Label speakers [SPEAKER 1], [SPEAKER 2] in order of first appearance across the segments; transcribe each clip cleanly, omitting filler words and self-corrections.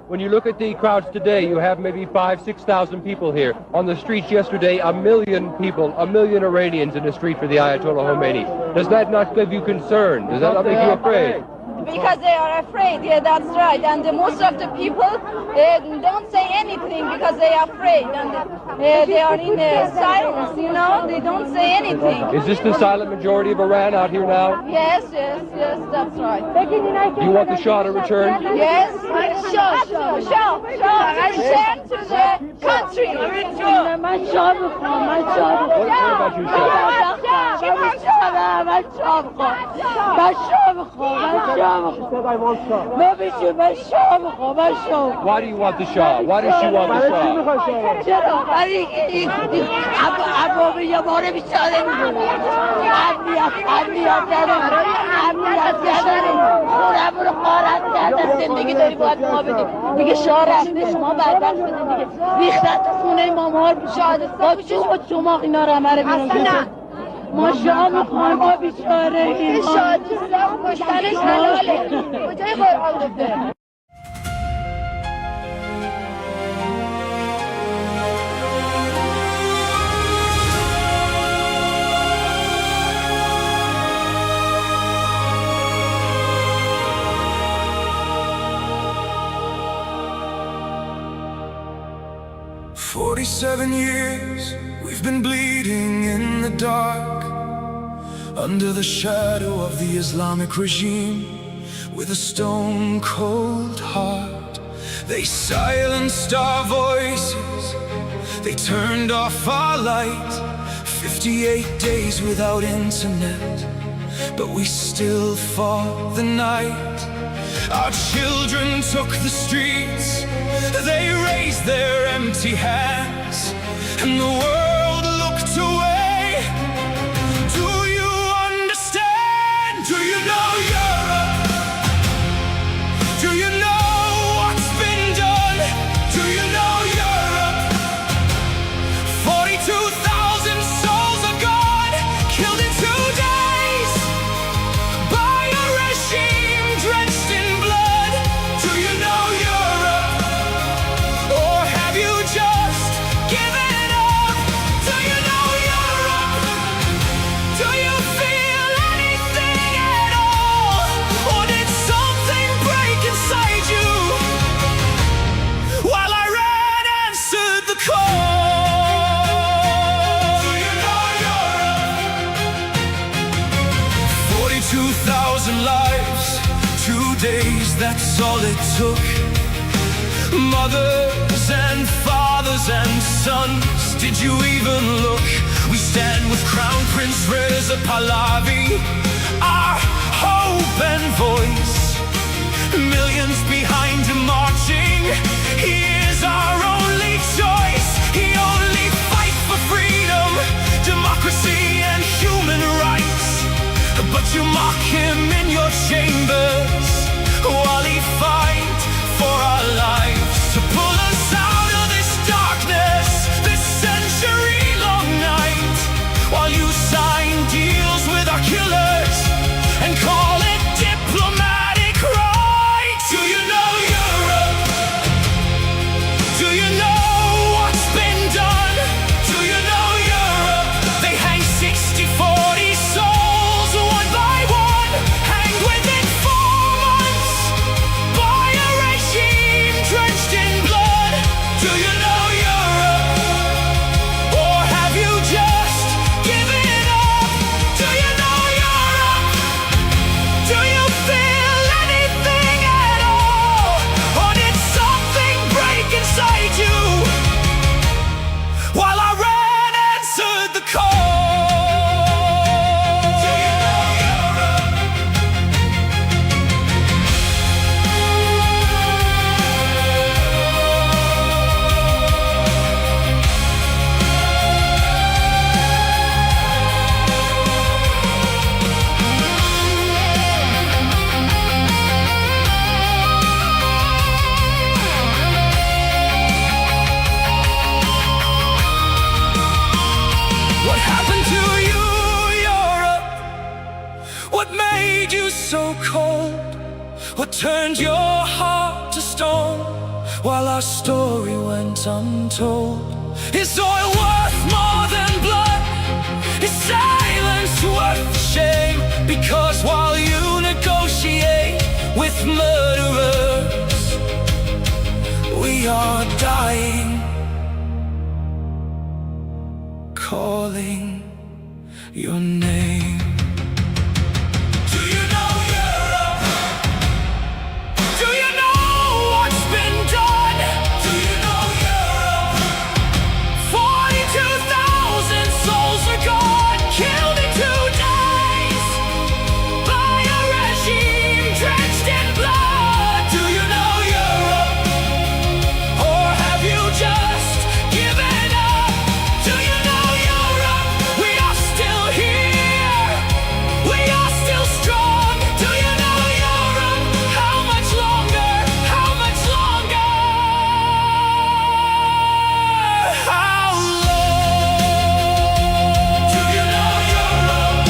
[SPEAKER 1] When you look at the crowds today, you have maybe 5,000–6,000 people here. On the streets yesterday, 1 million people, 1 million Iranians in the street for the Ayatollah Khomeini. Does that not give you concern? Does that not make you afraid?
[SPEAKER 2] Because they are afraid, yeah, that's right. And most of the people don't say anything because they are afraid. And they are in silence, you know, they don't say anything.
[SPEAKER 1] Is this the silent majority of Iran out here now?
[SPEAKER 2] Yes, that's right.
[SPEAKER 1] Do you want the Shah to return?
[SPEAKER 2] Yes, Shah, return to the country.
[SPEAKER 1] What about you, Shah? Why do you want the Shah? Why does she want the Shah?
[SPEAKER 3] ما شاه میخوایم ما بیچاره این
[SPEAKER 2] شادی کشتنش حلاله کجای قرآن گفته
[SPEAKER 4] 47 years we've been bleeding in the dark, under the shadow of the Islamic regime, with a stone-cold heart. They silenced our voices, they turned off our light. 58 days without internet, but we still fought the night. Our children took the streets, they raised their empty hands, and the world looked away. Do you understand? Do you know Europe? Do you know what's been done? Do you know Europe? 42,000 souls are gone, killed in 2 days by a regime drenched in blood. Do you know Europe? Or have you days, that's all it took. Mothers and fathers and sons, did you even look? We stand with Crown Prince Reza Pahlavi, our hope and voice. Millions behind him marching, he is our only choice. He only fights for freedom, democracy and human rights. But you mock him in your chambers while he fights for our lives, to pull us out of this darkness, this century-long night, while you sign deals with our killers and call it diplomatic right. Do you know Europe? Do you know what's been done? Do you know Europe? They hang 60-40 souls one by one, hanged within 4 months by a regime drenched in blood. Do you know Europe? Or have you just given up? Do you know Europe? Do you feel anything at all? Or did something break inside you while I ran answered the call? Do you know Europe? What happened to you, Europe? What made you so cold? What turned your heart to stone while our story went untold? Is oil worth more than blood? Is silence worth the shame? Because while you negotiate with murderers, we are dying, calling your name. Do you know Europe? Do you know what's been done? Do you know Europe? 42,000 souls are gone, killed in 2 days by a regime drenched in blood. Do you know Europe? Or have you just given up? Do you know Europe? We are still here, we are still strong. Do you know Europe? How much longer? How much longer? How long? Do you know Europe?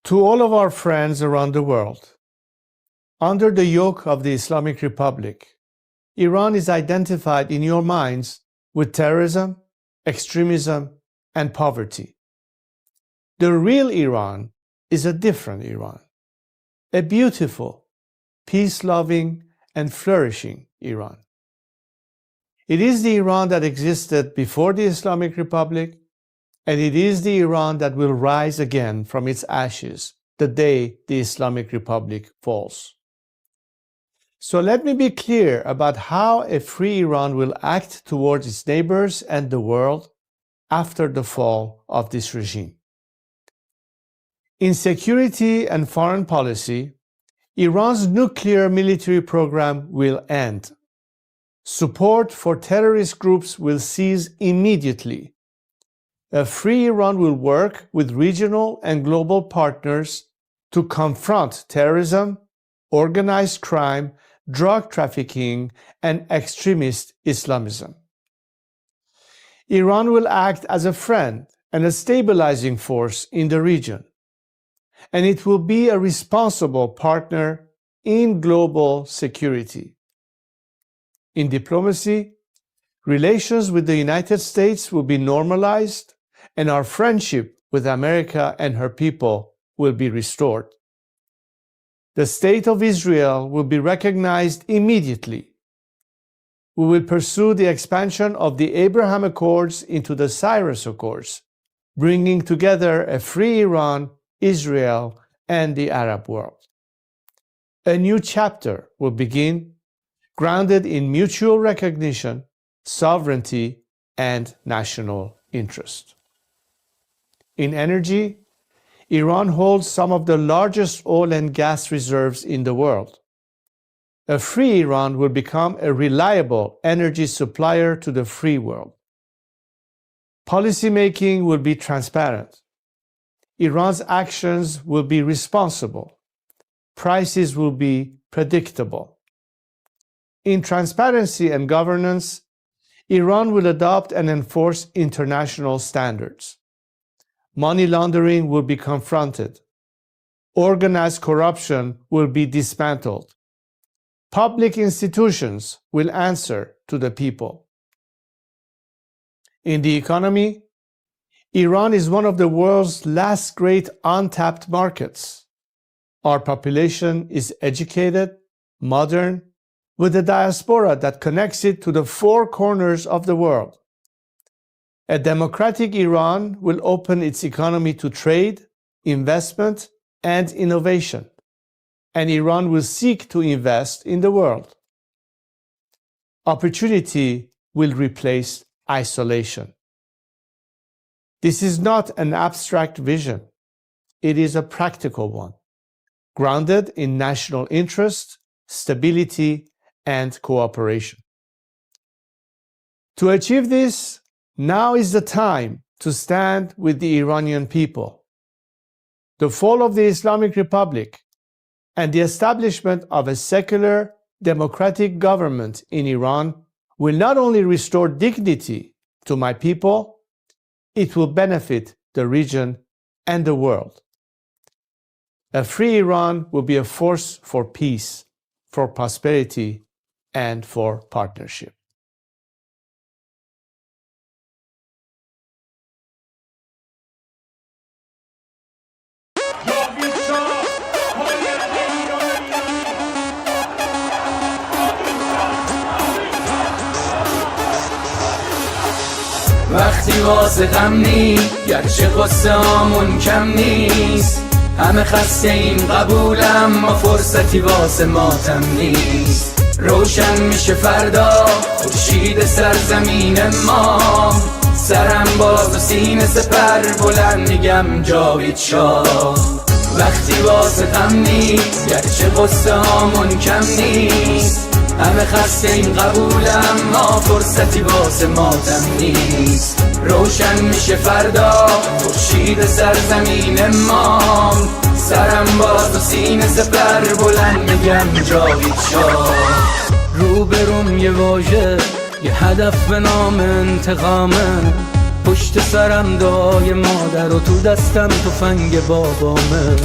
[SPEAKER 5] To all of our friends around the world, under the yoke of the Islamic Republic, Iran is identified in your minds with terrorism, extremism, and poverty. The real Iran is a different Iran, a beautiful, peace-loving, and flourishing Iran. It is the Iran that existed before the Islamic Republic, and it is the Iran that will rise again from its ashes the day the Islamic Republic falls. So let me be clear about how a free Iran will act towards its neighbors and the world after the fall of this regime. In security and foreign policy, Iran's nuclear military program will end. Support for terrorist groups will cease immediately. A free Iran will work with regional and global partners to confront terrorism, organized crime, drug trafficking, and extremist Islamism. Iran will act as a friend and a stabilizing force in the region, and it will be a responsible partner in global security. In diplomacy, relations with the United States will be normalized, and our friendship with America and her people will be restored. The State of Israel will be recognized immediately. We will pursue the expansion of the Abraham Accords into the Cyrus Accords, bringing together a free Iran, Israel, and the Arab world. A new chapter will begin, grounded in mutual recognition, sovereignty, and national interest. In energy, Iran holds some of the largest oil and gas reserves in the world. A free Iran will become a reliable energy supplier to the free world. Policymaking will be transparent. Iran's actions will be responsible. Prices will be predictable. In transparency and governance, Iran will adopt and enforce international standards. Money laundering will be confronted. Organized corruption will be dismantled. Public institutions will answer to the people. In the economy, Iran is one of the world's last great untapped markets. Our population is educated, modern, with a diaspora that connects it to the four corners of the world. A democratic Iran will open its economy to trade, investment, and innovation, and Iran will seek to invest in the world. Opportunity will replace isolation. This is not an abstract vision. It is a practical one, grounded in national interest, stability, and cooperation. To achieve this, now is the time to stand with the Iranian people. The fall of the Islamic Republic and the establishment of a secular, democratic government in Iran will not only restore dignity to my people, it will benefit the region and the world. A free Iran will be a force for peace, for prosperity, and for partnership.
[SPEAKER 6] وقتی واسه غم نی گرچه قصه هامون کم نیست همه خسته این قبولم ما فرصتی واسه ماتم نیست روشن میشه فردا خورشید سرزمین ما سرم باز و سینه سپر بلند میگم جاوید شاه وقتی واسه غم نی گرچه قصه هامون کم نیست همه خسته این قبولم ما فرصتی واسه ماتم نیست روشن میشه فردا خورشید سرزمین ما سرم باز و سینه سپر بلند میگم جاوید شاه روبروم یه واژه یه هدف به نام انتقامه پشت سرم دعای مادر و تو دستم تفنگ بابامه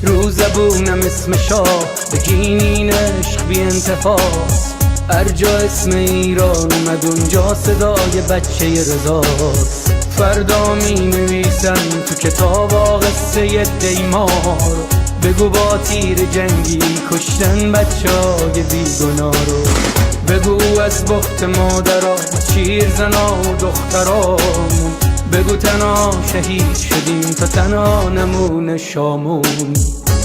[SPEAKER 6] رو زبونم اسم شاه بگین عشق بی انتهاست هر جا اسم ایران اومد اونجا صدای بچه رضاست فردا می نویسن تو کتاب قصه دیمار بگو با تیر جنگی کشتن بچه های بیگناه رو بگو از بخت مادرها شیر زنا و دخترامون بگو تنها شهید شدیم تا تنها نمونه شامون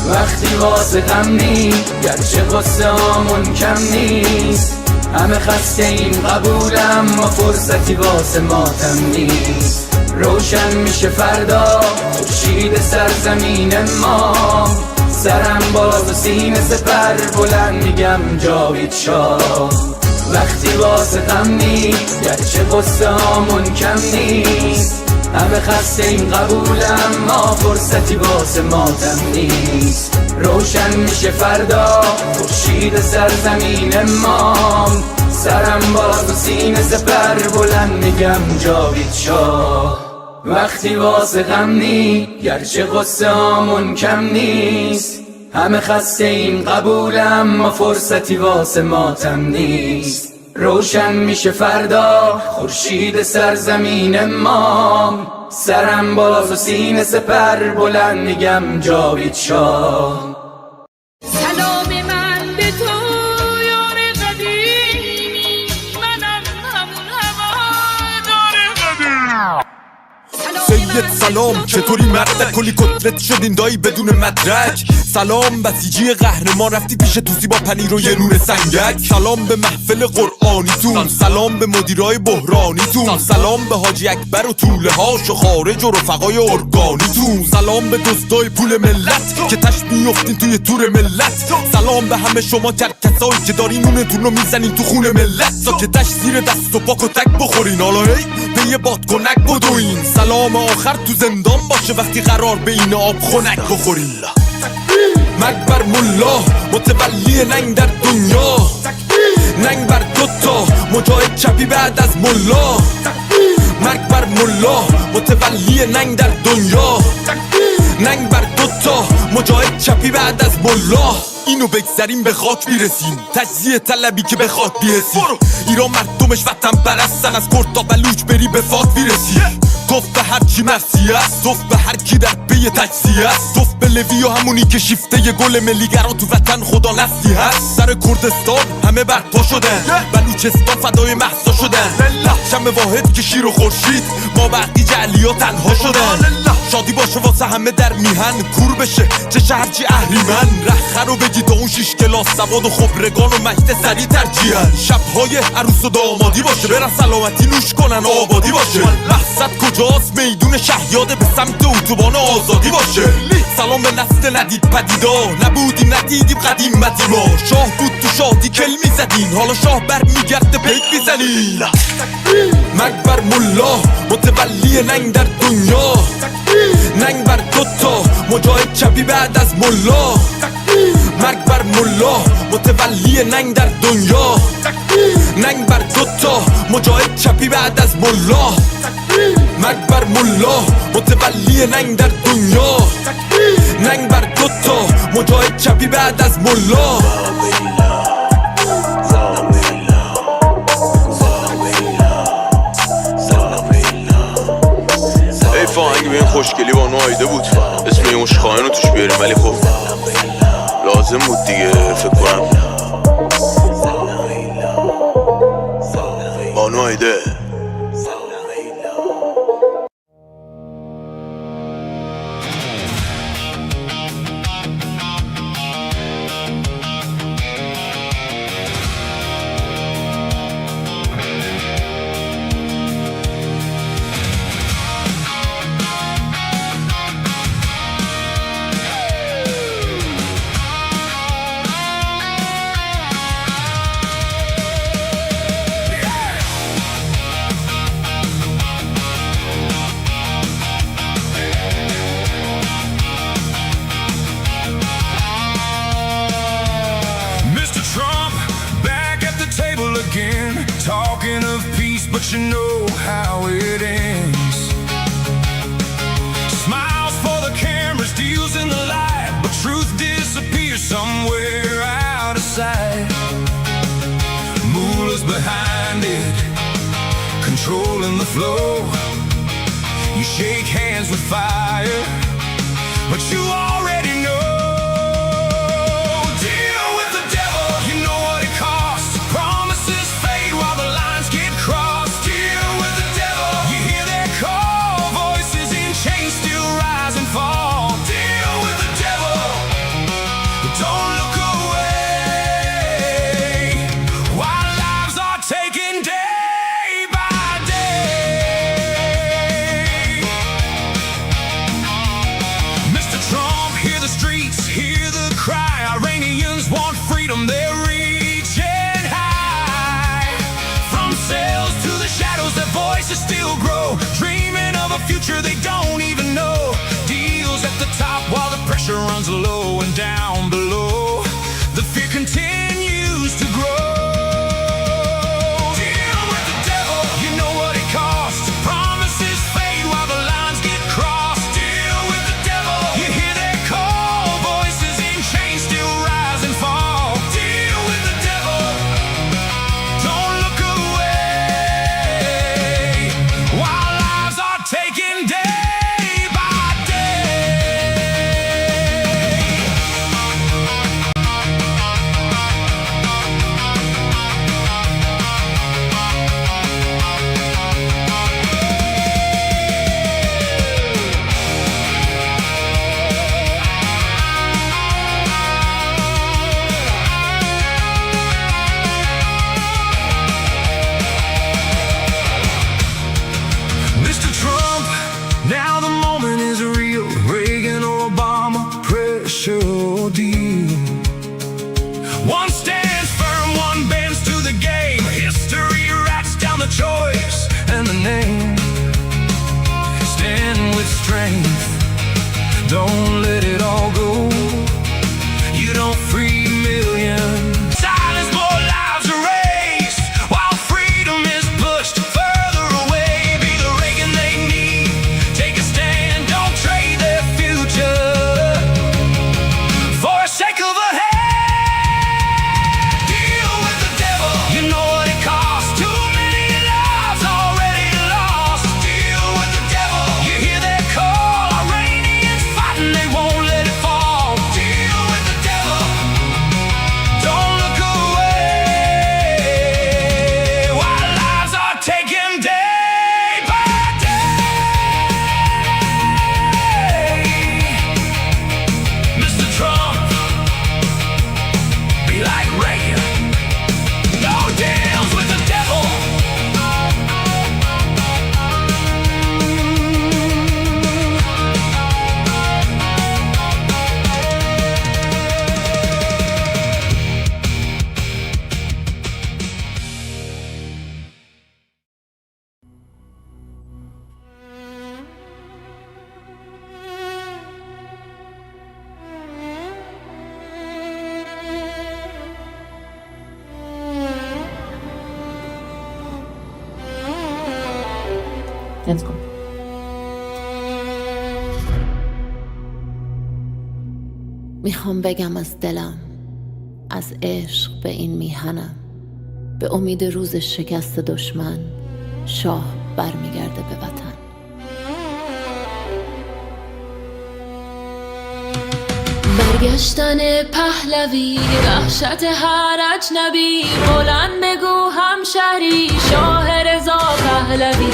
[SPEAKER 6] وقتی واسه غم نیست گرچه قصه هامون کم نیست همه خسته این قبولم ما فرصتی واسه ماتم نیست روشن میشه فردا خورشید سرزمین ما سرم باز و سینه سپر بلند میگم جاوید شاه وقتی واسه غم نیست گرچه قصه هامون کم نیست همه خسته این قبولم ما فرصتی واسه ماتم نیست روشن میشه فردا خورشید سرزمین ما سرم باز و سینه سپر بلند میگم جاوید شاه وقتی واسه غم نیست گرچه قصه هامون کم نیست همه خسته این قبولم ما فرصتی واسه ماتم نیست روشن میشه فردا خورشید سرزمین ما سرم باز و سینه سپر بلند میگم جاوید شاه
[SPEAKER 3] سلام من به تو یار قدیمی منم همون هوادار قدیم
[SPEAKER 7] سید سلام چطوری مردک کلی کتلت شدین دایی بدون مدرک سلام بسیجی قهرمان رفتی پیش توسی با پنیر و یه نون سنگک سلام به محفل قرآنیتون سلام به مدیرای بحرانیتون سلام به حاجی اکبر و طوله هاش و خارج و رفقای ارگانیتون سلام به دزدای پول ملت که تش میفتین توی تور ملت سلام به همه شما کرکسایی که دارین نونتون رو میزنین تو خون ملت تا که تش زیر دست و پاک و تک بخورین حالا هی به یه بادکنک بدوین سلام آخر تو زندان باشه وقتی قرار به این آب خنک بخورین مرگ بر ملا متولی ننگ در دنیا ننگ بر دوتا مجاهد چپی بعد از ملا مرگ بر ملا متولی ننگ در دنیا ننگ بر دوتا مجاهد چپی بعد از ملا اینو بگذاریم به خاک میرسیم تجزیه طلبی که به خاک بیرسیم ایران مردمش وطن پرستن از کرد تا بلوچ بری به فاک میرسی توف به هر چی مرسی است توف به هر کی در پی تجزیه است توف به لوی و همونی که شیفته ی گل ملیگرا تو وطن خدا نسلی هست سر کردستان همه برپا شدن بلوچستان فدای مهسا شدن شم واحد که شیر و خورشید ما بقی جعلی ها تنها شدن شادی باشه واسه همه در میهن کور بشه چه شهرچی اهریمن رخه رو بگی تا اون 6 کلاس سواد و خبرگان و مجد سری ترجیحن شبهای عروس و دامادی باشه برن سلامتی نوش کنن آبادی باشه مقصد کجاست میدون شهیاده به سمت اتوبان آزادی باشه سلام به نسل ندید پدیدا نبودیم ندیدیم قدیمتی ما شاه بود تو شادی کل میزدین حالا شاه بر میگرده پیک میزنین مرگ بر ملا متولی ننگ در دنیا ننگ بر دوتا مجاهد چپی بعد از ملا مرگ بر ملا متولی ننگ در دنیا ننگ بر دوتا مجاهد چپی بعد از ملا مرگ بر ملا متولی ننگ در دنیا ننگ بر دوتا مجاهد چپی بعد از ملا
[SPEAKER 8] فاهنگ به این خوشگلی با نایده بود اسم این مشخانه رو توش بیاریم ولی خب لازم بود دیگه فکر کنم با نایده
[SPEAKER 4] Mr. Trump, back at the table again, talking of peace, but you know how it ends. Smiles for the cameras, deals in the light, but truth disappears somewhere out of sight. Mullahs behind it, controlling the flow. You shake hands with fire, but you already know. Deal with the devil, you know what it costs. Promises fade while the lines get crossed. Deal with the devil, you hear their call. Voices in chains still rise and fall. Deal with the devil, but don't look away while lives are taken day by day. Mr. Trump, hear the streets, hear the cry. Iranians want freedom, they're reaching high. From cells to the shadows, their voices still grow, dreaming of a future they don't even know. Deals at the top while the pressure runs low, and down below the fear continues to grow. Deal with the devil, you know what it costs. Promises fade while the lines get crossed. Deal with the devil, you hear their call. Voices in chains still rise and fall. Deal with the devil, don't look away while lives are taken day by day. Mr. Trump, now the moment is real. Reagan, Obama, pressure deal. One stands firm, one bends to the game. History writes down the choice and the name. Stand with strength, don't let it all go. You don't free millions. Silence, more lives erased, while freedom is pushed further away. Be the Reagan they need, take a stand, don't trade their future for a sake of a hand. Deal with the devil, you know what it costs. Too many lives already lost. Deal with the devil, you hear their call. Iranians fighting, they won't let it fall. Deal with the devil, don't look away while lives are taken day by day. Mr. Trump, be like Reagan, no deals with the devil.
[SPEAKER 9] Let's go. میخوام بگم از دلم، از عشق به این میهنم، به امید روز شکست دشمن شاه برمیگرده به وطن. برگشتن پهلوی، وحشت هر اجنبی، بلند بگو همشهری شاه رضا پهلوی.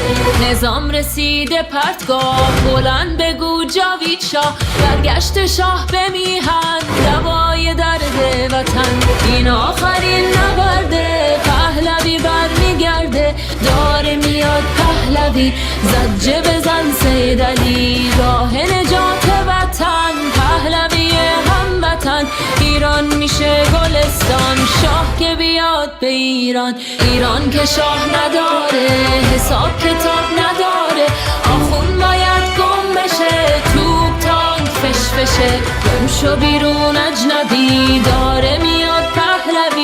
[SPEAKER 9] نظام رسیده پرتگاه، بلند بگو جاوید شاه. برگشت شاه به میهن، دوای درد وطن. این آخرین نبرده، پهلوی برمیگرده. داره میاد پهلوی، زجه بزن سید علی. راه نجات وطن، پهلوی هموطن. ایران میشه گلستان، شاه که بیاد به ایران. ایران که شاه نداره، حساب کتاب نداره. آخون باید گم بشه، توپ تانک فش فشه. گم شو بیرون اجنبی، داره میاد پهلوی.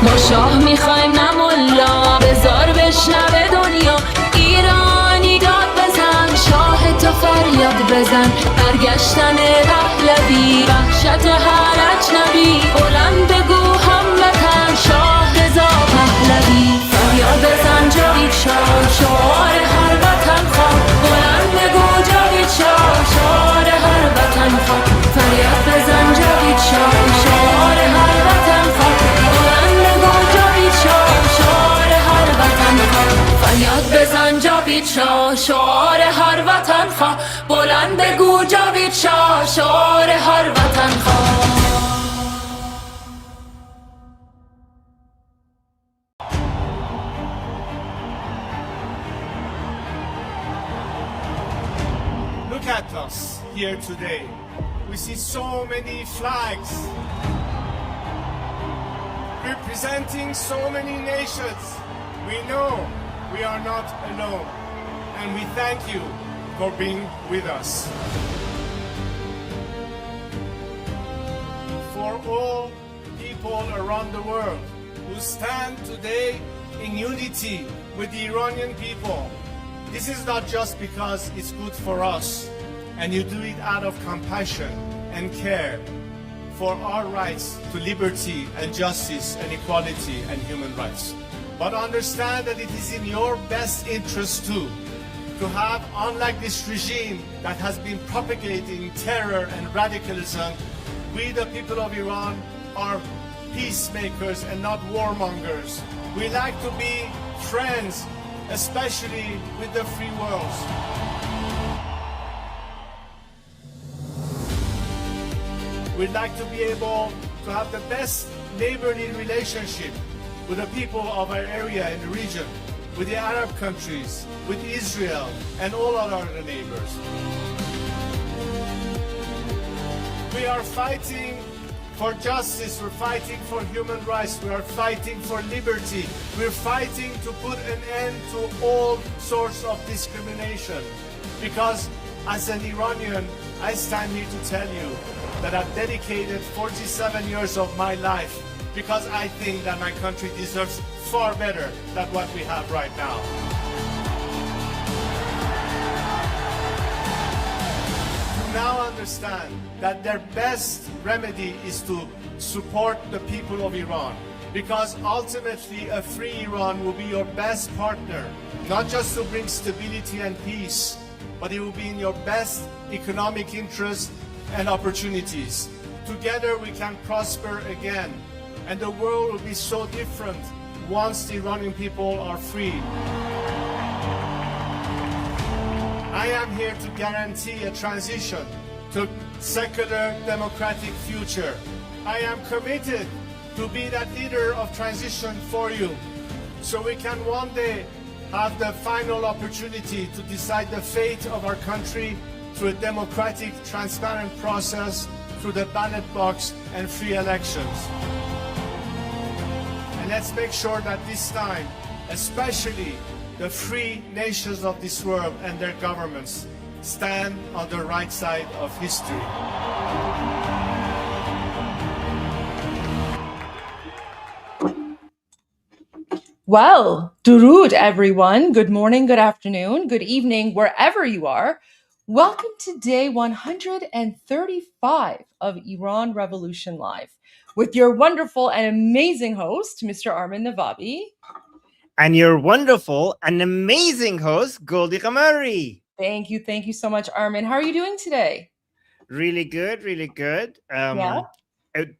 [SPEAKER 3] ما شاه میخوایم نه ملا بذار بشنوه دنیا ایرانی داد بزن شاه تو فریاد بزن برگشتن پهلوی وحشت هر اجنبی بلند بگو هموطن شاه رضا پهلوی فریاد بزن جاوید شاه شعار هر وطن خواه بلند بگو جاوید شاه شعار هر وطن خواه فریاد بزن جاوید شاه شعار هر وطن خواه بلند بگو جاوید شاه شعار هر وطن خواه فریاد بزن جاوید شاه شعار هر وطن خواه بلند بگو جاوید شاه شعار هر وطن خواه
[SPEAKER 5] Look at us here today. We see so many flags representing so many nations. We know we are not alone, and we thank you for being with us. For all people around the world who stand today in unity with the Iranian people, this is not just because it's good for us, and you do it out of compassion and care for our rights to liberty and justice and equality and human rights. But understand that it is in your best interest too, to have, unlike this regime that has been propagating terror and radicalism, we the people of Iran are peacemakers and not warmongers. We like to be friends, especially with the free world. We'd like to be able to have the best neighborly relationship with the people of our area and the region, with the Arab countries, with Israel, and all our other neighbors. We are fighting for justice, we're fighting for human rights, we are fighting for liberty, we're fighting to put an end to all sorts of discrimination. Because as an Iranian, I stand here to tell you that I've dedicated 47 years of my life because I think that my country deserves far better than what we have right now. Now understand that their best remedy is to support the people of Iran, because ultimately a free Iran will be your best partner, not just to bring stability and peace, but it will be in your best economic interest and opportunities. Together we can prosper again, and the world will be so different once the Iranian people are free. I am here to guarantee a transition to secular democratic future. I am committed to be that leader of transition for you, so we can one day have the final opportunity to decide the fate of our country through a democratic, transparent process, through the ballot box and free elections. And let's make sure that this time, especially the free nations of this world and their governments, stand on the right side of history.
[SPEAKER 10] Well, Durud, everyone. Good morning, good afternoon, good evening, wherever you are. Welcome to day 135 of Iran Revolution Live with your wonderful and amazing host, Mr. Armin Navabi.
[SPEAKER 11] And your wonderful and amazing host, Goldie Ghamari.
[SPEAKER 10] Thank you so much, Armin. How are you doing today?
[SPEAKER 11] Really good, really good.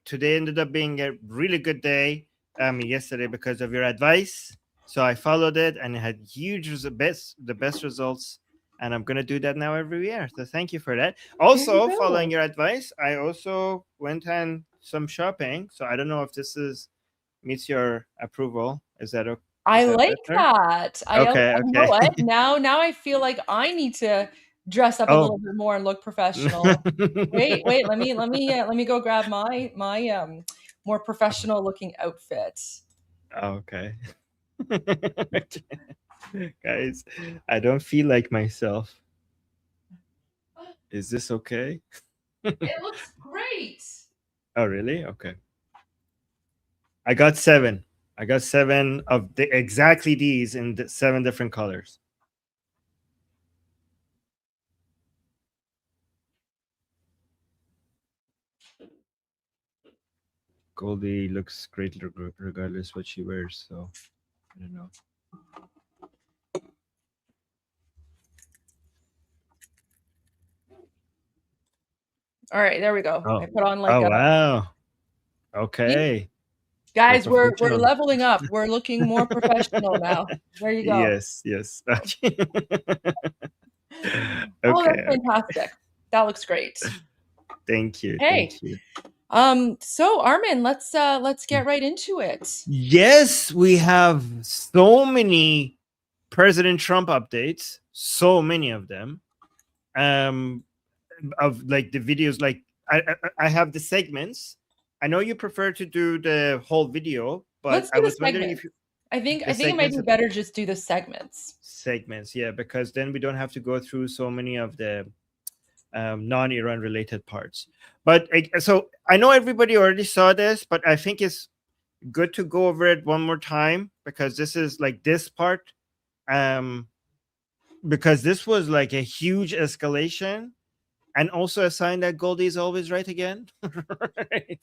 [SPEAKER 11] Today ended up being a really good day yesterday because of your advice. So I followed it and it had the best results. And I'm going to do that now every year. So thank you for that. Also, following your advice, I also went and some shopping. So I don't know if this meets your approval. Is that okay?
[SPEAKER 10] I like that.
[SPEAKER 11] Okay.
[SPEAKER 10] You know what? Now I feel like I need to dress up a little bit more and look professional. Wait. Let me go grab my more professional looking outfit.
[SPEAKER 11] Okay. Guys, I don't feel like myself. Is this okay?
[SPEAKER 10] It looks great.
[SPEAKER 11] Oh, really? Okay. I got 7. I got 7 of exactly these in 7 different colors. Goldie looks great regardless what she wears, so I don't know.
[SPEAKER 10] All right, there we go.
[SPEAKER 11] Oh.
[SPEAKER 10] I put on like
[SPEAKER 11] wow. Okay.
[SPEAKER 10] Guys, we're leveling up. We're looking more professional now. There you go.
[SPEAKER 11] Yes. Okay.
[SPEAKER 10] Oh, that's fantastic. That looks great.
[SPEAKER 11] Thank you.
[SPEAKER 10] Hey.
[SPEAKER 11] Thank you.
[SPEAKER 10] So Armin, let's get right into it.
[SPEAKER 11] Yes, we have so many President Trump updates, so many of them. Of like the videos, like I have the segments. I know you prefer to do the whole video, but I was wondering if you,
[SPEAKER 10] I think it might be better just do the segments.
[SPEAKER 11] Yeah, because then we don't have to go through so many of the non-Iran related parts. But so I know everybody already saw this, but I think it's good to go over it one more time, because this is like this part, because this was like a huge escalation, and also a sign that Goldie is always right again.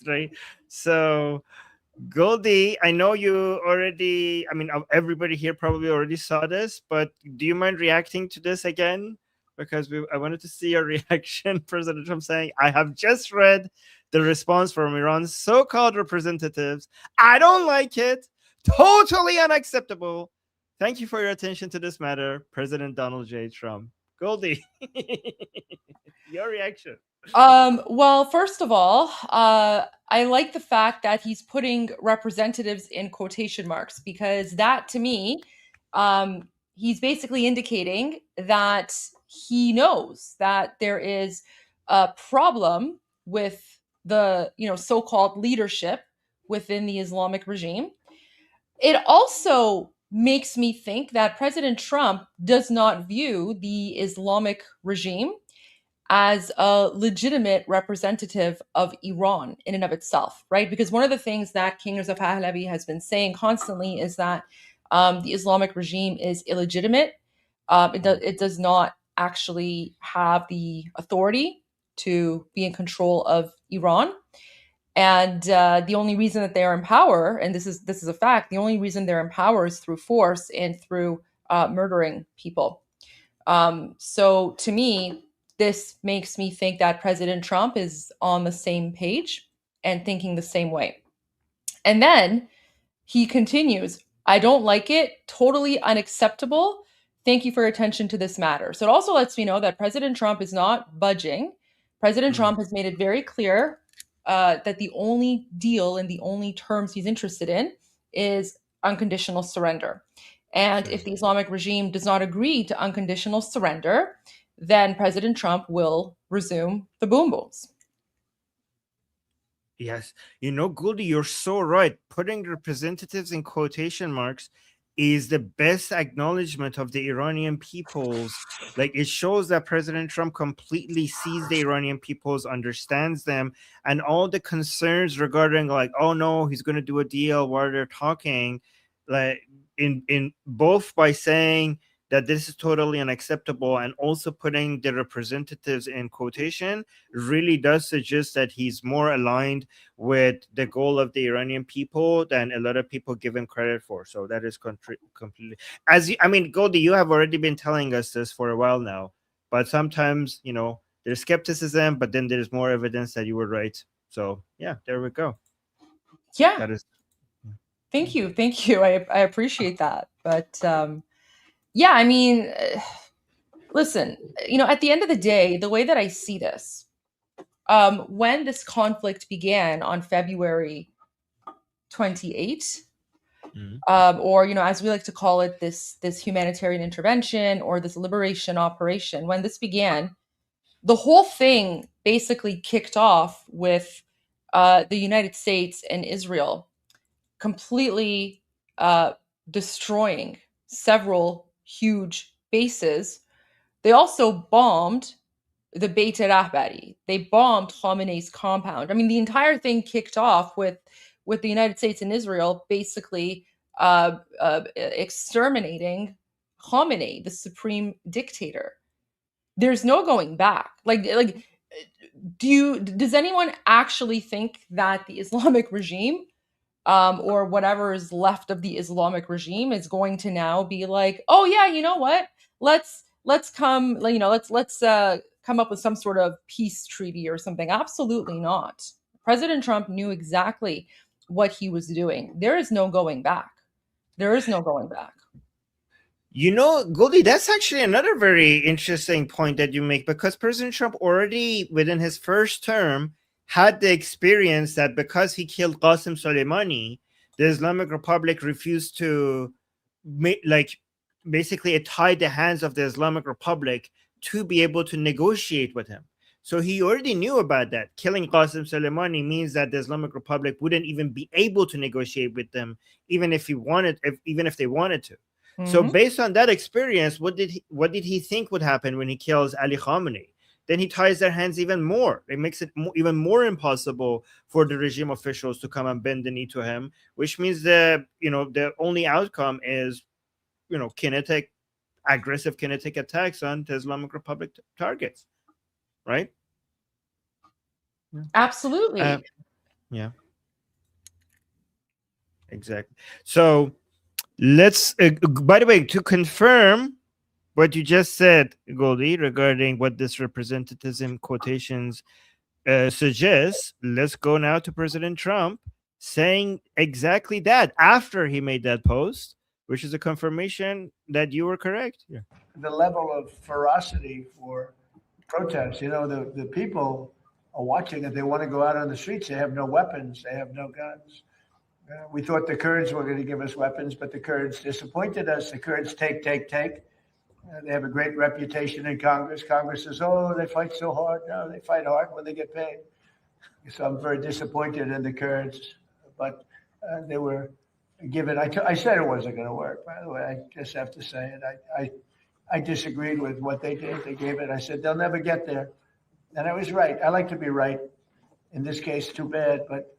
[SPEAKER 11] right. So Goldie, I know you already, I mean, everybody here probably already saw this, but do you mind reacting to this again? Because I wanted to see your reaction. President Trump saying, I have just read the response from Iran's so-called representatives. I don't like it. Totally unacceptable. Thank you for your attention to this matter, President Donald J. Trump. Goldie, your reaction.
[SPEAKER 10] Well, first of all, I like the fact that he's putting representatives in quotation marks, because that to me, he's basically indicating that he knows that there is a problem with the, so-called leadership within the Islamic regime. It also makes me think that President Trump does not view the Islamic regime as a legitimate representative of Iran in and of itself, right? Because one of the things that King Reza Pahlavi has been saying constantly is that the Islamic regime is illegitimate. It does not actually have the authority to be in control of Iran. And the only reason that they are in power, and this is a fact, the only reason they're in power is through force and through murdering people. So to me, this makes me think that President Trump is on the same page and thinking the same way. And then he continues, I don't like it, totally unacceptable. Thank you for your attention to this matter. So it also lets me know that President Trump is not budging. President Trump has made it very clear that the only deal and the only terms he's interested in is unconditional surrender. And if the Islamic regime does not agree to unconditional surrender, then President Trump will resume the boom booms.
[SPEAKER 11] Yes. Goldie, you're so right. Putting representatives in quotation marks is the best acknowledgement of the Iranian peoples. Like, it shows that President Trump completely sees the Iranian peoples, understands them, and all the concerns regarding like, oh no, he's going to do a deal while they're talking, like in both by saying that this is totally unacceptable and also putting the representatives in quotation really does suggest that he's more aligned with the goal of the Iranian people than a lot of people give him credit for. So that is completely, Goldie, you have already been telling us this for a while now, but sometimes, there's skepticism, but then there's more evidence that you were right. So yeah, there we go.
[SPEAKER 10] Yeah.
[SPEAKER 11] That is.
[SPEAKER 10] Thank you. I appreciate that. But listen, at the end of the day, the way that I see this, when this conflict began on February 28, or, as we like to call it, this humanitarian intervention or this liberation operation, when this began, the whole thing basically kicked off with the United States and Israel completely destroying several huge bases. They also bombed the Beit Rahbari. They bombed Khamenei's compound. I mean, the entire thing kicked off with with the United States and Israel basically exterminating Khamenei, the supreme dictator. There's no going back. Does anyone actually think that the Islamic regime, or whatever is left of the Islamic regime, is going to now be like, oh yeah, you know what? Let's come up with some sort of peace treaty or something. Absolutely not. President Trump knew exactly what he was doing. There is no going back. There is no going back.
[SPEAKER 11] You know, Goldie, that's actually another very interesting point that you make, because President Trump already within his first term had the experience that because he killed Qasem Soleimani, the Islamic Republic refused to basically it tied the hands of the Islamic Republic to be able to negotiate with him. So he already knew about that. Killing Qasem Soleimani means that the Islamic Republic wouldn't even be able to negotiate with them, even if they wanted to. So based on that experience, what did he think would happen when he kills Ali Khamenei? Then he ties their hands even more. It makes it even more impossible for the regime officials to come and bend the knee to him, which means the only outcome is, aggressive kinetic attacks on the Islamic Republic targets, right?
[SPEAKER 10] Absolutely.
[SPEAKER 11] Yeah. Exactly. So let's, by the way, to confirm what you just said, Goldie, regarding what this representatism quotations suggests, let's go now to President Trump saying exactly that after he made that post, which is a confirmation that you were correct. Yeah.
[SPEAKER 12] The level of ferocity for protests, the people are watching it. They want to go out on the streets. They have no weapons. They have no guns. We thought the Kurds were going to give us weapons, but the Kurds disappointed us. The Kurds take. They have a great reputation in Congress. Congress says, oh, they fight so hard. No, they fight hard when they get paid. So I'm very disappointed in the Kurds, but they were given. I said it wasn't going to work, by the way. I just have to say it. I disagreed with what they did. They gave it. I said, they'll never get there. And I was right. I like to be right. In this case, too bad, but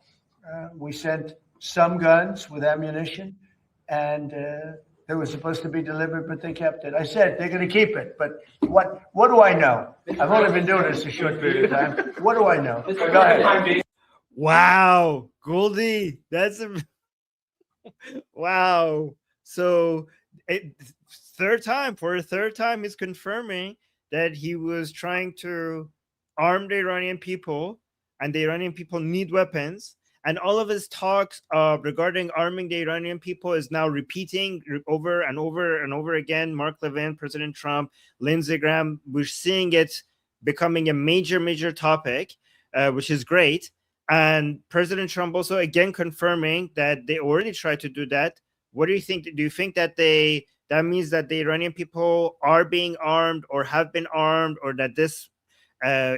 [SPEAKER 12] we sent some guns with ammunition, and they were supposed to be delivered, but they kept it. I said they're going to keep it, but what do I know? I've only been doing this a short period of time. What do I know? Go ahead.
[SPEAKER 11] Wow, Goldie, that's wow. So for a third time, he's confirming that he was trying to arm the Iranian people, and the Iranian people need weapons. And all of his talks regarding arming the Iranian people is now repeating over and over and over again. Mark Levin, President Trump, Lindsey Graham, we're seeing it becoming a major, major topic, which is great. And President Trump also again confirming that they already tried to do that. What do you think? Do you think that that means that the Iranian people are being armed or have been armed, or that this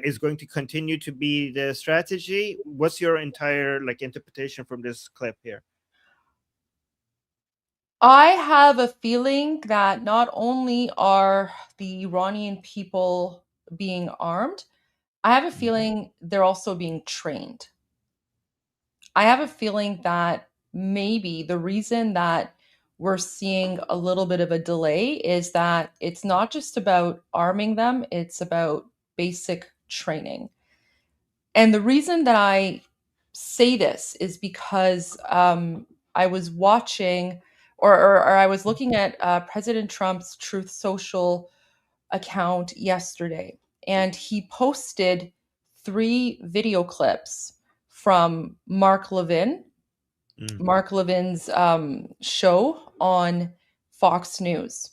[SPEAKER 11] is going to continue to be the strategy? What's your entire interpretation from this clip here?
[SPEAKER 10] I have a feeling that not only are the Iranian people being armed, I have a feeling they're also being trained. I have a feeling that maybe the reason that we're seeing a little bit of a delay is that it's not just about arming them, it's about basic training. And the reason that I say this is because I was watching or I was looking at President Trump's Truth Social account yesterday, and he posted 3 video clips from Mark Levin, Mark Levin's show on Fox News.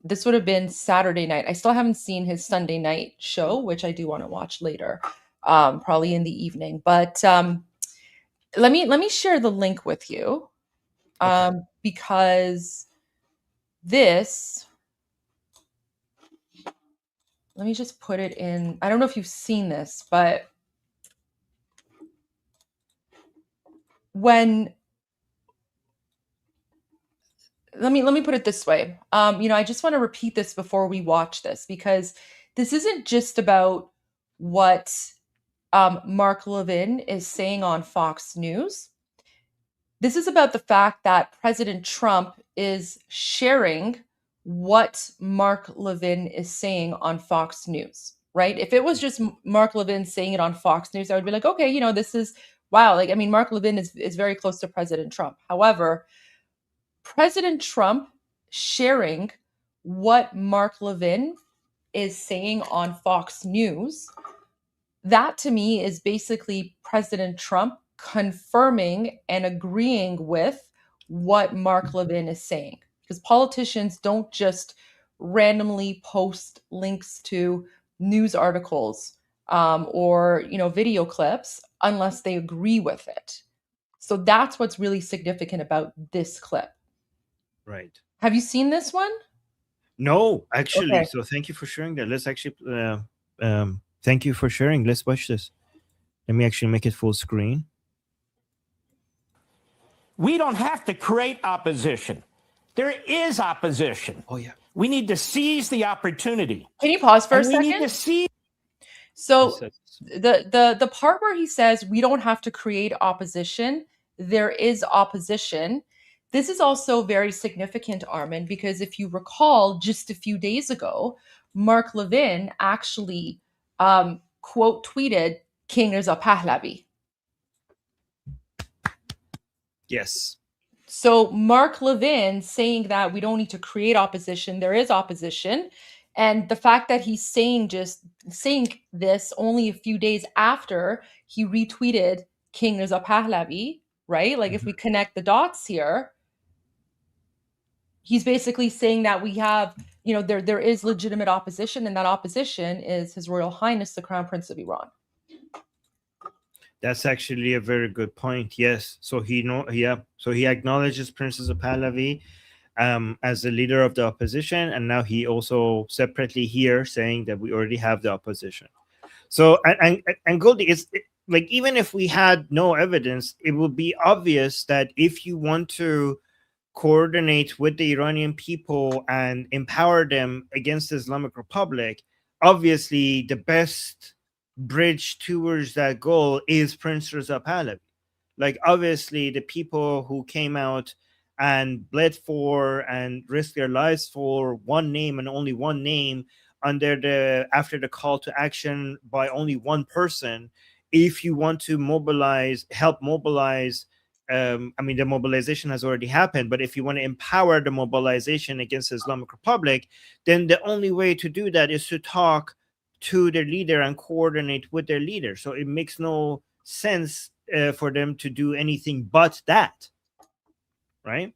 [SPEAKER 10] This would have been Saturday night. I still haven't seen his Sunday night show, which I do want to watch later, probably in the evening. But let me share the link with you, because this. Let me just put it in. I don't know if you've seen this, but let me put it this way. I just want to repeat this before we watch this, because this isn't just about what Mark Levin is saying on Fox News. This is about the fact that President Trump is sharing what Mark Levin is saying on Fox News, right? If it was just Mark Levin saying it on Fox News, I would be like, okay, you know, this is wow. Like, I mean, Mark Levin is very close to President Trump. However, President Trump sharing what Mark Levin is saying on Fox News, that to me is basically President Trump confirming and agreeing with what Mark Levin is saying. Because politicians don't just randomly post links to news articles or video clips unless they agree with it. So that's what's really significant about this clip.
[SPEAKER 11] Right.
[SPEAKER 10] Have you seen this one?
[SPEAKER 11] No, actually.
[SPEAKER 10] Okay.
[SPEAKER 11] So thank you for sharing that. Let's actually thank you for sharing. Let's watch this. Let me actually make it full screen.
[SPEAKER 13] We don't have to create opposition. There is opposition.
[SPEAKER 11] Oh, yeah.
[SPEAKER 13] We need to seize the opportunity.
[SPEAKER 10] Can you pause for a
[SPEAKER 13] And we
[SPEAKER 10] second?
[SPEAKER 13] need to seize.
[SPEAKER 10] So the part where he says we don't have to create opposition, there is opposition. This is also very significant, Armin, because if you recall, just a few days ago, Mark Levin actually quote tweeted King Reza Pahlavi.
[SPEAKER 11] Yes.
[SPEAKER 10] So Mark Levin saying that we don't need to create opposition, there is opposition. And the fact that he's saying this only a few days after he retweeted King Reza Pahlavi, right? Like if we connect the dots here, he's basically saying that we have, there is legitimate opposition, and that opposition is His Royal Highness, the Crown Prince of Iran.
[SPEAKER 11] That's actually a very good point. Yes. So he acknowledges Princess Pahlavi as the leader of the opposition, and now he also separately here saying that we already have the opposition. So and Goldie, like even if we had no evidence, it would be obvious that if you want to coordinate with the Iranian people and empower them against the Islamic Republic, obviously the best bridge towards that goal is Prince Reza Pahlavi. Like obviously the people who came out and bled for and risked their lives for one name and only one name after the call to action by only one person, if you want to help mobilize, I mean, the mobilization has already happened, but if you want to empower the mobilization against the Islamic Republic, then the only way to do that is to talk to their leader and coordinate with their leader. So it makes no sense for them to do anything but that, right?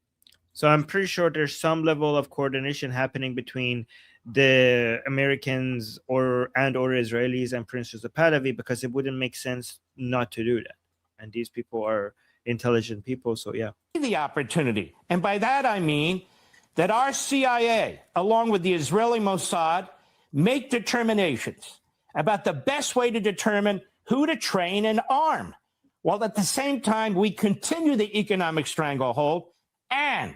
[SPEAKER 11] So I'm pretty sure there's some level of coordination happening between the Americans or Israelis and Prince Reza Pahlavi, because it wouldn't make sense not to do that. And these people are intelligent people, so yeah.
[SPEAKER 13] The opportunity. And by that I mean that our CIA, along with the Israeli Mossad, make determinations about the best way to determine who to train and arm, while at the same time we continue the economic stranglehold, and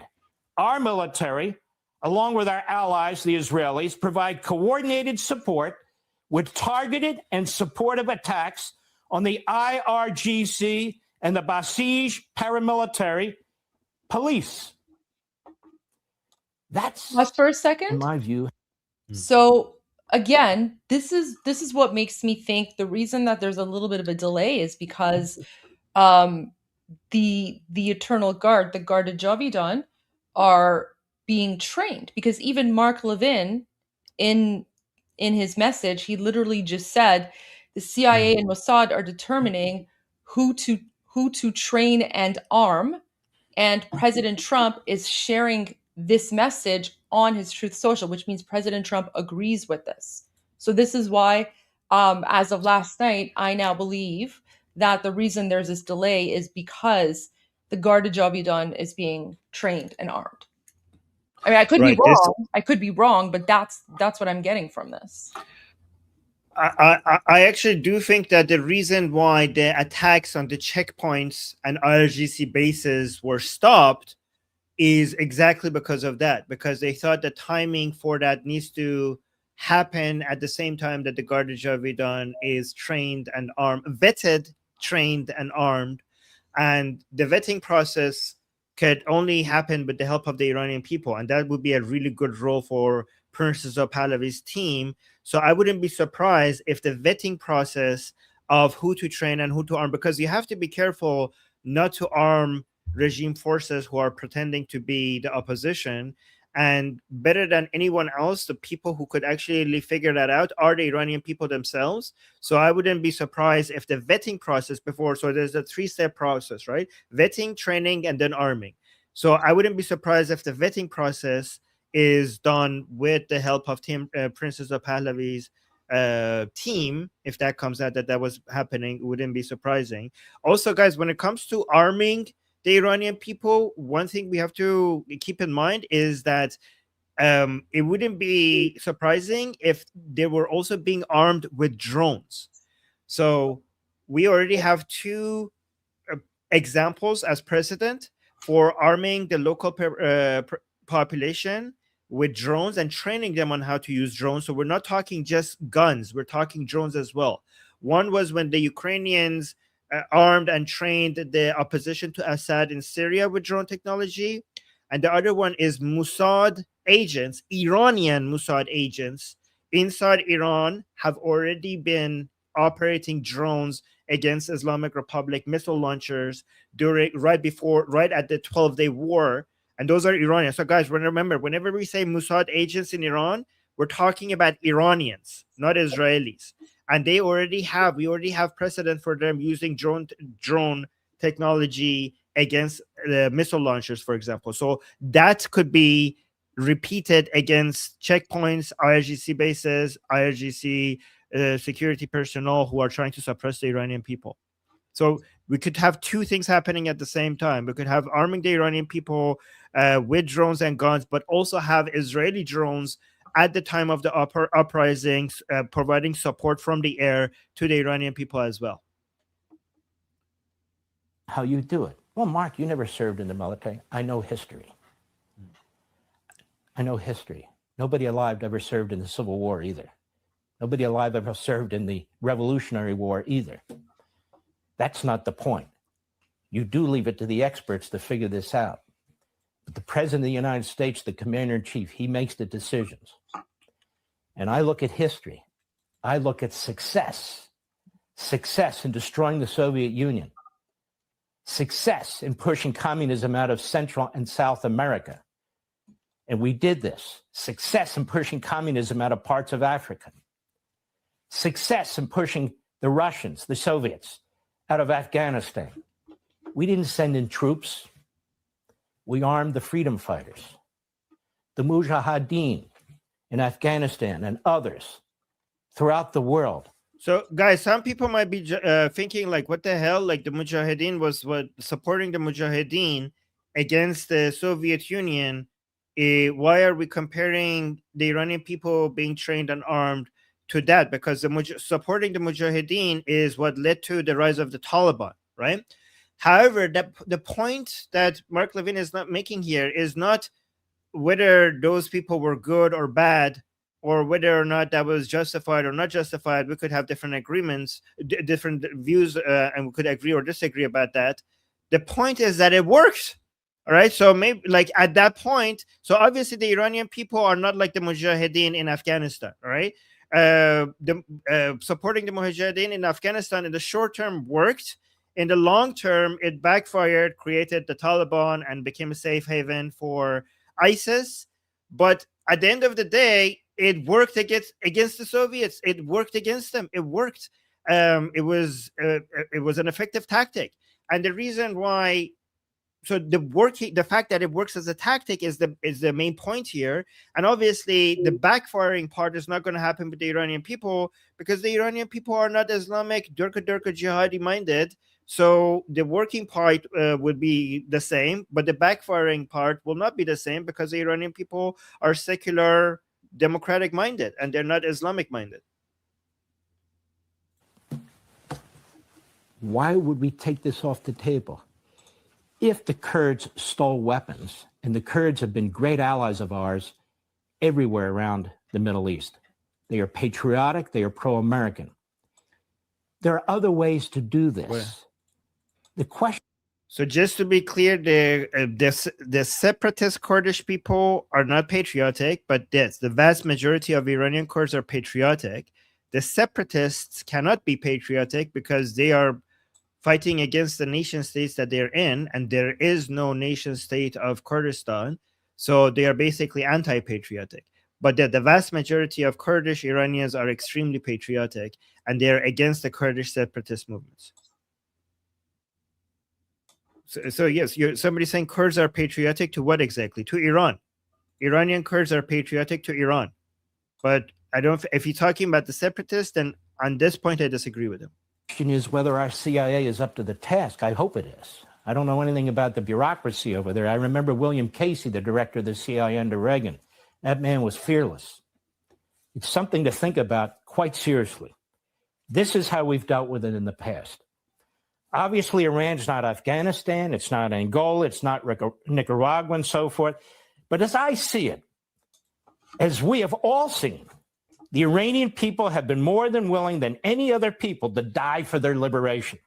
[SPEAKER 13] our military, along with our allies, the Israelis, provide coordinated support with targeted and supportive attacks on the IRGC and the Basij paramilitary police. That's
[SPEAKER 10] for a second,
[SPEAKER 13] in my view.
[SPEAKER 10] So again, this is what makes me think the reason that there's a little bit of a delay is because the Eternal Guard, the Garda Javidan, are being trained, because even Mark Levin in his message, he literally just said the CIA and Mossad are determining who to train and arm, and President Trump is sharing this message on his Truth Social, which means President Trump agrees with this. So this is why, as of last night, I now believe that the reason there's this delay is because the Garda Javidan is being trained and armed. I mean, I could be wrong. I could be wrong, but that's what I'm getting from this.
[SPEAKER 11] I actually do think that the reason why the attacks on the checkpoints and IRGC bases were stopped is exactly because of that, because they thought the timing for that needs to happen at the same time that the Garda Javidan is trained and armed, vetted, trained and armed, and the vetting process could only happen with the help of the Iranian people, and that would be a really good role for Princess of Pahlavi's team. So I wouldn't be surprised if the vetting process of who to train and who to arm, because you have to be careful not to arm regime forces who are pretending to be the opposition. And better than anyone else, the people who could actually figure that out are the Iranian people themselves. So I wouldn't be surprised if the vetting process before, so there's a 3-step process, right? Vetting, training, and then arming. So I wouldn't be surprised if the vetting process is done with the help of Princess of Pahlavi's team. If that comes out that was happening, it wouldn't be surprising. Also, guys, when it comes to arming the Iranian people, one thing we have to keep in mind is that it wouldn't be surprising if they were also being armed with drones. So we already have 2 examples as precedent for arming the local population with drones and training them on how to use drones. So we're not talking just guns, we're talking drones as well. One was when the Ukrainians armed and trained the opposition to Assad in Syria with drone technology. And the other one is Mossad agents, Iranian Mossad agents inside Iran have already been operating drones against Islamic Republic missile launchers right at the 12-day war. And those are Iranians. So guys, remember, whenever we say Mossad agents in Iran, we're talking about Iranians, not Israelis. And we already have precedent for them using drone technology against the missile launchers, for example. So that could be repeated against checkpoints, IRGC bases, IRGC security personnel who are trying to suppress the Iranian people. So we could have 2 things happening at the same time. We could have arming the Iranian people with drones and guns, but also have Israeli drones at the time of the uprisings, providing support from the air to the Iranian people as well.
[SPEAKER 13] How you do it? Well, Mark, you never served in the military. I know history. I know history. Nobody alive ever served in the Civil War either. Nobody alive ever served in the Revolutionary War either. That's not the point. You do leave it to the experts to figure this out. But the President of the United States, the Commander-in-Chief, he makes the decisions. And I look at history. I look at success. Success in destroying the Soviet Union. Success in pushing communism out of Central and South America. And we did this. Success in pushing communism out of parts of Africa. Success in pushing the Russians, the Soviets, out of Afghanistan. We didn't send in troops. We armed the freedom fighters, the Mujahideen in Afghanistan and others throughout the world.
[SPEAKER 11] So, guys, some people might be thinking, like, what the hell? Like, the Mujahideen was supporting the Mujahideen against the Soviet Union. Why are we comparing the Iranian people being trained and armed to that? Because supporting the Mujahideen is what led to the rise of the Taliban, right? However, the point that Mark Levin is not making here is not whether those people were good or bad, or whether or not that was justified or not justified. We could have different agreements, different views, and we could agree or disagree about that. The point is that it works. All right. So maybe like at that point, so obviously the Iranian people are not like the Mujahideen in Afghanistan. All right. Supporting the Mujahideen in Afghanistan in the short term worked. In the long term, it backfired, created the Taliban, and became a safe haven for ISIS. But at the end of the day, it worked against the Soviets. It worked against them. It worked. It was an effective tactic. And the reason why, so the fact that it works as a tactic is the main point here. And obviously, the backfiring part is not going to happen with the Iranian people, because the Iranian people are not Islamic, Durka jihadi minded. So the working part would be the same, but the backfiring part will not be the same, because the Iranian people are secular, democratic minded, and they're not Islamic minded.
[SPEAKER 13] Why would we take this off the table? If the Kurds stole weapons, and the Kurds have been great allies of ours everywhere around the Middle East, they are patriotic, they are pro-American. There are other ways to do this.
[SPEAKER 11] Where?
[SPEAKER 13] The question.
[SPEAKER 11] So just to be clear, the separatist Kurdish people are not patriotic, but yes, the vast majority of Iranian Kurds are patriotic. The separatists cannot be patriotic because they are fighting against the nation states that they're in, and there is no nation state of Kurdistan. So they are basically anti-patriotic. But the vast majority of Kurdish Iranians are extremely patriotic, and they're against the Kurdish separatist movements. So yes, somebody's saying Kurds are patriotic to what exactly? To Iran. Iranian Kurds are patriotic to Iran. But I don't. If you're talking about the separatists, then on this point, I disagree with him.
[SPEAKER 13] The question is whether our CIA is up to the task. I hope it is. I don't know anything about the bureaucracy over there. I remember William Casey, the director of the CIA under Reagan. That man was fearless. It's something to think about quite seriously. This is how we've dealt with it in the past. Obviously, Iran's not Afghanistan, it's not Angola, it's not Nicaragua, and so forth. But as I see it, as we have all seen, the Iranian people have been more than willing than any other people to die for their liberation.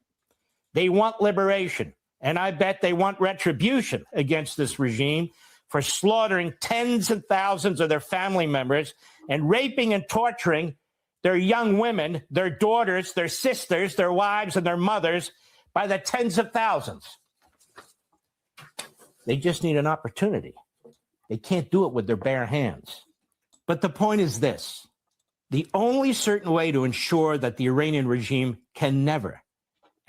[SPEAKER 13] They want liberation, and I bet they want retribution against this regime for slaughtering tens of thousands of their family members and raping and torturing their young women, their daughters, their sisters, their wives, and their mothers by the tens of thousands. They just need an opportunity. They can't do it with their bare hands. But the point is this: the only certain way to ensure that the Iranian regime can never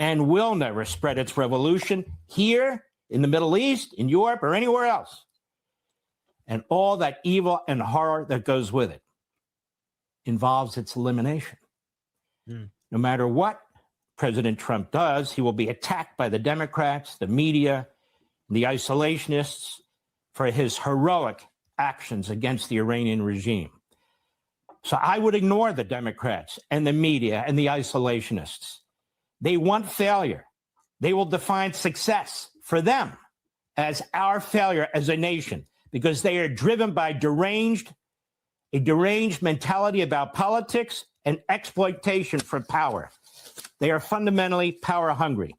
[SPEAKER 13] and will never spread its revolution here, in the Middle East, in Europe, or anywhere else, and all that evil and horror that goes with it, involves its elimination. No matter what President Trump does, he will be attacked by the Democrats, the media, the isolationists for his heroic actions against the Iranian regime. So I would ignore the Democrats and the media and the isolationists. They want failure. They will define success for them as our failure as a nation, because they are driven by a deranged mentality about politics and exploitation for power. They are fundamentally power hungry.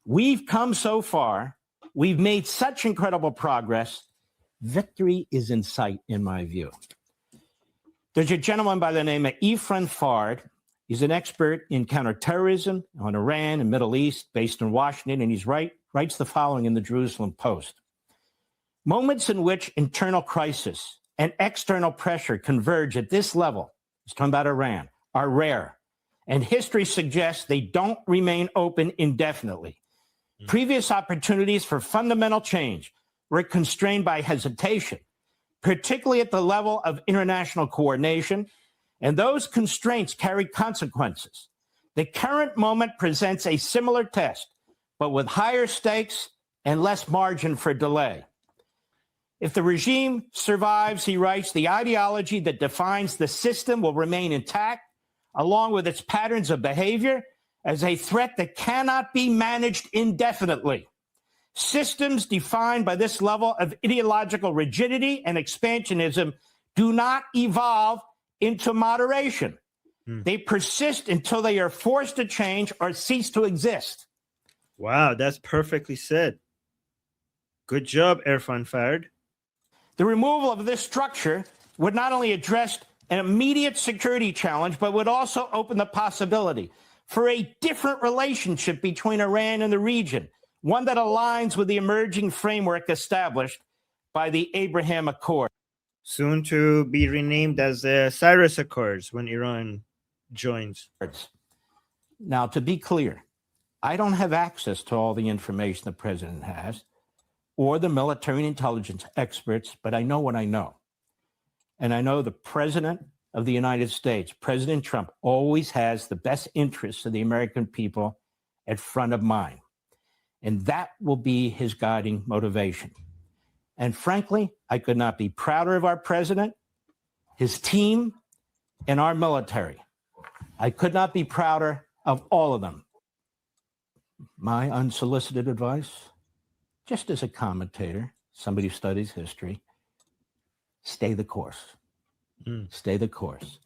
[SPEAKER 13] We've come so far. We've made such incredible progress. Victory is in sight, in my view. There's a gentleman by the name of Efren Fard. He's an expert in counterterrorism on Iran and Middle East, based in Washington, and he writes the following in the Jerusalem Post. Moments in which internal crisis and external pressure converge at this level, he's talking about Iran, are rare. And history suggests they don't remain open indefinitely. Previous opportunities for fundamental change were constrained by hesitation, particularly at the level of international coordination, and those constraints carry consequences. The current moment presents a similar test, but with higher stakes and less margin for delay. If the regime survives, he writes, the ideology that defines the system will remain intact, along with its patterns of behavior, as a threat that cannot be managed indefinitely. Systems defined by this level of ideological rigidity and expansionism do not evolve into moderation. They persist until they are forced to change or cease to exist.
[SPEAKER 11] Wow, that's perfectly said. Good job, Irfan Fard.
[SPEAKER 13] The removal of this structure would not only address an immediate security challenge, but would also open the possibility for a different relationship between Iran and the region, one that aligns with the emerging framework established by the Abraham Accord.
[SPEAKER 11] Soon to be renamed as the Cyrus Accords when Iran joins.
[SPEAKER 13] Now, to be clear, I don't have access to all the information the president has or the military and intelligence experts, but I know what I know. And I know the president of the United States, President Trump, always has the best interests of the American people at front of mind. And that will be his guiding motivation. And frankly, I could not be prouder of our president, his team, and our military. I could not be prouder of all of them. My unsolicited advice, just as a commentator, somebody who studies history, stay the course. Stay the course.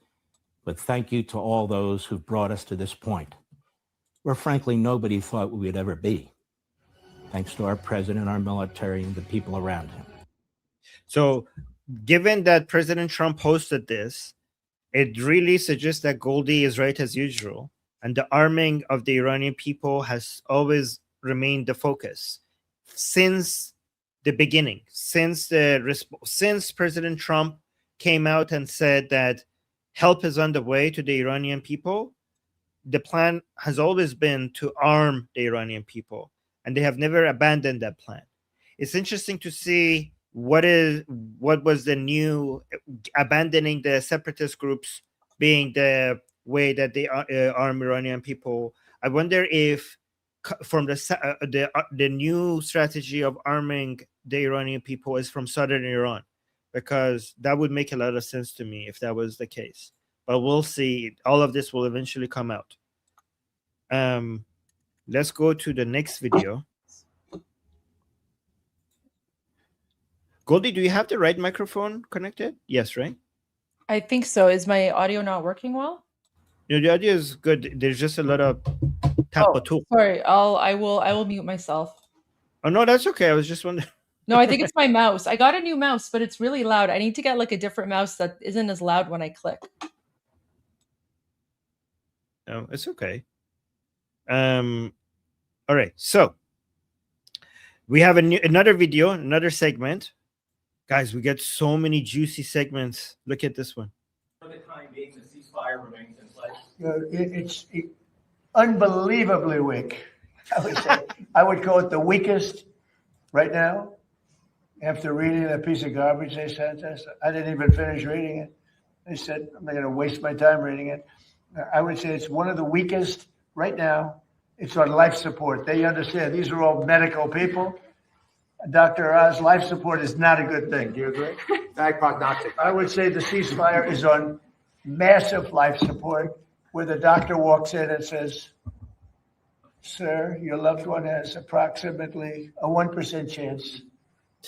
[SPEAKER 13] But thank you to all those who've brought us to this point, where frankly nobody thought we would ever be. Thank thanks to our president, our military, and the people around him.
[SPEAKER 11] So, given that President Trump posted this, it really suggests that Goldie is right as usual, and the arming of the Iranian people has always remained the focus since the beginning, since President Trump came out and said that help is on the way to the Iranian people. The plan has always been to arm the Iranian people, and they have never abandoned that plan. It's interesting to see what was the new abandoning the separatist groups being the way that they arm Iranian people. I wonder if from the new strategy of arming the Iranian people is from southern Iran, because that would make a lot of sense to me if that was the case. But we'll see. All of this will eventually come out. Let's go to the next video. Goldie, do you have the right microphone connected? Yes, right?
[SPEAKER 10] I think so. Is my audio not working well?
[SPEAKER 11] No, the audio is good. There's just a lot of tapato.
[SPEAKER 10] Sorry, I will mute myself.
[SPEAKER 11] Oh no, that's okay. I was just wondering.
[SPEAKER 10] No, I think it's my mouse. I got a new mouse, but it's really loud. I need to get like a different mouse that isn't as loud when I click.
[SPEAKER 11] No, it's okay. All right. So we have another video, another segment. Guys, we get so many juicy segments. Look at this one.
[SPEAKER 14] For the time being, the ceasefire remains in place.
[SPEAKER 12] It's unbelievably weak. I would say. I would call it the weakest right now. After reading that piece of garbage they sent us, I didn't even finish reading it. They said, I'm not going to waste my time reading it. I would say it's one of the weakest right now. It's on life support. They understand these are all medical people. Dr. Oz, life support is not a good thing. Do you agree?
[SPEAKER 14] Bad prognostic.
[SPEAKER 12] I would say the ceasefire is on massive life support, where the doctor walks in and says, sir, your loved one has approximately a 1% chance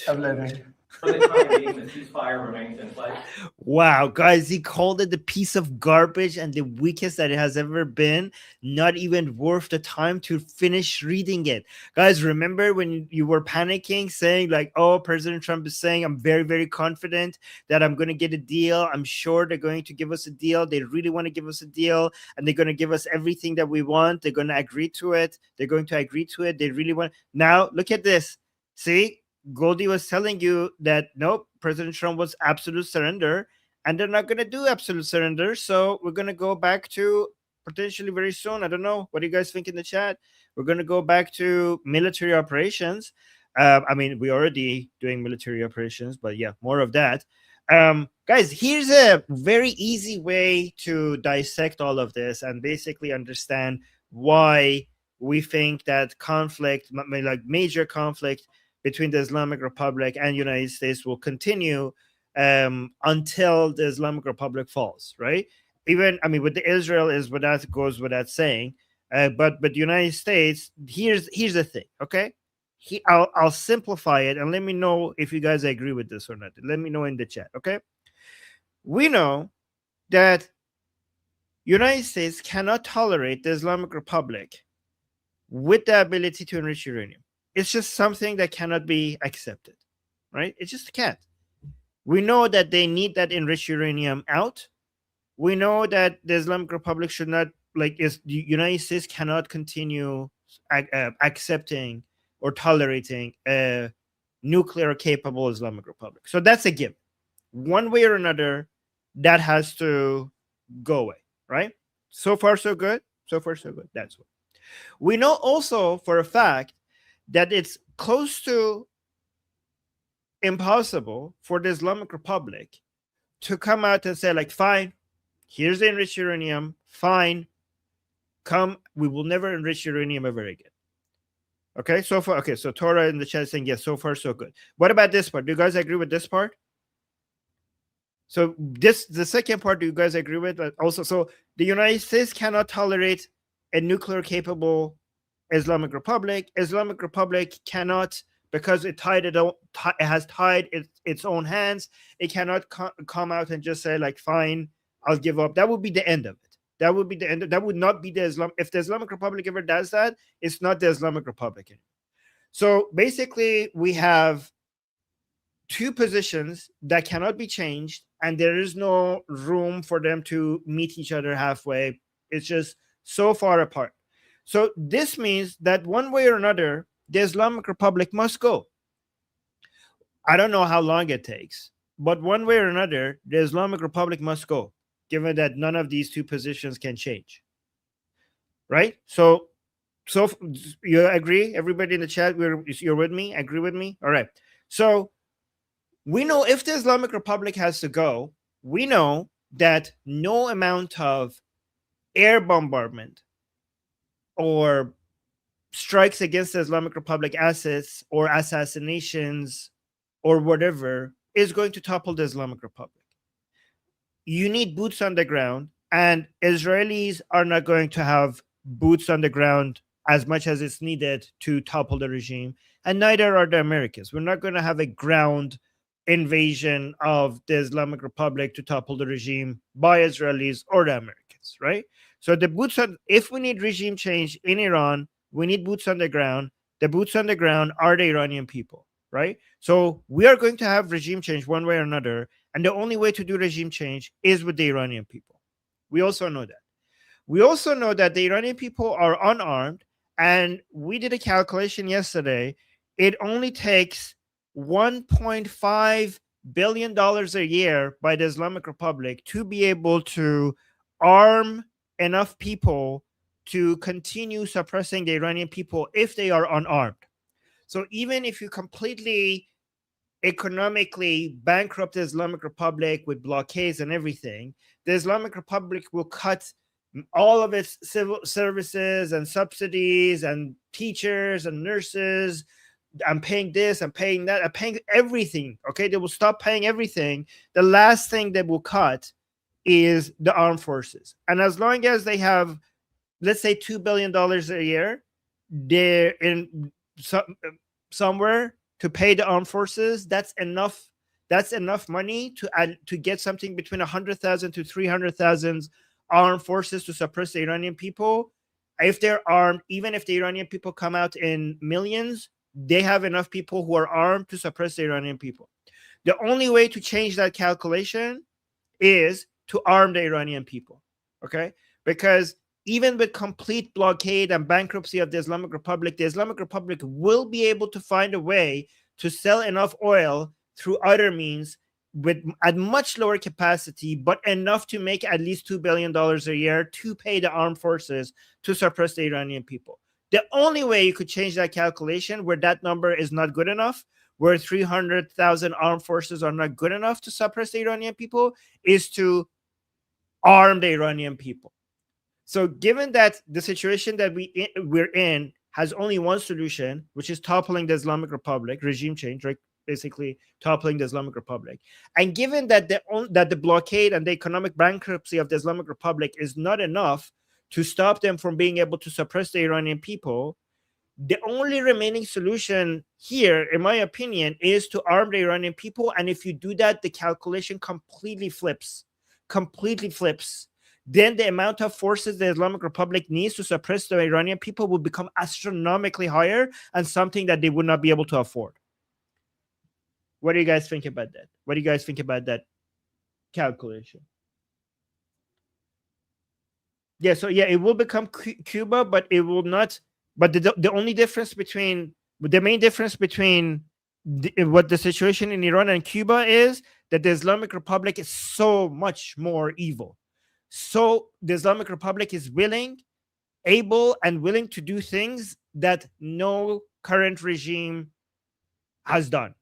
[SPEAKER 12] of living.
[SPEAKER 14] For the time being, the ceasefire remains in place.
[SPEAKER 11] Wow, guys, he called it the piece of garbage and the weakest that it has ever been. Not even worth the time to finish reading it. Guys, remember when you were panicking, saying like, oh, President Trump is saying, I'm very, very confident that I'm going to get a deal. I'm sure they're going to give us a deal. They really want to give us a deal, and they're going to give us everything that we want. They're going to agree to it. They're going to agree to it. They really want. Now, look at this. See? Goldie was telling you that nope, President Trump was absolute surrender, and they're not going to do absolute surrender. So we're going to go back to potentially very soon. I don't know. What do you guys think in the chat? We're going to go back to military operations. I mean, we're already doing military operations, but yeah, more of that. Guys, here's a very easy way to dissect all of this and basically understand why we think that conflict, like major conflict, between the Islamic Republic and United States will continue until the Islamic Republic falls, right? Even, I mean, with the Israel is without goes without saying, but the United States, here's the thing, okay? I'll simplify it and let me know if you guys agree with this or not. Let me know in the chat, okay? We know that United States cannot tolerate the Islamic Republic with the ability to enrich uranium. It's just something that cannot be accepted, right? It just can't. We know that they need that enriched uranium out. We know that the Islamic Republic should not, the United States cannot continue accepting or tolerating a nuclear-capable Islamic Republic. So that's a given. One way or another, that has to go away, right? So far, so good. So far, so good. That's what. We know also for a fact that it's close to impossible for the Islamic Republic to come out and say, like, fine, here's the enriched uranium, fine, come, we will never enrich uranium ever again. Okay, so far, okay, so Torah in the chat is saying, yes, so far, so good. What about this part? Do you guys agree with this part? So the second part, do you guys agree with? Also, so the United States cannot tolerate a nuclear-capable Islamic Republic. Islamic Republic cannot, because it has tied its own hands. It cannot come out and just say like, fine, I'll give up. That would be the end of it. That would be the end. That would not be the Islam. If the Islamic Republic ever does that, it's not the Islamic Republic anymore. So basically, we have two positions that cannot be changed, and there is no room for them to meet each other halfway. It's just so far apart. So this means that one way or another, the Islamic Republic must go. I don't know how long it takes, but one way or another, the Islamic Republic must go, given that none of these two positions can change. Right? So you agree? Everybody in the chat, you're with me? Agree with me? All right. So we know if the Islamic Republic has to go, we know that no amount of air bombardment or strikes against the Islamic Republic assets or assassinations or whatever is going to topple the Islamic Republic. You need boots on the ground, and Israelis are not going to have boots on the ground as much as it's needed to topple the regime, and neither are the Americans. We're not going to have a ground invasion of the Islamic Republic to topple the regime by Israelis or the Americans, right? So the boots on, if we need regime change in Iran, we need boots on the ground. The boots on the ground are the Iranian people, right? So we are going to have regime change one way or another, and the only way to do regime change is with the Iranian people. We also know that. We also know that the Iranian people are unarmed, and we did a calculation yesterday. It only takes $1.5 billion a year by the Islamic Republic to be able to arm enough people to continue suppressing the Iranian people if they are unarmed. So even if you completely economically bankrupt the Islamic Republic with blockades and everything, the Islamic Republic will cut all of its civil services and subsidies and teachers and nurses. I'm paying this, I'm paying that, I'm paying everything. Okay, they will stop paying everything. The last thing they will cut is the armed forces. And as long as they have, let's say, $2 billion a year, they're in somewhere to pay the armed forces. That's enough. That's enough money to get something between 100,000 to 300,000 armed forces to suppress the Iranian people. If they're armed, even if the Iranian people come out in millions, they have enough people who are armed to suppress the Iranian people. The only way to change that calculation is to arm the Iranian people, okay? Because even with complete blockade and bankruptcy of the Islamic Republic will be able to find a way to sell enough oil through other means at much lower capacity, but enough to make at least $2 billion a year to pay the armed forces to suppress the Iranian people. The only way you could change that calculation where that number is not good enough, where 300,000 armed forces are not good enough to suppress the Iranian people, is to arm the Iranian people. So given that the situation that we're in has only one solution, which is toppling the Islamic Republic, regime change, right? Basically toppling the Islamic Republic. And given that the blockade and the economic bankruptcy of the Islamic Republic is not enough to stop them from being able to suppress the Iranian people, the only remaining solution here, in my opinion, is to arm the Iranian people. And if you do that, the calculation completely flips. Then the amount of forces the Islamic Republic needs to suppress the Iranian people will become astronomically higher and something that they would not be able to afford. What do you guys think about that? What do you guys think about that calculation? Yeah, so yeah, it will become Cuba, but it will not. But the only difference between, the main difference between what the situation in Iran and Cuba is that the Islamic Republic is so much more evil. So the Islamic Republic is able and willing to do things that no current regime has done.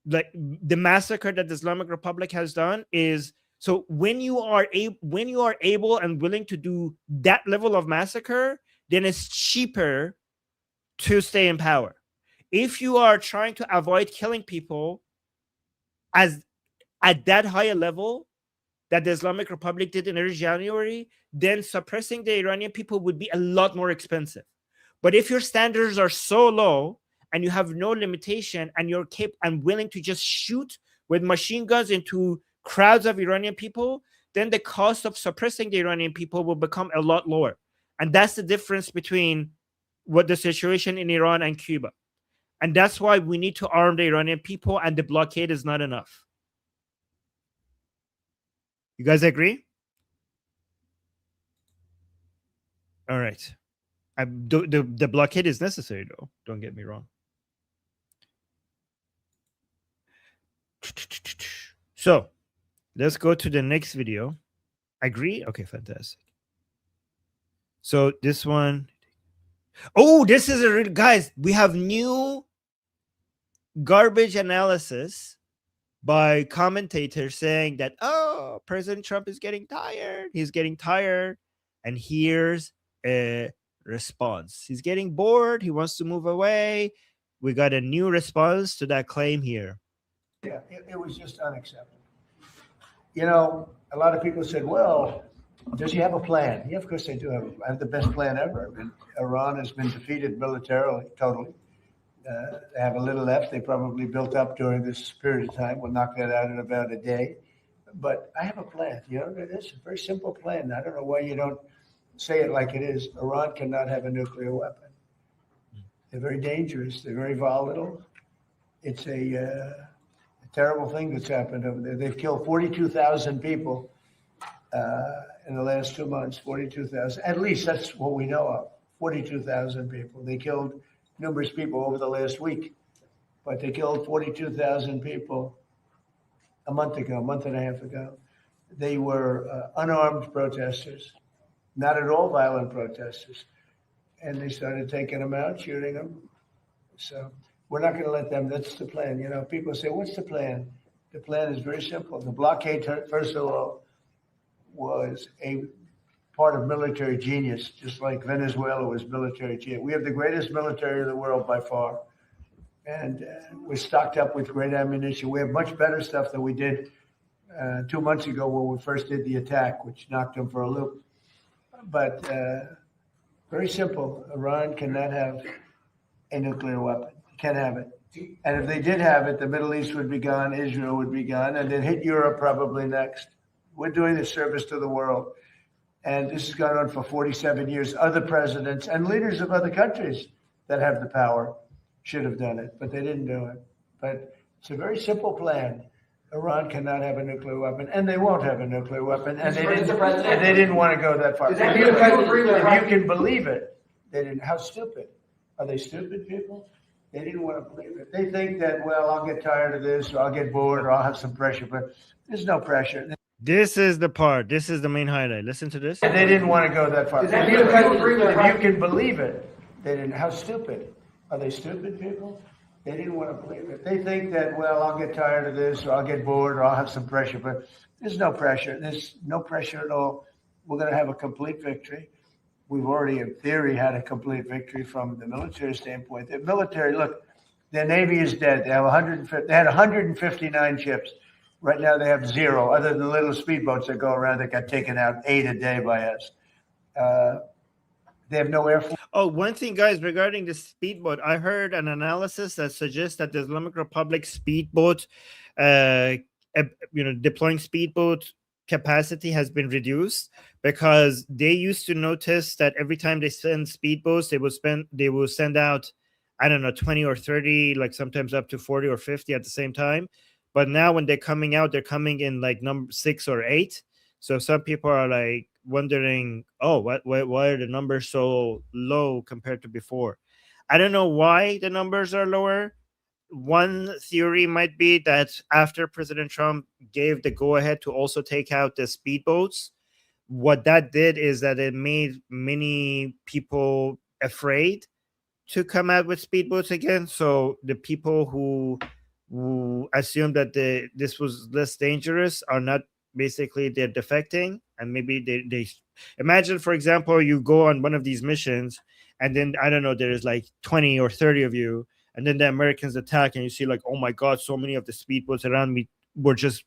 [SPEAKER 11] Like the massacre that the Islamic Republic has done is, so when you are able and willing to do that level of massacre, then it's cheaper to stay in power. If you are trying to avoid killing people at that higher level that the Islamic Republic did in early January, then suppressing the Iranian people would be a lot more expensive. But if your standards are so low and you have no limitation and you're capable and willing to just shoot with machine guns into crowds of Iranian people, then the cost of suppressing the Iranian people will become a lot lower. And that's the difference between what the situation in Iran and Cuba. And that's why we need to arm the Iranian people, and the blockade is not enough. You guys agree? All right. The blockade is necessary, though. Don't get me wrong. So let's go to the next video. Agree? Okay, fantastic. So this one. Oh, this is a real, guys. We have new garbage analysis by commentators saying that, oh, President Trump is getting tired. He's getting tired. And here's a response. He's getting bored. He wants to move away. We got a new response to that claim here.
[SPEAKER 12] Yeah, it was just unacceptable. You know, a lot of people said, well, does he have a plan? Yeah, of course they do have the best plan ever. I mean, Iran has been defeated militarily, totally. They have a little left. They probably built up during this period of time. We'll knock that out in about a day. But I have a plan. You know, it's a very simple plan. I don't know why you don't say it like it is. Iran cannot have a nuclear weapon. They're very dangerous. They're very volatile. It's a terrible thing that's happened over there. They've killed 42,000 people in the last 2 months. 42,000. At least that's what we know of. 42,000 people. They killed numerous people over the last week, but they killed 42,000 people a month ago, a month and a half ago. They were unarmed protesters, not at all violent protesters. And they started taking them out, shooting them. So we're not going to let them. That's the plan. You know, people say, what's the plan? The plan is very simple. The blockade, first of all, was a part of military genius, just like Venezuela was military genius. We have the greatest military in the world by far. And we're stocked up with great ammunition. We have much better stuff than we did 2 months ago when we first did the attack, which knocked them for a loop. But very simple. Iran cannot have a nuclear weapon. Can't have it. And if they did have it, the Middle East would be gone, Israel would be gone, and then hit Europe probably next. We're doing a service to the world. And this has gone on for 47 years. Other presidents and leaders of other countries that have the power should have done it, but they didn't do it. But it's a very simple plan. Iran cannot have a nuclear weapon, and they won't have a nuclear weapon, and they didn't want to go that far. If you can believe it, they didn't. How stupid. Are they stupid people? They didn't want to believe it. They think that, well, I'll get tired of this, or I'll get bored, or I'll have some pressure, but there's no pressure.
[SPEAKER 11] This is the part. This is the main highlight. Listen to this.
[SPEAKER 12] They didn't want to go that far. If you can believe it, they didn't. How stupid. Are they stupid people? They didn't want to believe it. They think that, well, I'll get tired of this, or I'll get bored, or I'll have some pressure, but there's no pressure. There's no pressure at all. We're going to have a complete victory. We've already, in theory, had a complete victory from the military standpoint. The military, look, their Navy is dead. They have 150. They had 159 ships. Right now they have 0, other than the little speedboats that go around that got taken out 8 a day by us. They have no air force.
[SPEAKER 11] Oh, one thing, guys, regarding the speedboat, I heard an analysis that suggests that the Islamic Republic speedboat, deploying speedboat capacity has been reduced because they used to notice that every time they send speedboats, they will send out, I don't know, 20 or 30, like sometimes up to 40 or 50 at the same time. But now when they're coming out, they're coming in like number 6 or 8. So some people are like wondering, oh, why are the numbers so low compared to before? I don't know why the numbers are lower. One theory might be that after President Trump gave the go-ahead to also take out the speedboats, what that did is that it made many people afraid to come out with speedboats again. So the people who assume that this was less dangerous are not, basically they're defecting, and maybe they imagine, for example, you go on one of these missions and then, I don't know, there's like 20 or 30 of you, and then the Americans attack and you see like, oh my God, so many of the speedboats around me were just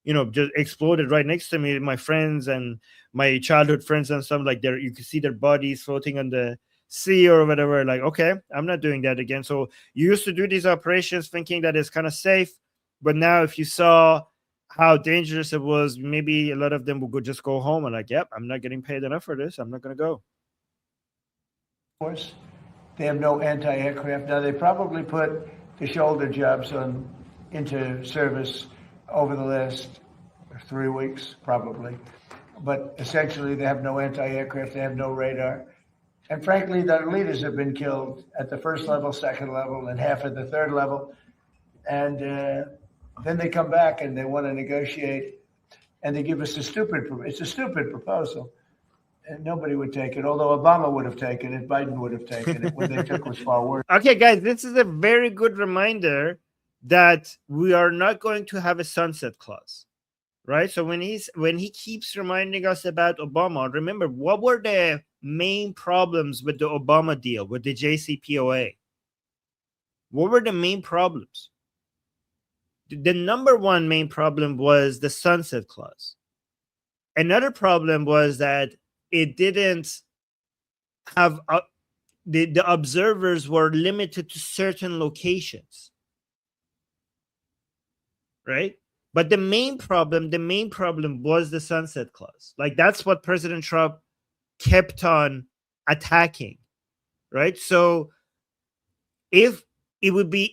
[SPEAKER 11] exploded right next to me. My friends and my childhood friends and stuff, like you can see their bodies floating on the sea or whatever. Like, okay, I'm not doing that again. So you used to do these operations thinking that it's kind of safe, but now if you saw how dangerous it was, maybe a lot of them would just go home and like, yep, I'm not getting paid enough for this, I'm not going to go.
[SPEAKER 12] Of course, They have no anti-aircraft. Now, they probably put the shoulder jobs into service over the last 3 weeks, probably. But essentially, they have no anti-aircraft. They have no radar. And frankly, their leaders have been killed at the first level, second level, and half at the third level. And then they come back and they want to negotiate, and they give us it's a stupid proposal. And nobody would take it, although Obama would have taken it, Biden would have taken it. What they took was far worse.
[SPEAKER 11] Okay, guys, this is a very good reminder that we are not going to have a sunset clause, right? So when he keeps reminding us about Obama, remember, what were the main problems with the Obama deal, with the JCPOA? What were the main problems? The number one main problem was the sunset clause. Another problem was that it didn't have the observers were limited to certain locations, right? But the main problem was the sunset clause. Like, that's what President Trump kept on attacking, right? So if the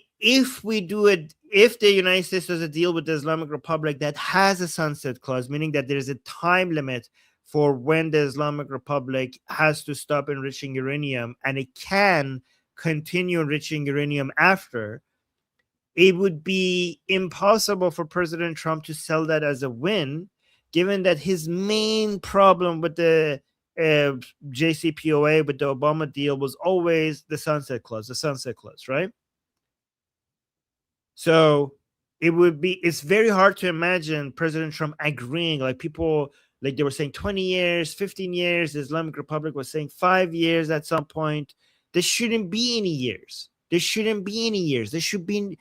[SPEAKER 11] United States does a deal with the Islamic Republic that has a sunset clause, meaning that there is a time limit for when the Islamic Republic has to stop enriching uranium and it can continue enriching uranium after, it would be impossible for President Trump to sell that as a win, given that his main problem with the JCPOA, with the Obama deal, was always the sunset clause, right? So it's very hard to imagine President Trump agreeing, like people, like they were saying 20 years, 15 years. The Islamic Republic was saying 5 years at some point. There shouldn't be any years. There should be,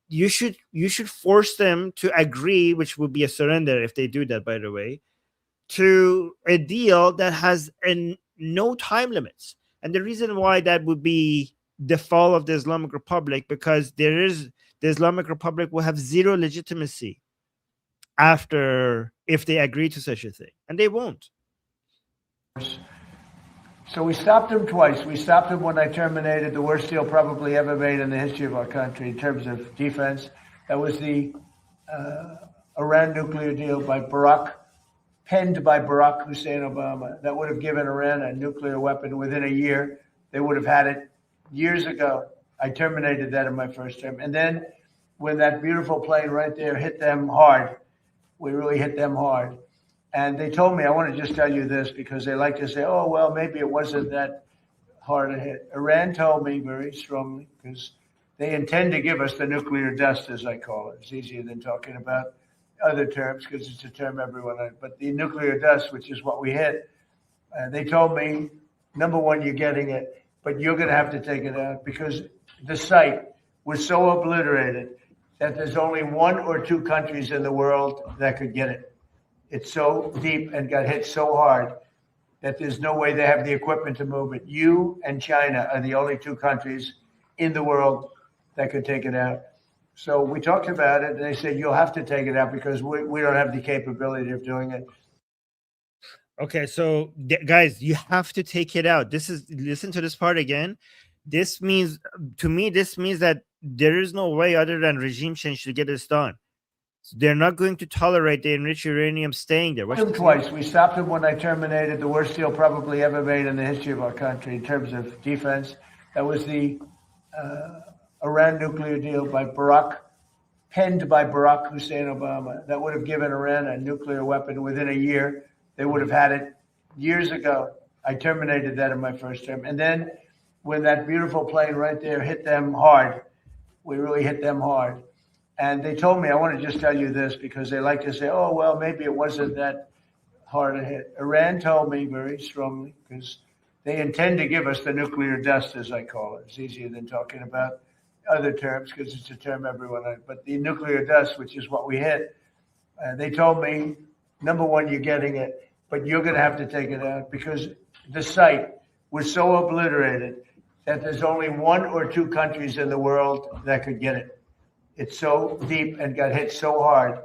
[SPEAKER 11] you should force them to agree, which would be a surrender if they do that, by the way, to a deal that has no time limits. And the reason why that would be the fall of the Islamic Republic, because the Islamic Republic will have zero legitimacy if they agree to such a thing, and they won't.
[SPEAKER 12] So we stopped them twice. We stopped them when I terminated the worst deal probably ever made in the history of our country in terms of defense. That was the Iran nuclear deal penned by Barack Hussein Obama. That would have given Iran a nuclear weapon within a year. They would have had it years ago. I terminated that in my first term. And then when that beautiful plane right there hit them hard, we really hit them hard. And they told me, I want to just tell you this, because they like to say, oh, well, maybe it wasn't that hard a hit. Iran told me very strongly, because they intend to give us the nuclear dust, as I call it. It's easier than talking about other terms, because it's a term everyone knows. But the nuclear dust, which is what we hit, they told me, number one, you're getting it, but you're going to have to take it out, because the site was so obliterated that there's only 1 or 2 countries in the world that could get it. It's so deep and got hit so hard that there's no way they have the equipment to move it. You and China are the only 2 countries in the world that could take it out. So we talked about it, and they said, you'll have to take it out because we don't have the capability of doing it.
[SPEAKER 11] Okay, so guys, you have to take it out. Listen to this part again. This means that there is no way other than regime change to get this done. So they're not going to tolerate the enriched uranium staying there.
[SPEAKER 12] Twice. We stopped them when I terminated the worst deal probably ever made in the history of our country in terms of defense. That was the Iran nuclear deal penned by Barack Hussein Obama. That would have given Iran a nuclear weapon within a year. They would have had it years ago. I terminated that in my first term. And then when that beautiful plane right there hit them hard, we really hit them hard. And they told me, I want to just tell you this, because they like to say, oh, well, maybe it wasn't that hard a hit. Iran told me very strongly, because they intend to give us the nuclear dust, as I call it. It's easier than talking about other terms, because it's a term everyone knows. But the nuclear dust, which is what we hit, they told me, number one, you're getting it, but you're going to have to take it out, because the site was so obliterated that there's only 1 or 2 countries in the world that could get it. It's so deep and got hit so hard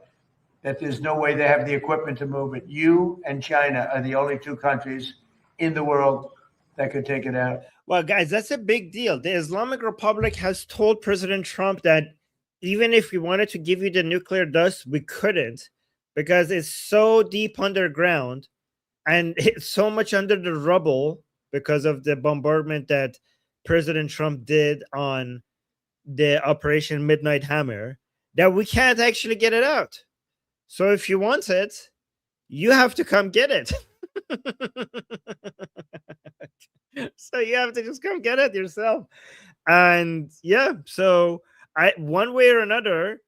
[SPEAKER 12] that there's no way they have the equipment to move it. You and China are the only 2 countries in the world that could take it out.
[SPEAKER 11] Well, guys, that's a big deal. The Islamic Republic has told President Trump that even if we wanted to give you the nuclear dust, we couldn't, because it's so deep underground and it's so much under the rubble because of the bombardment that President Trump did on the Operation Midnight Hammer, that we can't actually get it out. So if you want it, you have to come get it. So you have to just come get it yourself. And yeah, so one way or another,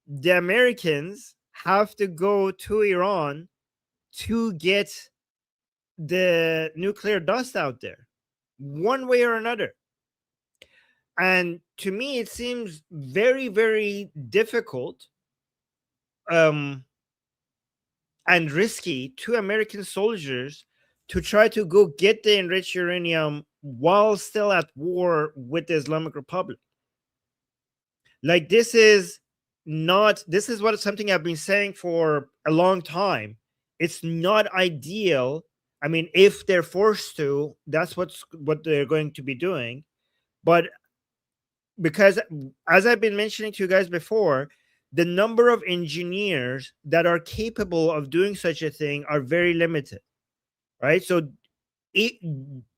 [SPEAKER 11] the Americans have to go to Iran to get the nuclear dust out there, one way or another. And to me, it seems very, very difficult and risky to American soldiers to try to go get the enriched uranium while still at war with the Islamic Republic. Like, this is what something I've been saying for a long time. It's not ideal. I mean, if they're forced to, that's what they're going to be doing. But because, as I've been mentioning to you guys before, the number of engineers that are capable of doing such a thing are very limited, right? So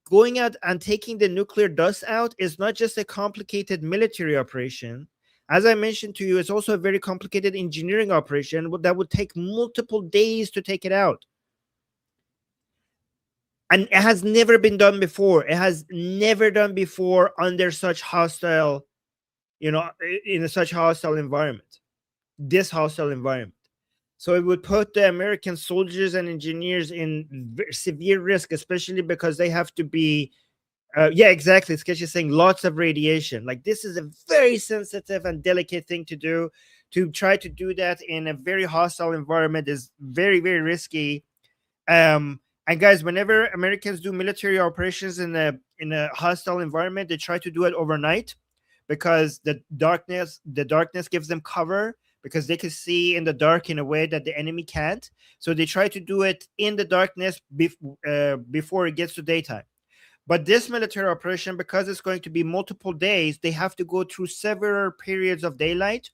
[SPEAKER 11] going out and taking the nuclear dust out is not just a complicated military operation. As I mentioned to you, it's also a very complicated engineering operation that would take multiple days to take it out. And it has never been done before. It has never done before under such hostile, in such hostile environment, this hostile environment. So it would put the American soldiers and engineers in severe risk, especially because they have to be, yeah, exactly. Sketch is saying lots of radiation. Like, this is a very sensitive and delicate thing to do. To try to do that in a very hostile environment is very, very risky. And guys, whenever Americans do military operations in a hostile environment, they try to do it overnight, because the darkness gives them cover, because they can see in the dark in a way that the enemy can't. So they try to do it in the darkness before it gets to daytime. But this military operation, because it's going to be multiple days, they have to go through several periods of daylight,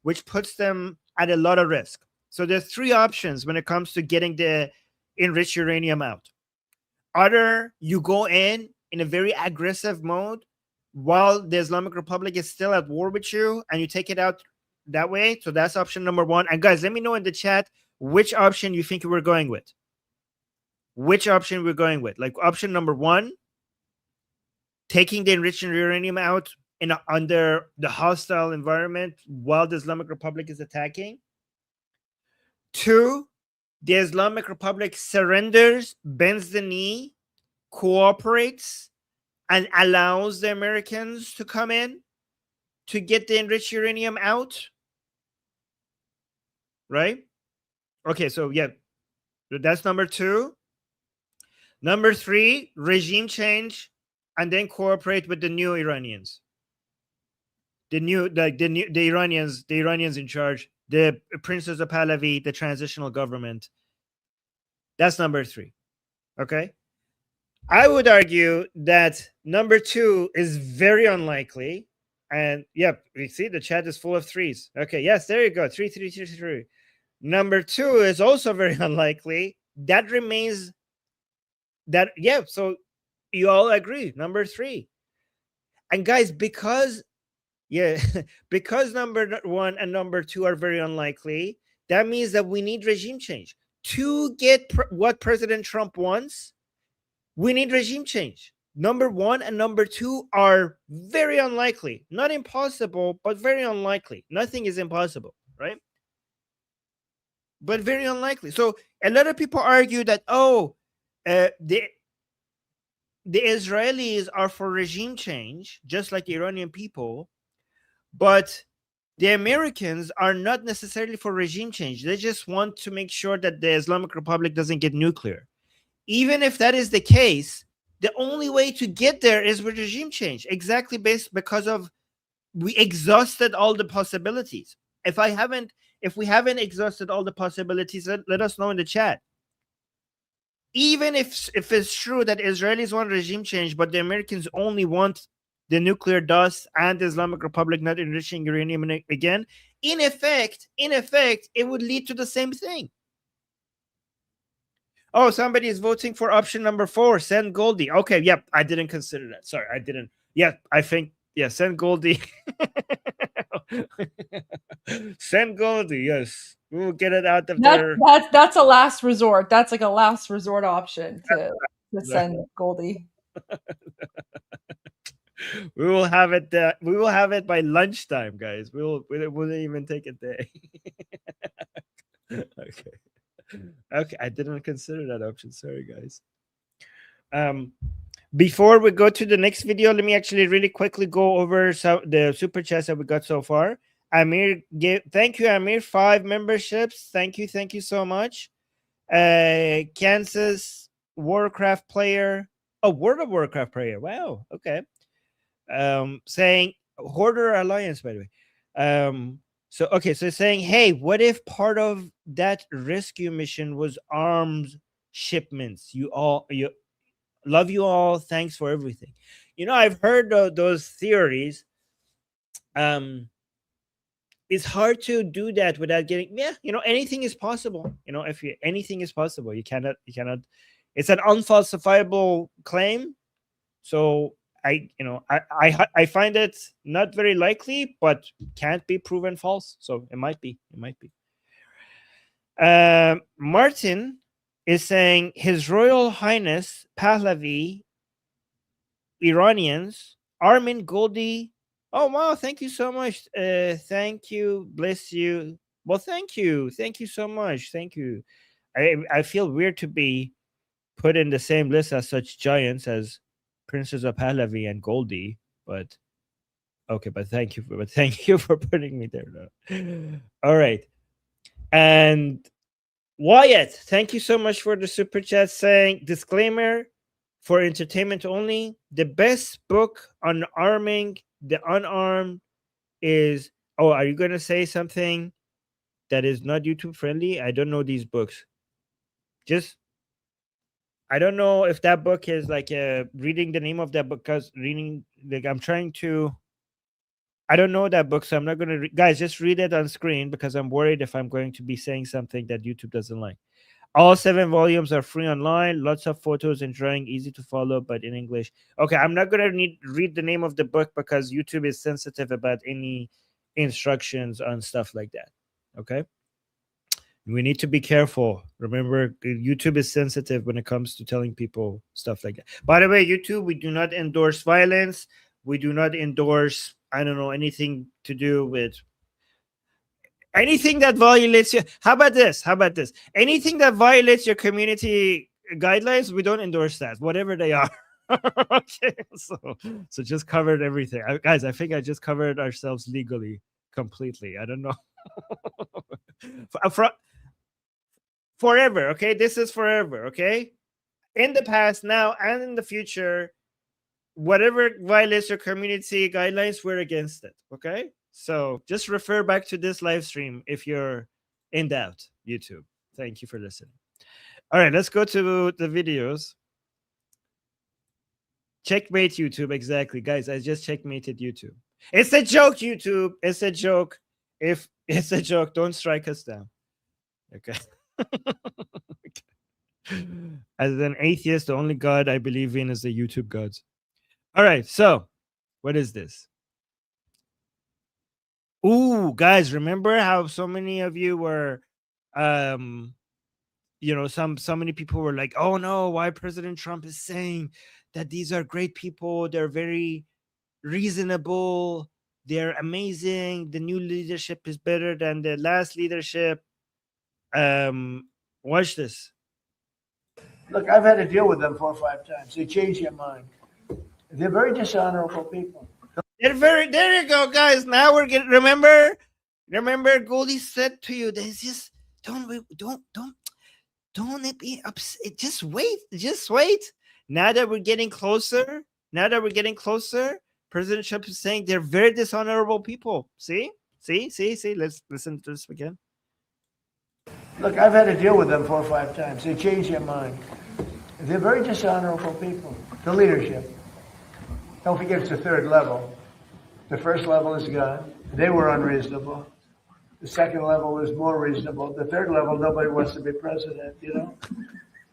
[SPEAKER 11] which puts them at a lot of risk. So there's three options when it comes to getting the enriched uranium out. Either you go in a very aggressive mode while the Islamic Republic is still at war with you, and you take it out that way. So that's option number one. And guys, let me know in the chat which option you think we're going with. Which option we're going with. Like, option number one, taking the enriched uranium out under the hostile environment while the Islamic Republic is attacking. Two, the Islamic Republic surrenders, bends the knee, cooperates, and allows the Americans to come in to get the enriched uranium out. Right? Okay, so yeah, that's number two. Number three, regime change, and then cooperate with the new Iranians. The Iranians in charge, the Princes of Pahlavi, the transitional government. That's number three. Okay. I would argue that number two is very unlikely. And yep, we see the chat is full of threes. Okay, yes, there you go. 3, 3, 3, 3. Number two is also very unlikely. That remains that, yeah, so you all agree. Number three. And guys, because number one and number two are very unlikely, that means that we need regime change. To get what President Trump wants, we need regime change. Number one and number two are very unlikely. Not impossible, but very unlikely. Nothing is impossible, right? But very unlikely. So a lot of people argue that, the Israelis are for regime change, just like the Iranian people, but the Americans are not necessarily for regime change. They just want to make sure that the Islamic Republic doesn't get nuclear. Even if that is the case, the only way to get there is with regime change, exactly because of we exhausted all the possibilities. If we haven't exhausted all the possibilities, let us know in the chat. even if it's true that Israelis want regime change, but the Americans only want the nuclear dust and the Islamic Republic not enriching uranium again, in effect, it would lead to the same thing. Oh, somebody is voting for option number 4. Send Goldie. Okay, yep. I didn't consider that. Sorry, I didn't. Yeah, I think, yeah, send Goldie. Send Goldie, yes. We'll get it out of there.
[SPEAKER 10] That's a last resort. That's like a last resort option to send Goldie.
[SPEAKER 11] We will have it. We will have it by lunchtime, guys. We'll even take a day. Okay. Okay, I didn't consider that option. Sorry, guys. Before we go to the next video, let me actually really quickly go over the super chats that we got so far. Amir, thank you, Amir. 5 memberships. Thank you so much. Kansas Warcraft player. Oh, World of Warcraft player. Wow. Okay. Saying Hoarder Alliance, by the way. So it's saying, hey, what if part of that rescue mission was arms shipments? You love you all. Thanks for everything. I've heard those theories. It's hard to do that without getting, anything is possible. Anything is possible. You cannot, it's an unfalsifiable claim. So I find it not very likely, but can't be proven false. So it might be. Martin is saying His Royal Highness Pahlavi, Iranians, Armin, Goldie. Oh wow! Thank you so much. Thank you. Bless you. Well, thank you. Thank you so much. Thank you. I feel weird to be put in the same list as such giants as Princess of Pahlavi and Goldie, but okay. But thank you for putting me there. Though. All right, and Wyatt, thank you so much for the super chat. Saying disclaimer for entertainment only. The best book on arming the unarmed is. Oh, are you going to say something that is not YouTube friendly? I don't know these books. I don't know if that book is like reading the name of that book, because I'm trying to. I don't know that book, so I'm not going to. Guys, just read it on screen because I'm worried if I'm going to be saying something that YouTube doesn't like. All 7 volumes are free online. Lots of photos and drawing, easy to follow, but in English. Okay, I'm not going to read the name of the book because YouTube is sensitive about any instructions on stuff like that. Okay? We need to be careful. Remember, YouTube is sensitive when it comes to telling people stuff like that. By the way, YouTube, we do not endorse violence. We do not endorse, anything to do with anything that violates you. How about this? Anything that violates your community guidelines, we don't endorse that, whatever they are. Okay, so just covered everything. Guys, I think I just covered ourselves legally completely. I don't know. Forever, okay? This is forever, okay? In the past, now, and in the future, whatever violates your community guidelines, we're against it, okay? So just refer back to this live stream if you're in doubt, YouTube. Thank you for listening. All right, let's go to the videos. Checkmate YouTube, exactly. Guys, I just checkmated YouTube. It's a joke, YouTube. It's a joke. If it's a joke, don't strike us down. Okay. As an atheist, the only God I believe in is the YouTube gods. All right, so what is this? Ooh, guys, remember how so many of you were, so many people were like, oh no, why President Trump is saying that these are great people, they're very reasonable, they're amazing, the new leadership is better than the last leadership. Watch this.
[SPEAKER 12] Look, I've had to deal with them 4 or 5 times. They change their mind. They're very dishonorable people.
[SPEAKER 11] There you go, guys. Now we're getting. Remember, Goldie said to you, "There's just don't be upset. Just wait. Now that we're getting closer, President Trump is saying they're very dishonorable people. See. Let's listen to this again.
[SPEAKER 12] Look, I've had to deal with them 4 or 5 times. They change their mind. They're very dishonorable people. The leadership. Don't forget it's the third level. The first level is gone. They were unreasonable. The second level is more reasonable. The third level, nobody wants to be president, you know?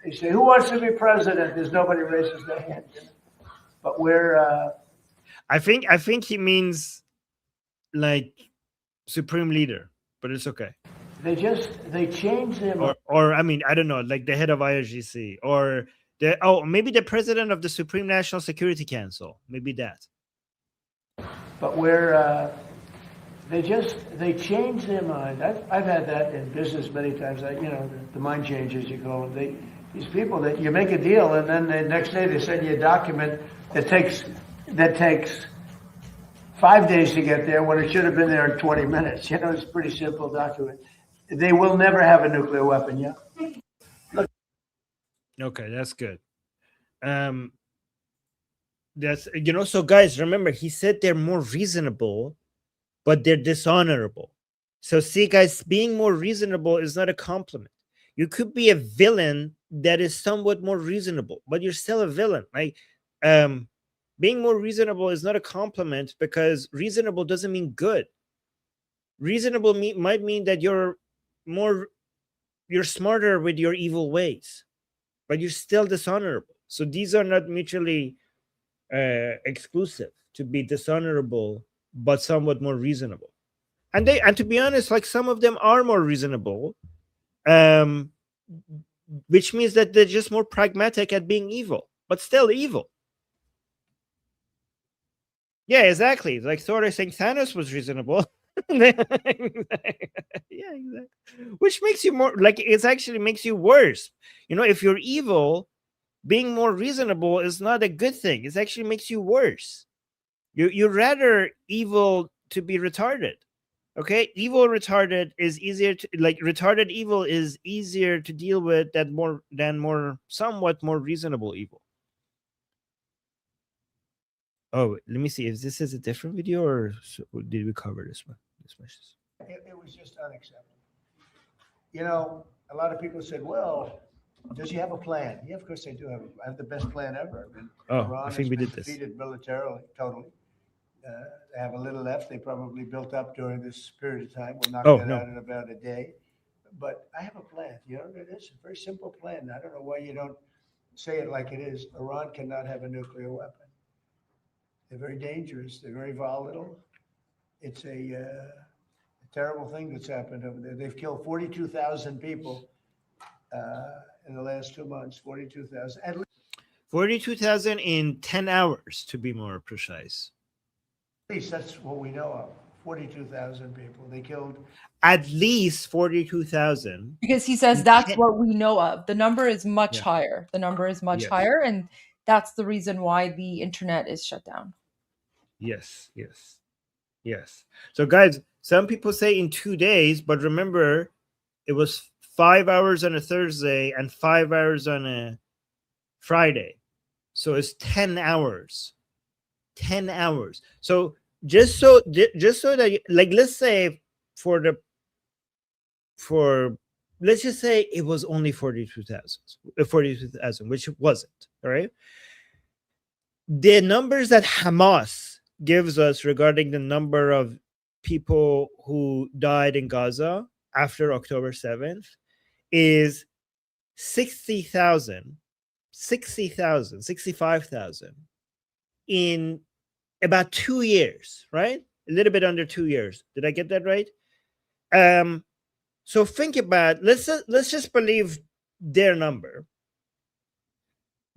[SPEAKER 12] They say, who wants to be president? There's nobody raises their hand. You know? But we're...
[SPEAKER 11] I think he means like supreme leader, but it's okay.
[SPEAKER 12] They changed them.
[SPEAKER 11] Or I mean, I don't know, like the head of IRGC or maybe the president of the Supreme National Security Council. Maybe that.
[SPEAKER 12] But they change their mind. I've had that in business many times. The mind changes, you call them. These people that you make a deal and then the next day they send you a document that takes 5 days to get there when it should have been there in 20 minutes. You know, it's a pretty simple document. They will never have a nuclear weapon, yeah? Look.
[SPEAKER 11] Okay, that's good. That's, so guys, remember, he said they're more reasonable, but they're dishonorable. So see, guys, being more reasonable is not a compliment. You could be a villain that is somewhat more reasonable, but you're still a villain. Like, being more reasonable is not a compliment because reasonable doesn't mean good. Reasonable might mean that you're smarter with your evil ways, but you're still dishonorable. So these are not mutually exclusive, to be dishonorable but somewhat more reasonable. And to be honest, like some of them are more reasonable, which means that they're just more pragmatic at being evil, but still evil. Yeah, exactly. Like Thor is saying Thanos was reasonable. Yeah, exactly. Which makes you more, like, it actually makes you worse. If you're evil, being more reasonable is not a good thing. It actually makes you worse. You'd rather evil to be retarded. Okay? Evil retarded is easier to, like, retarded evil is easier to deal with than somewhat more reasonable evil. Oh, let me see if this is a different video or did we cover this one?
[SPEAKER 12] It was just unacceptable. A lot of people said, well, does he have a plan? Yeah, of course I do have. I have the best plan ever.
[SPEAKER 11] I think we did this.
[SPEAKER 12] Defeated militarily, totally. They have a little left. They probably built up during this period of time. We'll knock that out in about a day. But I have a plan. It is a very simple plan. I don't know why you don't say it like it is. Iran cannot have a nuclear weapon. They're very dangerous. They're very volatile. It's a terrible thing that's happened over there. They've killed 42,000 people in the last 2 months. 42,000.
[SPEAKER 11] 42,000 in 10 hours, to be more precise.
[SPEAKER 12] At least that's what we know of. 42,000 people. They killed.
[SPEAKER 11] At least 42,000.
[SPEAKER 10] Because he says that's what we know of. The number is much higher. The number is much higher. And that's the reason why the internet is shut down.
[SPEAKER 11] Yes. So guys, some people say in 2 days, but remember, it was 5 hours on a Thursday and 5 hours on a Friday. So it's 10 hours. 10 hours. So just so that, like, let's say let's just say it was only 42,000, which it wasn't. All right. The numbers that Hamas gives us regarding the number of people who died in Gaza after October 7th is 65,000 in about 2 years, right? A little bit under 2 years. Did I get that right? So think about, let's just believe their number.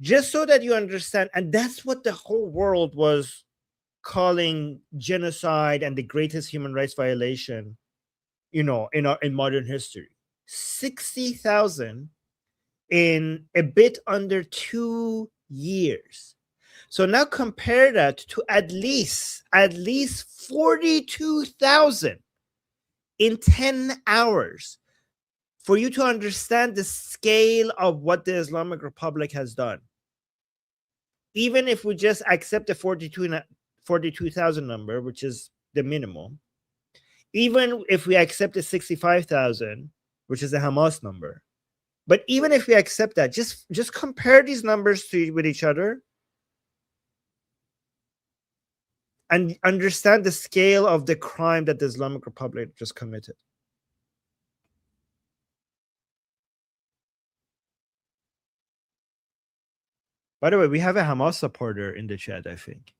[SPEAKER 11] Just so that you understand, and that's what the whole world was calling genocide and the greatest human rights violation, in modern history. 60,000 in a bit under 2 years. So now compare that to at least 42,000 in 10 hours for you to understand the scale of what the Islamic Republic has done. Even if we just accept the 42,000 number, which is the minimum, even if we accept the 65,000, which is the Hamas number, But even if we accept that, just compare these numbers with each other and understand the scale of the crime that the Islamic Republic just committed. By the way, we have a Hamas supporter in the chat, I think.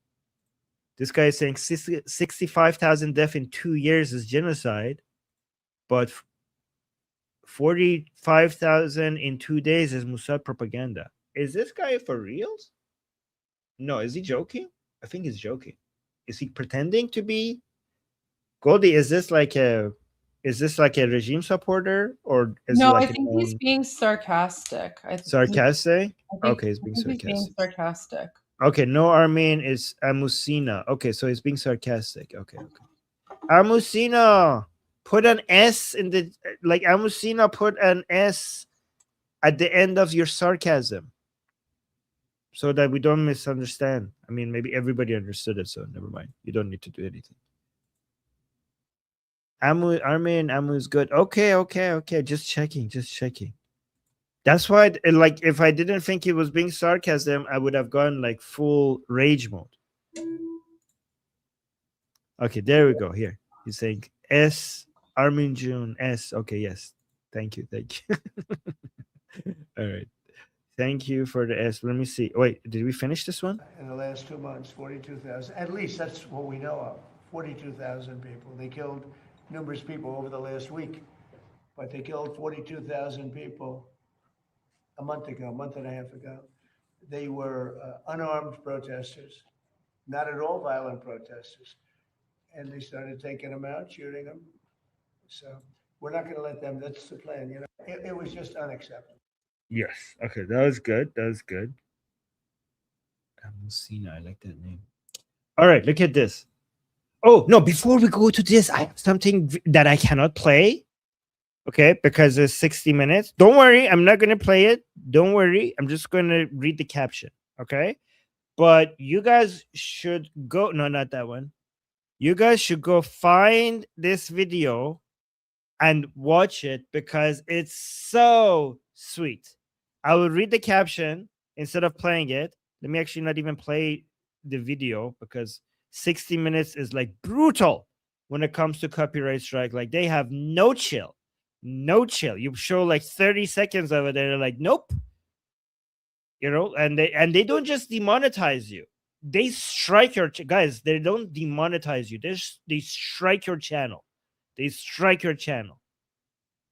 [SPEAKER 11] This guy is saying 65,000 deaths in 2 years is genocide, but 45,000 in 2 days is Mossad propaganda. Is this guy for reals? No, is he joking? I think he's joking. Is he pretending to be? Goldie, is this like a regime supporter, or is
[SPEAKER 10] No,
[SPEAKER 11] he like
[SPEAKER 10] I think he's being sarcastic.
[SPEAKER 11] sarcastic? Okay,
[SPEAKER 10] He's
[SPEAKER 11] being
[SPEAKER 10] sarcastic.
[SPEAKER 11] Okay, no, Armin is Amusina. Okay, so he's being sarcastic. Okay. Amusina, put an S in the, like, Amusina, put an S at the end of your sarcasm so that we don't misunderstand. I mean, maybe everybody understood it, so never mind. You don't need to do anything. Amu is good. Okay. Just checking. That's why, like, if I didn't think he was being sarcasm, I would have gone like full rage mode. Okay, there we go. Here, he's saying S, Armin June, S. Okay, yes. Thank you. All right. Thank you for the S. Let me see. Wait, did we finish this one?
[SPEAKER 12] In the last 2 months, 42,000. At least that's what we know of. 42,000 people. They killed numerous people over the last week, but they killed 42,000 people a month and a half ago. They were unarmed protesters, not at all violent protesters. And they started taking them out, shooting them. So we're not going to let them. That's the plan. You know, it was just unacceptable.
[SPEAKER 11] Yes. Okay, that was good. Amusina, I like that name. All right, look at this. Oh, no, before we go to this, I have something that I cannot play. Okay, because it's 60 minutes. Don't worry, I'm not going to play it. Don't worry. I'm just going to read the caption. Okay. But you guys should go. No, not that one. You guys should go find this video and watch it because it's so sweet. I will read the caption instead of playing it. Let me actually not even play the video because 60 minutes is like brutal when it comes to copyright strike. Like, they have no chill. You show like 30 seconds of it and they're like, nope. You know, and they don't just demonetize you. They strike your guys. They don't demonetize you. They strike your channel.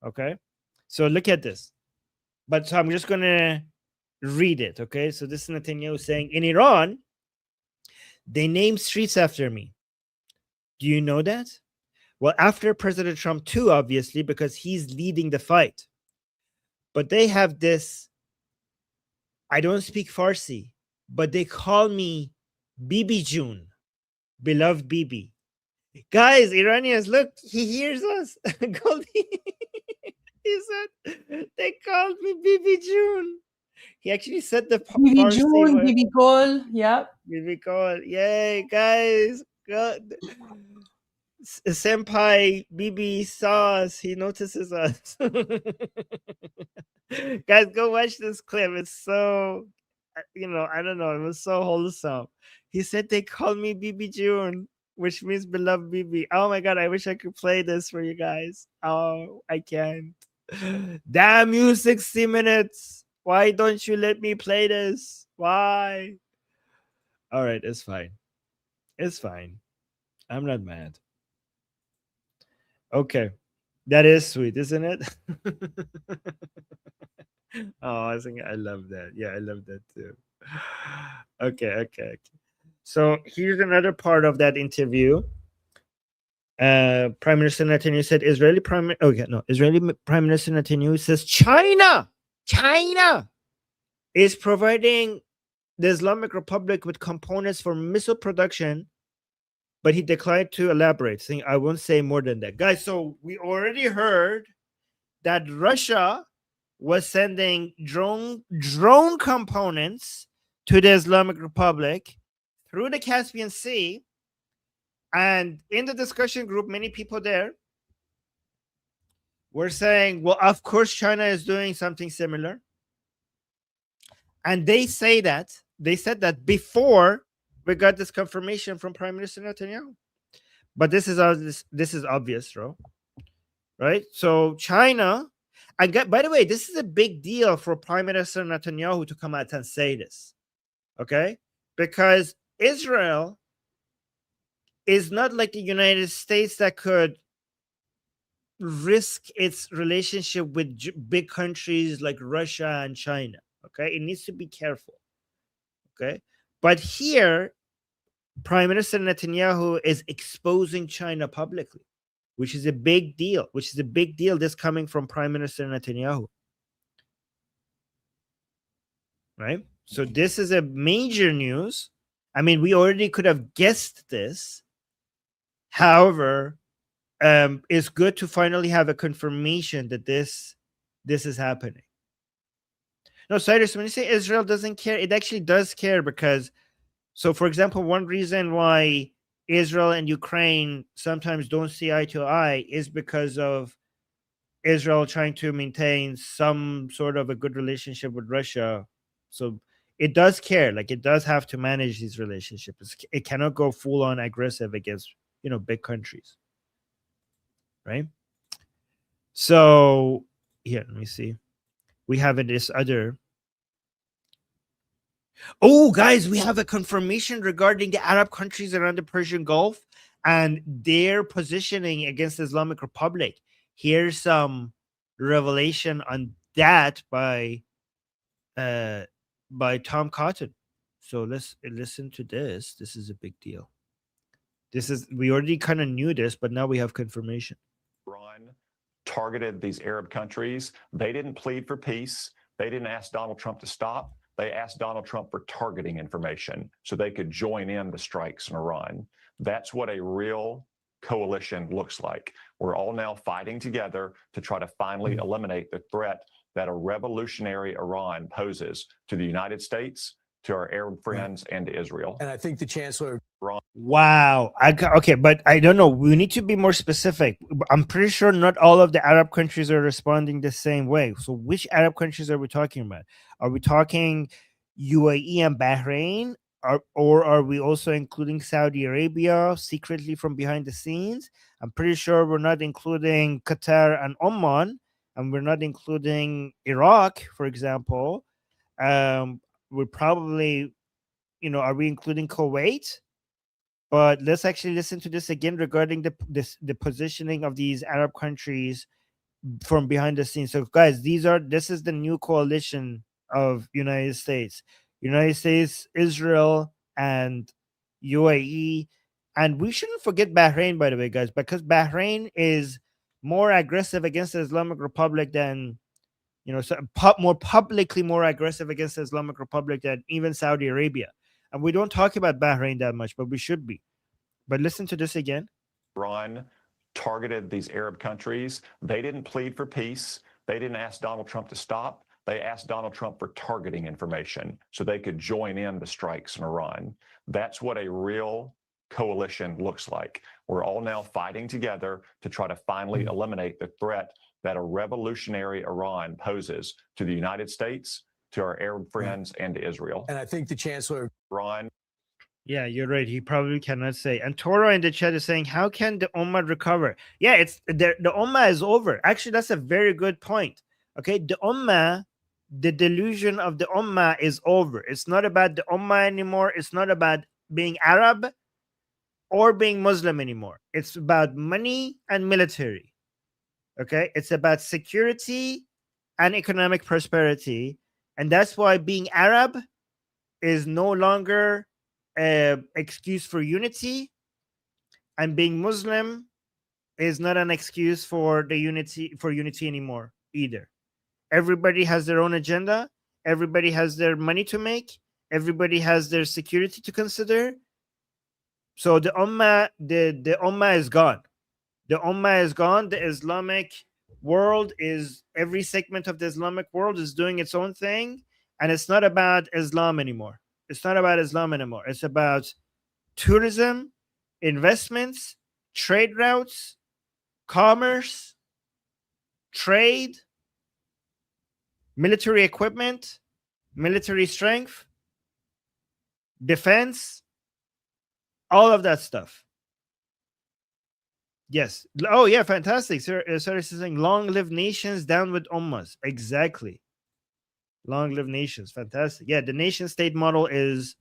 [SPEAKER 11] Okay, so look at this. But so I'm just gonna read it. Okay, so this is Netanyahu saying, in Iran, they name streets after me. Do you know that? Well, after President Trump too, obviously, because he's leading the fight. But they have this, I don't speak Farsi, but they call me Bibi June, beloved Bibi. Guys, Iranians, look, he hears us. Goldie, he said, they called me Bibi June. He actually said the
[SPEAKER 10] Bibi June, Bibi Kol, yeah.
[SPEAKER 11] Bibi Kol, yay, guys. God. Senpai Bibi saw us. He notices us. Guys, go watch this clip. It's so, I don't know. It was so wholesome. He said they call me Bibi June, which means beloved Bibi. Oh my God, I wish I could play this for you guys. Oh, I can't. Damn you, 60 minutes. Why don't you let me play this? Why? All right, it's fine. I'm not mad. Okay, that is sweet, isn't it? Oh, I love that. Yeah, I love that too. Okay. So here's another part of that interview. Prime Minister Netanyahu said Israeli Prime Minister Netanyahu says China is providing the Islamic Republic with components for missile production, but he declined to elaborate, saying, I won't say more than that. Guys, so we already heard that Russia was sending drone components to the Islamic Republic through the Caspian Sea. And in the discussion group, many people there We're saying, well, of course, China is doing something similar. And they said that before we got this confirmation from Prime Minister Netanyahu. But this is obvious, right? So China, by the way, this is a big deal for Prime Minister Netanyahu to come out and say this, okay? Because Israel is not like the United States that could risk its relationship with big countries like Russia and China, okay? It needs to be careful, okay? But here, Prime Minister Netanyahu is exposing China publicly, which is a big deal, this coming from Prime Minister Netanyahu, right? So this is a major news. I mean, we already could have guessed this. However, it's good to finally have a confirmation that this is happening. No, Cyrus, when you say Israel doesn't care, it actually does care because, so for example, one reason why Israel and Ukraine sometimes don't see eye to eye is because of Israel trying to maintain some sort of a good relationship with Russia. So it does care, like it does have to manage these relationships. It cannot go full on aggressive against, big countries. Right? So here, let me see. We have this other. Oh, guys, we have a confirmation regarding the Arab countries around the Persian Gulf and their positioning against the Islamic Republic. Here's some revelation on that by Tom Cotton. So let's listen to this. This is a big deal. We already kind of knew this, but now we have confirmation.
[SPEAKER 15] Iran targeted these Arab countries. They didn't plead for peace. They didn't ask Donald Trump to stop. They asked Donald Trump for targeting information so they could join in the strikes in Iran. That's what a real coalition looks like. We're all now fighting together to try to finally eliminate the threat that a revolutionary Iran poses to the United States, to our Arab friends, and to Israel.
[SPEAKER 16] And I think the Chancellor...
[SPEAKER 11] Wow. Okay, but I don't know. We need to be more specific. I'm pretty sure not all of the Arab countries are responding the same way. So which Arab countries are we talking about? Are we talking UAE and Bahrain? Or are we also including Saudi Arabia secretly from behind the scenes? I'm pretty sure we're not including Qatar and Oman, and we're not including Iraq, for example. We're probably, are we including Kuwait? But let's actually listen to this again regarding the positioning of these Arab countries from behind the scenes. So, guys, this is the new coalition of United States, Israel, and UAE. And we shouldn't forget Bahrain, by the way, guys, because Bahrain is more aggressive against the Islamic Republic than, more publicly more aggressive against the Islamic Republic than even Saudi Arabia. And we don't talk about Bahrain that much, but we should be. But listen to this again.
[SPEAKER 15] Iran targeted these Arab countries. They didn't plead for peace. They didn't ask Donald Trump to stop. They asked Donald Trump for targeting information so they could join in the strikes in Iran. That's what a real coalition looks like. We're all now fighting together to try to finally eliminate the threat that a revolutionary Iran poses to the United States, to our Arab friends, and to Israel.
[SPEAKER 16] And I think the Chancellor...
[SPEAKER 15] Iran.
[SPEAKER 11] Yeah, you're right. He probably cannot say. And Toro in the chat is saying, how can the Ummah recover? Yeah, it's the Ummah is over. Actually, that's a very good point. Okay, the Ummah, the delusion of the Ummah is over. It's not about the Ummah anymore. It's not about being Arab or being Muslim anymore. It's about money and military. Okay, it's about security and economic prosperity. And that's why being Arab is no longer an excuse for unity, and being Muslim is not an excuse for unity anymore either. Everybody has their own agenda. Everybody has their money to make. Everybody has their security to consider. So the Ummah, the Ummah is gone. The Ummah is gone. The Islamic world is, every segment of the Islamic world is doing its own thing. And it's not about Islam anymore. It's not about Islam anymore. It's about tourism, investments, trade routes, commerce, trade, military equipment, military strength, defense, all of that stuff. Yes. Oh, yeah, fantastic. Sir is saying, long live nations, down with ummas. Exactly. Long live nations. Fantastic. Yeah, the nation state model is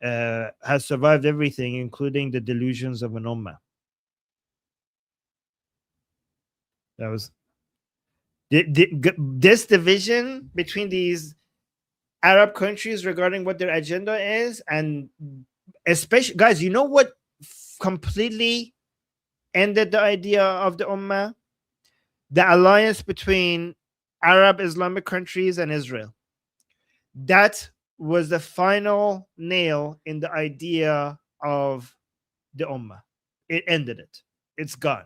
[SPEAKER 11] has survived everything, including the delusions of an ummah. That was this division between these Arab countries regarding what their agenda is, and especially, guys, you know what completely ended the idea of the ummah? The alliance between Arab Islamic countries and Israel. That was the final nail in the idea of the ummah. It ended it. It's gone.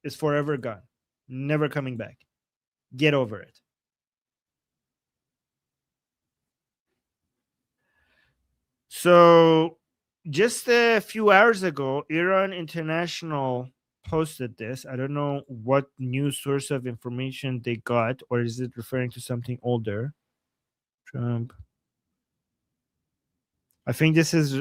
[SPEAKER 11] It's forever gone. Never coming back. Get over it. So just a few hours ago, Iran International posted this. I don't know what news source of information they got, or is it referring to something older? Trump. I think this is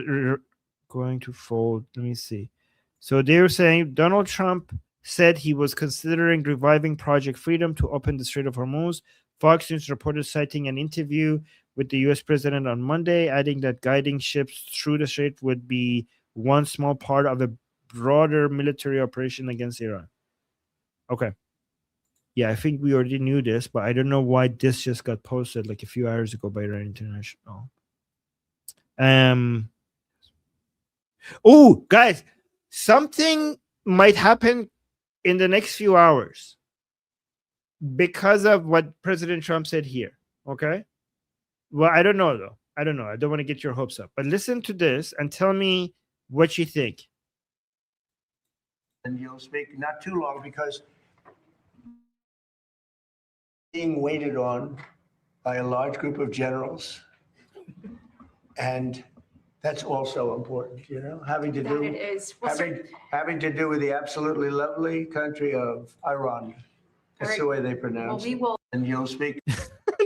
[SPEAKER 11] going to fold. Let me see. So they're saying Donald Trump said he was considering reviving Project Freedom to open the Strait of Hormuz. Fox News reported citing an interview with the U.S. president on Monday, adding that guiding ships through the strait would be one small part of a broader military operation against Iran. Okay. Yeah, I think we already knew this, but I don't know why this just got posted like a few hours ago by Iran International. Oh, guys, something might happen in the next few hours because of what President Trump said here. Okay. Well, I don't know, though. I don't know. I don't want to get your hopes up. But listen to this and tell me what you think.
[SPEAKER 12] And you'll speak not too long because being waited on by a large group of generals. And that's also important, you know, having to do with the absolutely lovely country of Iran. That's the way they pronounce it. And you'll speak.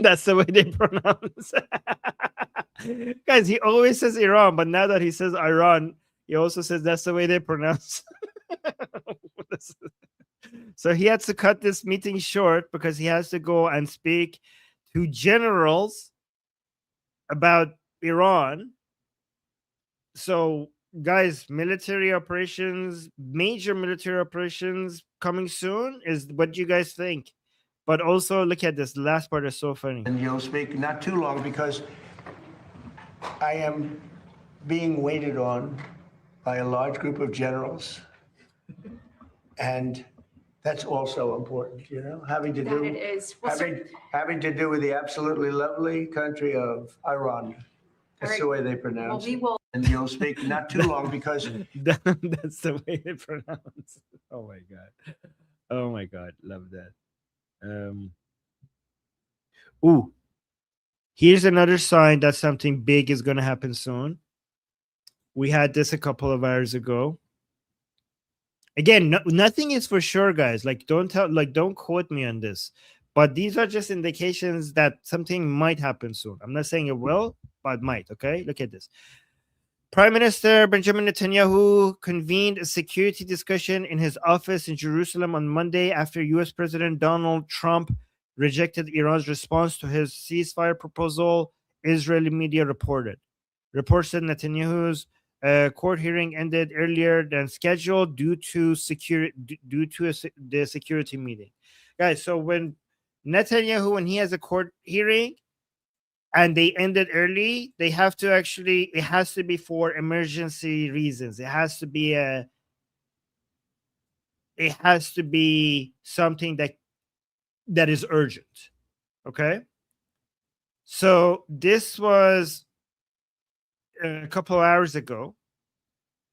[SPEAKER 11] That's the way they pronounce. Guys, he always says Iran, but now that he says Iran, he also says that's the way they pronounce. So he had to cut this meeting short because he has to go and speak to generals about Iran. So, guys, military operations, major military operations coming soon is what you guys think. But also, look at this. The last part is so funny.
[SPEAKER 12] And you'll speak not too long because I am being waited on by a large group of generals. And that's also important, you know, having to do with the absolutely lovely country of Iran. That's the way they pronounce it. And you'll speak not too long because
[SPEAKER 11] that's the way they pronounce it. Oh my god. Oh my god. Love that. Ooh. Here's another sign that something big is gonna happen soon. We had this a couple of hours ago. Again, nothing is for sure, guys. Like, don't quote me on this. But these are just indications that something might happen soon. I'm not saying it will, but might. Okay, look at this. Prime Minister Benjamin Netanyahu convened a security discussion in his office in Jerusalem on Monday after U.S. President Donald Trump rejected Iran's response to his ceasefire proposal, Israeli media reported. Reports said Netanyahu's court hearing ended earlier than scheduled due to the security meeting. Guys, so when Netanyahu, when he has a court hearing and they ended early, they have to actually, it has to be for emergency reasons. It has to be something that is urgent. Okay. So this was a couple of hours ago.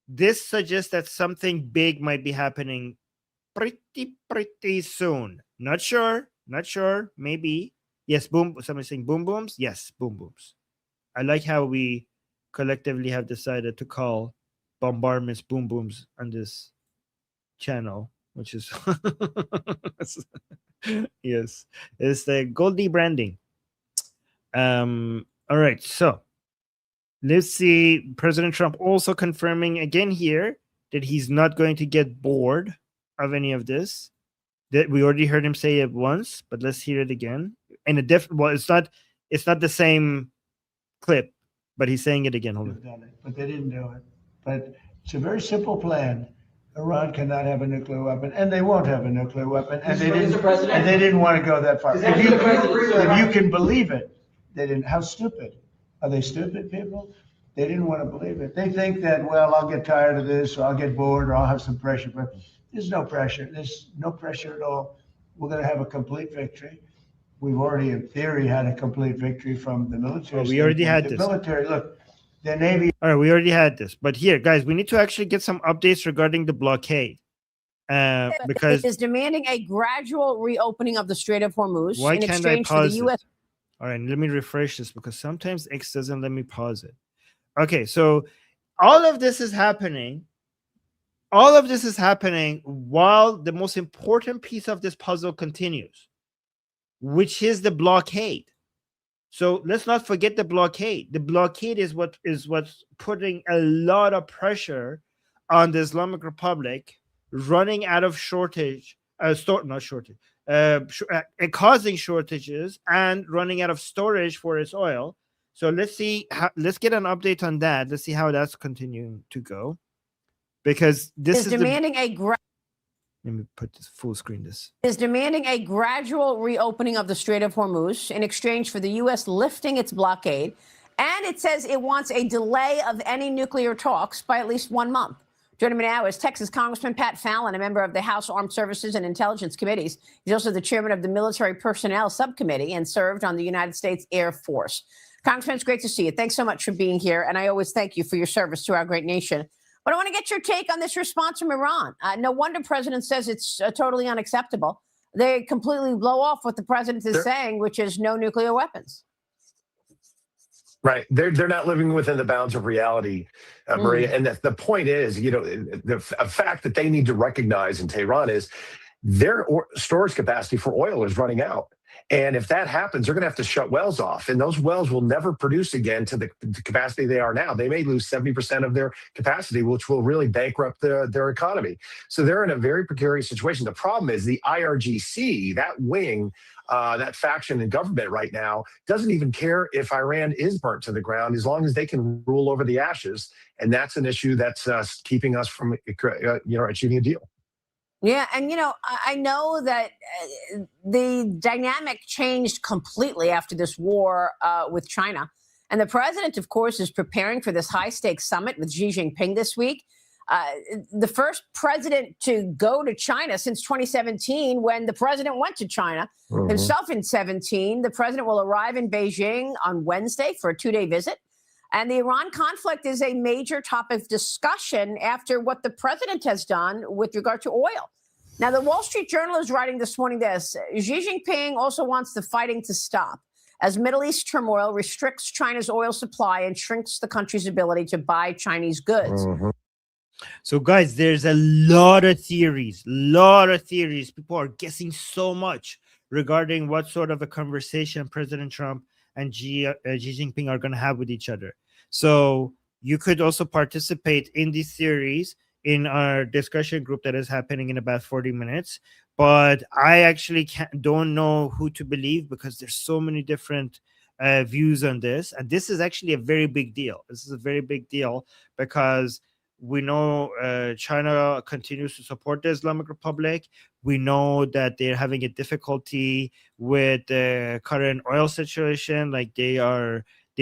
[SPEAKER 11] This suggests that something big might be happening pretty soon. Not sure. Maybe. Yes, boom. Somebody's saying boom booms. Yes, boom booms. I like how we collectively have decided to call bombardments boom booms on this channel, which is Yes, it's the Goldie branding. All right, so let's see. President Trump also confirming again here that he's not going to get bored of any of this. That we already heard him say it once, but let's hear it again. And a different. Well, it's not the same clip, but he's saying it again. Hold on.
[SPEAKER 12] But they didn't do it. But it's a very simple plan. Iran cannot have a nuclear weapon, and they won't have a nuclear weapon, and they didn't want to go that far. If you can believe it, they didn't. How stupid? Are they stupid people? They didn't want to believe it. They think that, well, I'll get tired of this, or I'll get bored, or I'll have some pressure. But there's no pressure. There's no pressure at all. We're going to have a complete victory. We've already, in theory, had a complete victory from the military.
[SPEAKER 11] Oh, we already had
[SPEAKER 12] the
[SPEAKER 11] this.
[SPEAKER 12] Military, look, the Navy.
[SPEAKER 11] All right, we already had this, but here, guys, we need to actually get some updates regarding the blockade, because
[SPEAKER 17] is demanding a gradual reopening of the Strait of Hormuz
[SPEAKER 11] why
[SPEAKER 17] in
[SPEAKER 11] can't I
[SPEAKER 17] exchange for
[SPEAKER 11] pause
[SPEAKER 17] the
[SPEAKER 11] it?
[SPEAKER 17] U.S.
[SPEAKER 11] All right, let me refresh this because sometimes X doesn't let me pause it. Okay, so all of this is happening. All of this is happening while the most important piece of this puzzle continues, which is the blockade. So let's not forget the blockade. The blockade is what's putting a lot of pressure on the Islamic Republic, running out of causing shortages and running out of storage for its oil. So let's get an update on that. Let's see how that's continuing to go, because this is
[SPEAKER 17] demanding
[SPEAKER 11] let me put this full screen. This
[SPEAKER 17] is demanding a gradual reopening of the Strait of Hormuz in exchange for the U.S. lifting its blockade. And it says it wants a delay of any nuclear talks by at least 1 month. Joining me now is Texas Congressman Pat Fallon, a member of the House Armed Services and Intelligence Committees. He's also the chairman of the Military Personnel Subcommittee and served on the United States Air Force. Congressman, it's great to see you. Thanks so much for being here. And I always thank you for your service to our great nation. But I want to get your take on this response from Iran. No wonder President says it's totally unacceptable. They completely blow off what the president is saying, which is no nuclear weapons.
[SPEAKER 18] Right. They're not living within the bounds of reality, Maria. And the point is, a fact that they need to recognize in Tehran is their storage capacity for oil is running out. And if that happens, they're going to have to shut wells off. And those wells will never produce again to the capacity they are now. They may lose 70% of their capacity, which will really bankrupt their economy. So they're in a very precarious situation. The problem is the IRGC, that wing, that faction in government right now, doesn't even care if Iran is burnt to the ground as long as they can rule over the ashes. And that's an issue that's keeping us from achieving a deal.
[SPEAKER 17] Yeah, and I know that the dynamic changed completely after this war with China. And the president, of course, is preparing for this high-stakes summit with Xi Jinping this week. The first president to go to China since 2017, when the president went to China himself in 2017. The president will arrive in Beijing on Wednesday for a 2-day visit. And the Iran conflict is a major topic of discussion after what the president has done with regard to oil. Now, the Wall Street Journal is writing this morning this. Xi Jinping also wants the fighting to stop as Middle East turmoil restricts China's oil supply and shrinks the country's ability to buy Chinese goods.
[SPEAKER 11] So, guys, there's a lot of theories. People are guessing so much regarding what sort of a conversation President Trump and Xi Jinping are going to have with each other. So you could also participate in these theories in our discussion group that is happening in about 40 minutes. But I actually don't know who to believe because there's so many different views on this. And this is actually a very big deal. This is a very big deal because we know China continues to support the Islamic Republic. We know that they're having a difficulty with the current oil situation. Like they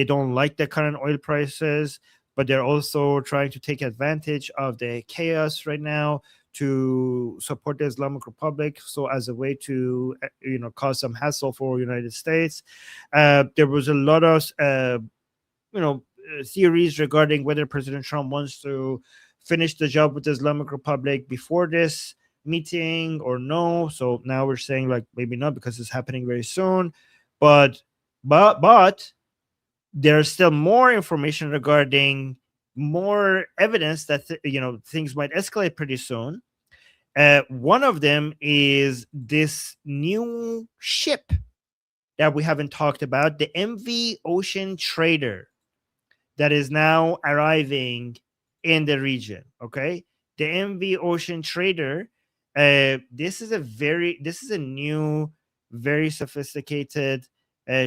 [SPEAKER 11] don't like the current oil prices, but they're also trying to take advantage of the chaos right now to support the Islamic Republic. So as a way to, cause some hassle for the United States. There was a lot of, theories regarding whether President Trump wants to finish the job with the Islamic Republic before this meeting or no. So now we're saying like maybe not because it's happening very soon. But there's still more information regarding more evidence that things might escalate pretty soon. One of them is this new ship that we haven't talked about, the MV Ocean Trader, that is now arriving in the region. Okay, the MV Ocean Trader. This is a new, very sophisticated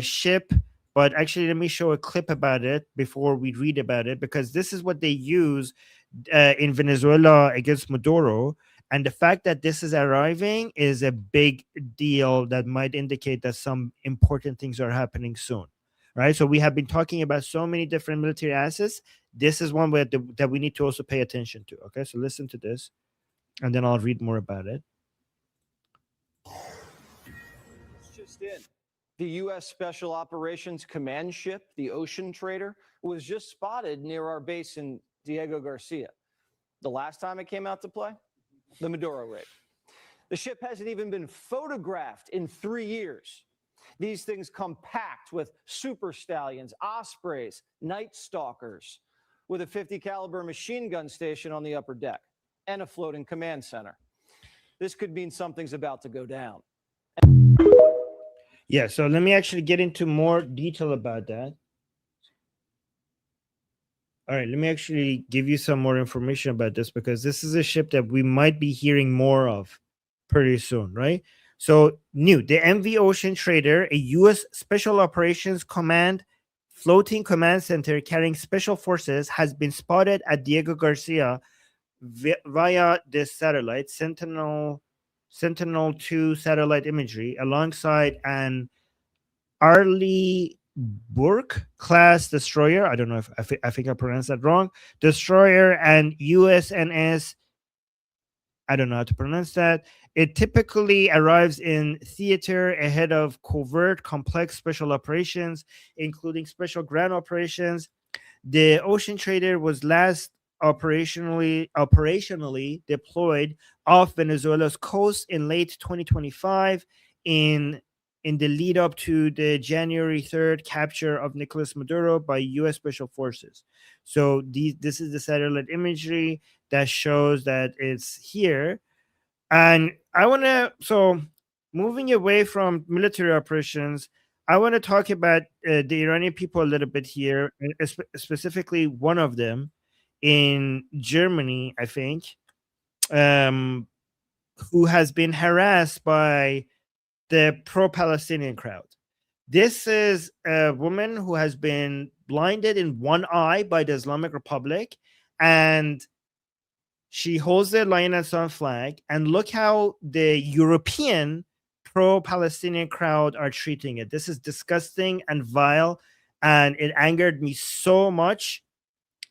[SPEAKER 11] ship. But actually, let me show a clip about it before we read about it, because this is what they use in Venezuela against Maduro. And the fact that this is arriving is a big deal that might indicate that some important things are happening soon, right? So we have been talking about so many different military assets. This is one that we need to also pay attention to. Okay, so listen to this, and then I'll read more about it.
[SPEAKER 19] Just in. The U.S. Special Operations Command ship, the Ocean Trader, was just spotted near our base in Diego Garcia. The last time it came out to play? The Maduro raid. The ship hasn't even been photographed in 3 years. These things come packed with super stallions, ospreys, night stalkers, with a 50 caliber machine gun station on the upper deck and a floating command center. This could mean something's about to go down.
[SPEAKER 11] Yeah, so let me actually get into more detail about that. All right, let me actually give you some more information about this, because this is a ship that we might be hearing more of pretty soon, right? So new, the MV Ocean Trader, a U.S. Special Operations Command floating command center carrying special forces, has been spotted at Diego Garcia via this satellite, Sentinel-2 satellite imagery, alongside an Arleigh Burke class destroyer. I don't know if I think I pronounced that wrong. Destroyer and USNS. I don't know how to pronounce that. It typically arrives in theater ahead of covert, complex special operations, including special ground operations. The Ocean Trader was last operationally deployed off Venezuela's coast in late 2025 in the lead up to the January 3rd capture of Nicolas Maduro by U.S. Special Forces. So this is the satellite imagery that shows that it's here. And I want to, so moving away from military operations, I want to talk about the Iranian people a little bit here, specifically one of them in Germany, I think, who has been harassed by the pro-Palestinian crowd. This is a woman who has been blinded in one eye by the Islamic Republic, and she holds the Lion and Sun flag. And look how the European pro-Palestinian crowd are treating it. This is disgusting and vile, and it angered me so much.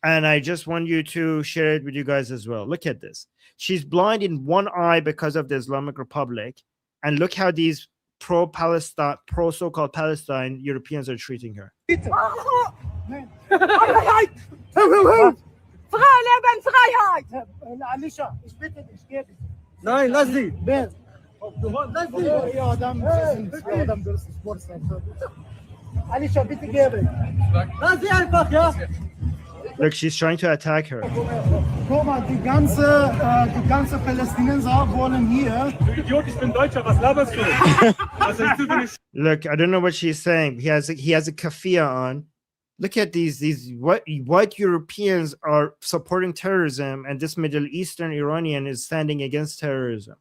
[SPEAKER 11] And I just want you to share it with you guys as well. Look at this. She's blind in one eye because of the Islamic Republic. And look how these pro-Palestine, pro-so-called Palestine Europeans are treating her.
[SPEAKER 20] Nein, lass sie. Lass Alicia, bitte gebe. Lass sie einfach, ja?
[SPEAKER 11] Look, she's trying to attack her.
[SPEAKER 20] Guck mal, die ganze Palästinenser wollen hier. Du Idiot, ich bin Deutscher, was laberst du?
[SPEAKER 11] Look, I don't know what she's saying. He has a keffiyeh on. Look at these white Europeans are supporting terrorism, and this Middle Eastern Iranian is standing against terrorism.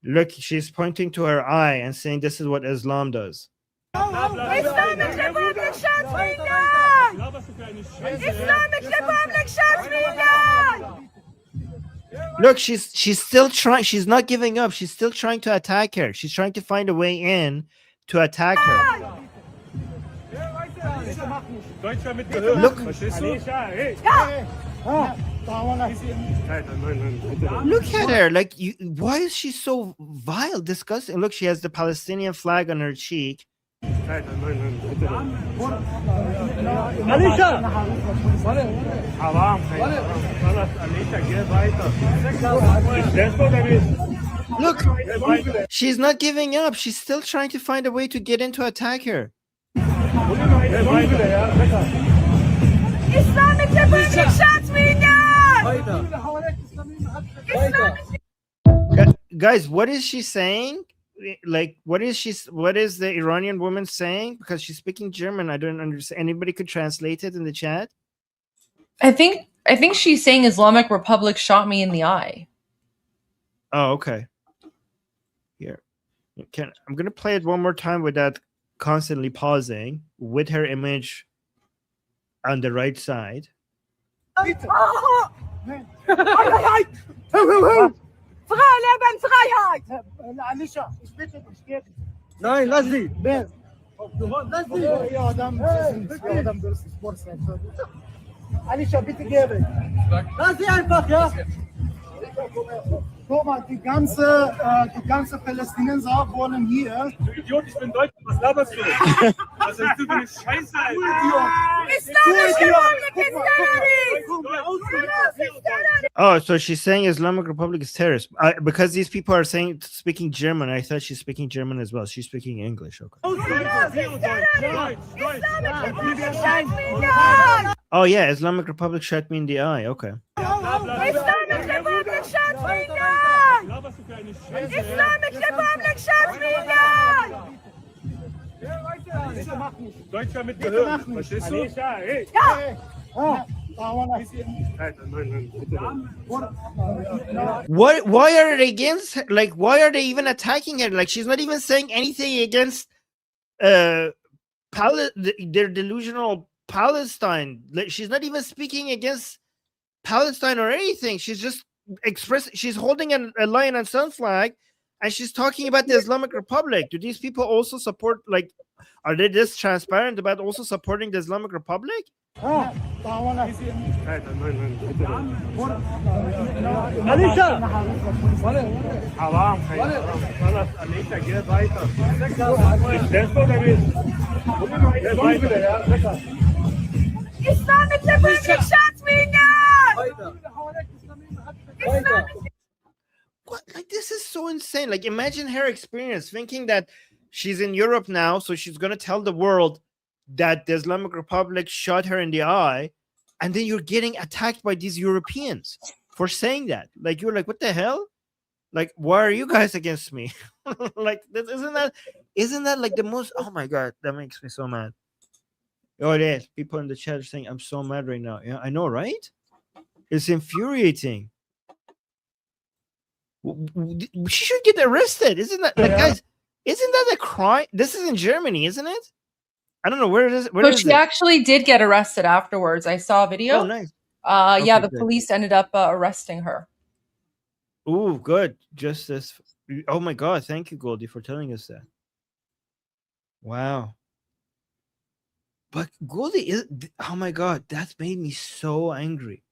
[SPEAKER 11] Look, she's pointing to her eye and saying this is what Islam does.
[SPEAKER 20] Islamic Republic
[SPEAKER 11] Look, she's still trying. She's not giving up. She's still trying to attack her. She's trying to find a way in to attack her. Look. Look at her. Like, why is she so vile, disgusting? Look, she has the Palestinian flag on her cheek. Look, she's not giving up. She's still trying to find a way to get in to attack her.
[SPEAKER 2] Islamic Republic shot me down!
[SPEAKER 11] Guys, what is she saying? Like, what is the Iranian woman saying? Because she's speaking German. I don't understand. Anybody could translate it in the chat?
[SPEAKER 10] I think she's saying Islamic Republic shot me in the eye.
[SPEAKER 11] Oh, okay. Here. I'm gonna play it one more time without constantly pausing, with her image on the right side.
[SPEAKER 20] Nein, lass sie. Lass sie. Ihr Adam, das ist Sportler. Alicia, bitte gebe. Lass sie einfach, ja. Guck mal, die ganze Palästinenser wollen hier. Du Idiot, ich bin Deutscher, was laberst du? Was hast du für eine Scheiße, Alter?
[SPEAKER 11] Oh, so she's saying Islamic Republic is terrorist. Because these people are speaking German, I thought she's speaking German as well. She's speaking English. Okay. Oh yeah, Islamic Republic shot me in the eye. Okay.
[SPEAKER 2] Islamic Republic shot me down! Islamic Republic shot me down!
[SPEAKER 20] Deutscher mit Gehirn. Verstehst du? Ja!
[SPEAKER 11] Why are they against her? Like, why are they even attacking her? Like, she's not even saying anything against their delusional Palestine. Like, she's not even speaking against Palestine or anything. She's just she's holding a lion and sun flag, and she's talking about the Islamic Republic. Do these people also support, like, are they this transparent about also supporting the Islamic Republic?
[SPEAKER 2] Islamic Republic shot me down!
[SPEAKER 11] What? Like, this is so insane. Like, imagine her experience, thinking that she's in Europe now, so she's gonna tell the world that the Islamic Republic shot her in the eye, and then you're getting attacked by these Europeans for saying that. Like, you're like, what the hell? Like, why are you guys against me? Like, isn't that like the most? Oh my god, that makes me so mad. Oh, it is. People in the chat are saying I'm so mad right now. Yeah, I know, right? It's infuriating. She should get arrested, isn't that? Like, guys, isn't that a crime? This is in Germany, isn't it? I don't know where it is.
[SPEAKER 10] But she actually did get arrested afterwards. I saw a video.
[SPEAKER 11] Oh, nice.
[SPEAKER 10] Yeah, the
[SPEAKER 11] good.
[SPEAKER 10] police ended up arresting her.
[SPEAKER 11] Oh, good. Justice. Oh my god, thank you, Goldie, for telling us that. Wow. But Goldie is, oh my god, that made me so angry.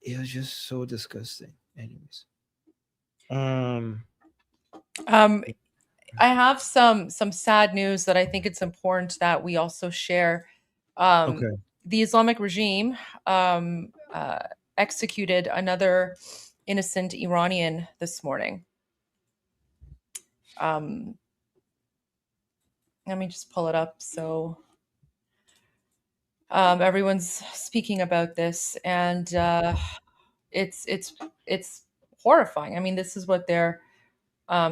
[SPEAKER 11] It was just so disgusting. Anyways.
[SPEAKER 10] I have some sad news that I think it's important that we also share.
[SPEAKER 11] Okay.
[SPEAKER 10] The Islamic regime executed another innocent Iranian this morning. Let me just pull it up so everyone's speaking about this, and it's horrifying. I mean, this is what they're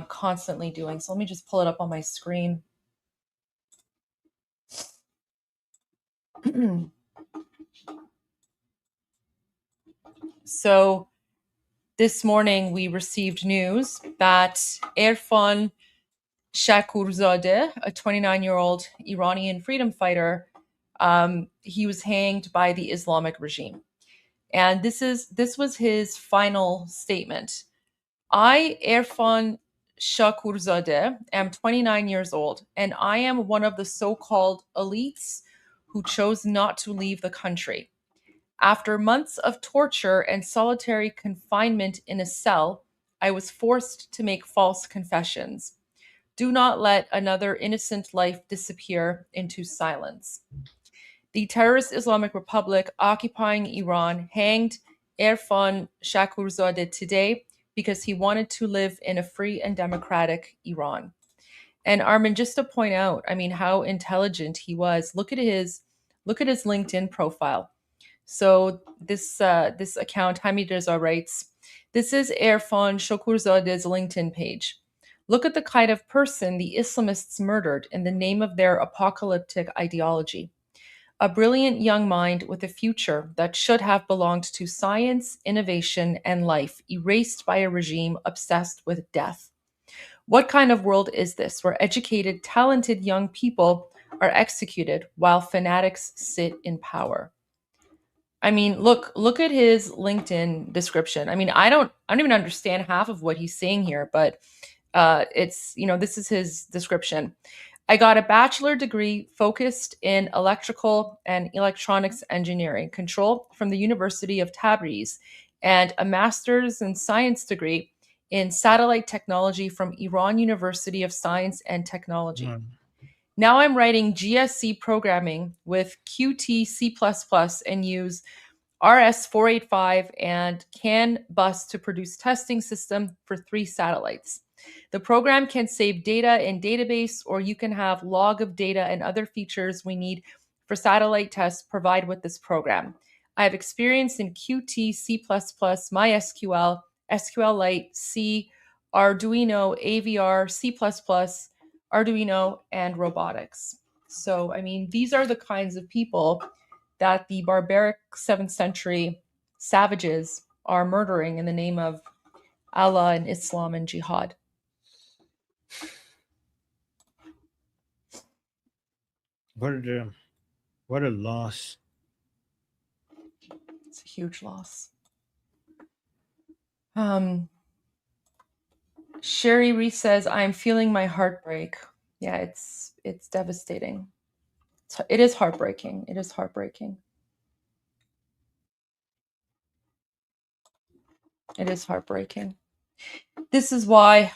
[SPEAKER 10] constantly doing. So let me just pull it up on my screen. So this morning we received news that Erfan Shakurzadeh, a 29-year-old Iranian freedom fighter, he was hanged by the Islamic regime. And this was his final statement. I, Erfan Shakurzadeh, am 29 years old, and I am one of the so-called elites who chose not to leave the country. After months of torture and solitary confinement in a cell, I was forced to make false confessions. Do not let another innocent life disappear into silence. The terrorist Islamic Republic occupying Iran hanged Erfan Shakurzadeh today because he wanted to live in a free and democratic Iran. And Armin, just to point out, I mean, how intelligent he was. Look at his LinkedIn profile. So this account, Hamid Reza writes, this is Erfan Shokurzade's LinkedIn page. Look at the kind of person the Islamists murdered in the name of their apocalyptic ideology. A brilliant young mind with a future that should have belonged to science, innovation, and life, erased by a regime obsessed with death. What kind of world is this where educated, talented young people are executed while fanatics sit in power? I mean, look at his LinkedIn description. I mean, I don't even understand half of what he's saying here, but it's, this is his description. I got a bachelor degree focused in electrical and electronics engineering control from the University of Tabriz, and a master's in science degree in satellite technology from Iran University of Science and Technology. Now I'm writing GSC programming with Qt C++ and use RS-485 and CAN bus to produce testing system for 3 satellites. The program can save data in database, or you can have log of data and other features we need for satellite tests provide with this program. I have experience in Qt, C++, MySQL, SQLite, C, Arduino, AVR, C++, Arduino, and robotics. So, I mean, these are the kinds of people that the barbaric 7th century savages are murdering in the name of Allah and Islam and jihad.
[SPEAKER 11] What a loss.
[SPEAKER 10] It's a huge loss. Sherry Reese says, I'm feeling my heartbreak. Yeah, it's devastating. It is heartbreaking. It is heartbreaking. It is heartbreaking. This is why,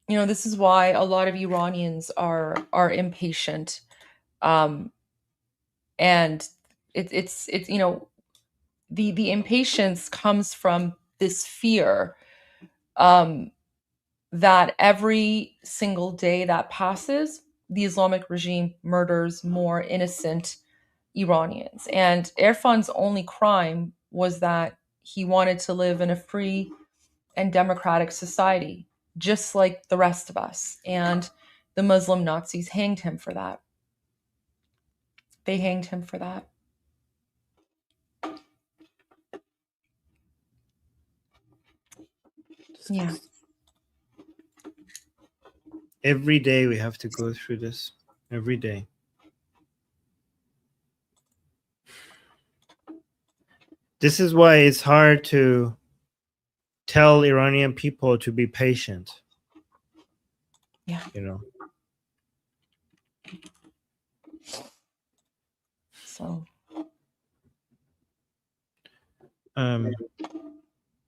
[SPEAKER 10] this is why a lot of Iranians are impatient, and it's the impatience comes from this fear that every single day that passes, the Islamic regime murders more innocent Iranians. And Erfan's only crime was that he wanted to live in a free and democratic society, just like the rest of us. And the Muslim Nazis hanged him for that. They hanged him for that. Yeah.
[SPEAKER 11] Every day we have to go through this. Every day. This is why it's hard to tell Iranian people to be patient.
[SPEAKER 10] Yeah. So.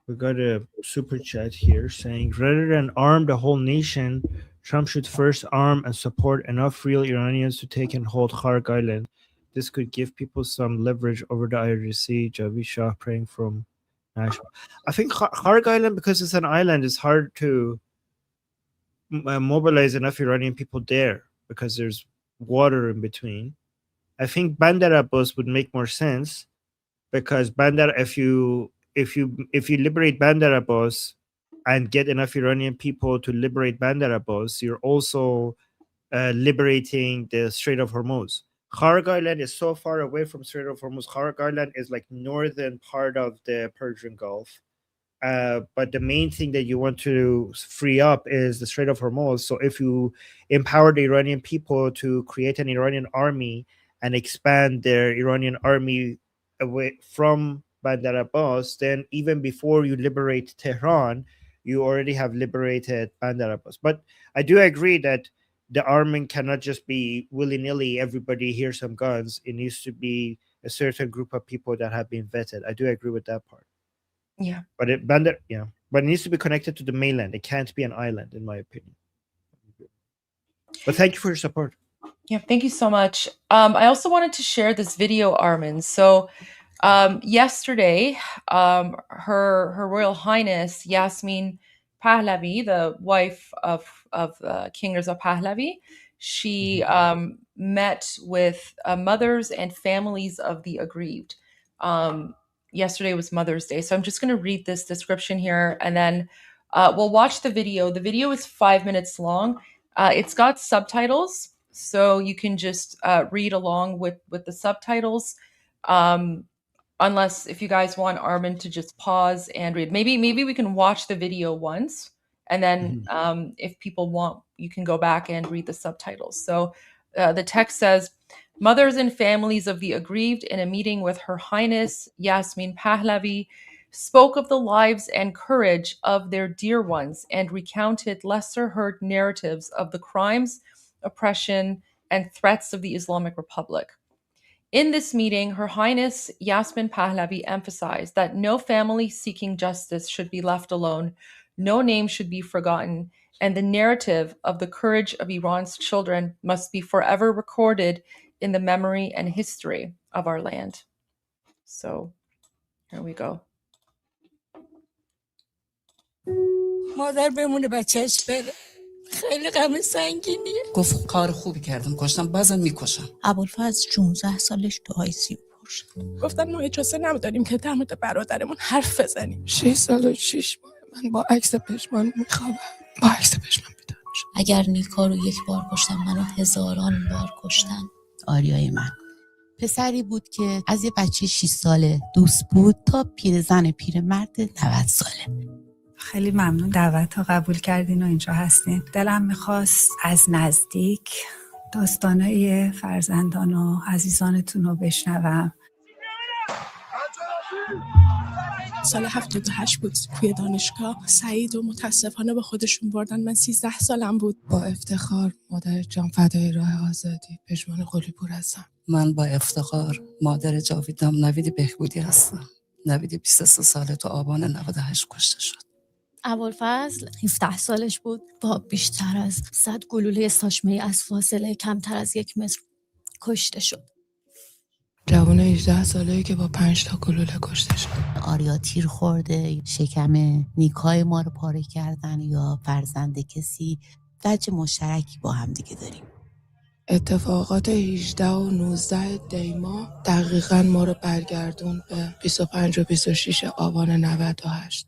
[SPEAKER 11] We got a super chat here saying, rather than arm the whole nation, Trump should first arm and support enough real Iranians to take and hold Kharg Island. This could give people some leverage over the IRGC. Javi Shah praying from Nashville. I think Kharg Island, because it's an island, it's hard to mobilize enough Iranian people there because there's water in between. I think Bandar Abbas would make more sense, because if you liberate Bandar Abbas and get enough Iranian people to liberate Bandar Abbas, you're also liberating the Strait of Hormuz. Kharg Island is so far away from Strait of Hormuz. Kharg Island is like northern part of the Persian Gulf. But the main thing that you want to free up is the Strait of Hormuz. So if you empower the Iranian people to create an Iranian army and expand their Iranian army away from Bandar Abbas, then even before you liberate Tehran, you already have liberated Bandar Abbas. But I do agree that the arming cannot just be willy-nilly, everybody here's some guns. It needs to be a certain group of people that have been vetted. I do agree with that part.
[SPEAKER 10] Yeah.
[SPEAKER 11] But it needs to be connected to the mainland. It can't be an island, in my opinion. But thank you for your support.
[SPEAKER 10] Yeah, thank you so much. I also wanted to share this video, Armin. So yesterday, Her Royal Highness Yasmin Pahlavi, the wife of King Reza Pahlavi, she met with mothers and families of the aggrieved. Yesterday was Mother's Day, so I'm just going to read this description here, and then we'll watch the video. The video is 5 minutes long. It's got subtitles, so you can just read along with the subtitles. Unless if you guys want Armin to just pause and read, maybe we can watch the video once, and then if people want, you can go back and read the subtitles. So the text says, mothers and families of the aggrieved in a meeting with Her Highness Yasmin Pahlavi spoke of the lives and courage of their dear ones and recounted lesser heard narratives of the crimes, oppression, and threats of the Islamic Republic. In this meeting, Her Highness Yasmin Pahlavi emphasized that no family seeking justice should be left alone, no name should be forgotten, and the narrative of the courage of Iran's children must be forever recorded in the memory and history of our land. So, here we go.
[SPEAKER 21] مادر بمونه بچهش بره خیلی غم سنگینیه. گفت کار خوبی کردم کشتم بازم میکشم. ابوالفضل 16 سالش تو آی سی پر شد. گفتم ما اجازه نمیداریم که در مورد برادرمون حرف بزنیم. 6 سال و 6 ماه من با عکس پشمان میخوابم. با عکس پشمان بیدار میشم.
[SPEAKER 9] اگر نیکا رو یک بار کشتم منو هزاران بار کشتن.
[SPEAKER 22] آریای من پسری بود که از یه بچه 6 ساله دوست بود تا پیرزن پیرمرد 90 ساله.
[SPEAKER 23] خیلی ممنون دعوت ها قبول کردین و اینجا هستین. دلم میخواست از نزدیک داستانای فرزندان و عزیزانتون رو بشنوم.
[SPEAKER 21] سال 78 بود توی دانشگاه سعید و متاسفانه با خودشون بردن. من 13 سالم بود. با افتخار مادر جان فدای راه آزادی پژمان قلی‌پور هستم. من با افتخار مادر جاویدم نوید بهبودی هستم. نوید 23 ساله تو آبان 98 کشته شد.
[SPEAKER 24] ابوالفضل 17 سالش بود با بیشتر از 100 گلوله ساچمه از فاصله کمتر از 1 متر کشته شد.
[SPEAKER 21] جوان 18 ساله‌ای که با 5 تا گلوله کشته شد.
[SPEAKER 22] آریا تیر خورده، شکم نیکای ما رو پاره کردن یا فرزند کسی وجه مشترکی با هم دیگه داریم.
[SPEAKER 21] اتفاقات 18 و 19 دیما دقیقاً ما رو برگردون به 25 و 26 آبان 98.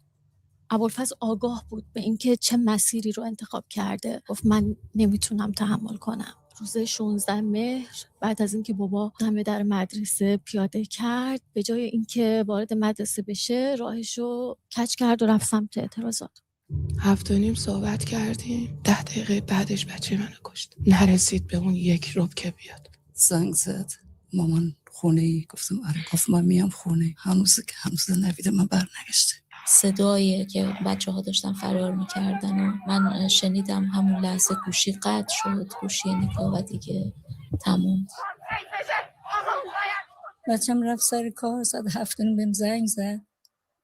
[SPEAKER 24] ابوالفضل آگاه بود به اینکه چه مسیری رو انتخاب کرده. گفت من نمیتونم تحمل کنم. روز 16 مهر بعد از اینکه بابا دم در مدرسه پیاده کرد، به جای اینکه وارد مدرسه بشه راهشو کج کرد و رفت سمت اعتراضات.
[SPEAKER 21] 7:30 صحبت کردیم. 10 دقیقه بعدش بچه منو کشت. نرسید به اون 1 ربع که بیاد. زنگ زد مامان خونه. گفتم آره. گفت من میام خونه. هنوز نوید من برنگشته.
[SPEAKER 9] صدایی که بچه‌ها داشتن فرار می‌کردن و من شنیدم. همون لحظه گوشی قطع شد، گوشی نیکا، و دیگه تموم.
[SPEAKER 21] بچه‌م رفت سر کار. ساعت 7 بهم زنگ زد.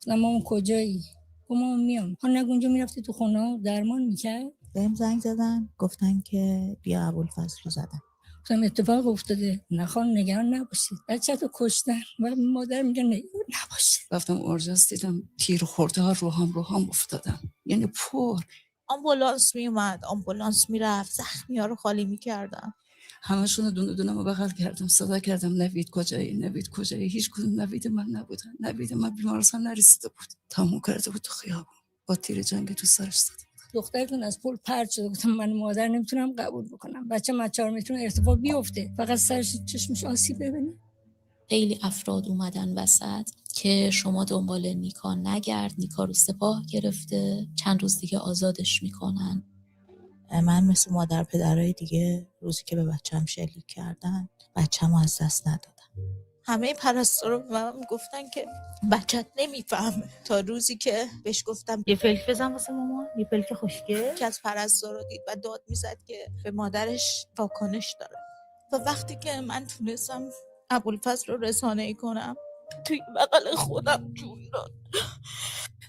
[SPEAKER 21] مامان کجایی؟ گفتم میام. ها نگو اونجا میرفتی تو خونه درمان میکرد؟
[SPEAKER 22] بهم زنگ زدن گفتن که بیا ابوالفضل رو زدن.
[SPEAKER 21] گفتم اتفاق افتاده. نخوان نگران نباشید. بچه‌تو کشتن. ولی مادر میگه نگران نباشید. رفتم اورژانس دیدم تیر خورده ها روحام افتادن. یعنی پر.
[SPEAKER 22] آمبولانس میومد، آمبولانس میرفت، زخمی‌ها رو خالی میکردن.
[SPEAKER 21] همشون دونه دونه رو بغل کردم، صدا کردم نوید کجایی، نوید کجایی. هیچ کدوم نوید من نبودن. نوید من بیمارستان نرسیده بود. تموم کرده بود تو خیابون. با تیر جنگی تو سرش زده. دخترتون از پل پرت شده. گفتم من مادر نمیتونم قبول بکنم. بچه 4 متر ارتفاع بیفته. فقط سرش چشمش آسیب ببینه.
[SPEAKER 9] خیلی افراد اومدن وسط که شما دنبال نیکا نگرد، نیکا رو سپاه گرفته، چند روز دیگه آزادش میکنن.
[SPEAKER 22] من مثل مادر پدرای دیگه روزی که به بچه‌م شلیک کردن بچه‌مو از دست ندادم. همه پرستارا به من گفتن که بچت نمیفهمه، تا روزی که بهش گفتم یه فلک بزن واسه مامان، یه فلک خوشگل، که از پرستارا دید و داد میزد که به مادرش واکنش داره. و وقتی که من تونستم ابوالفضل رو رسانه‌ای کنم توی بغل خودم جون داد.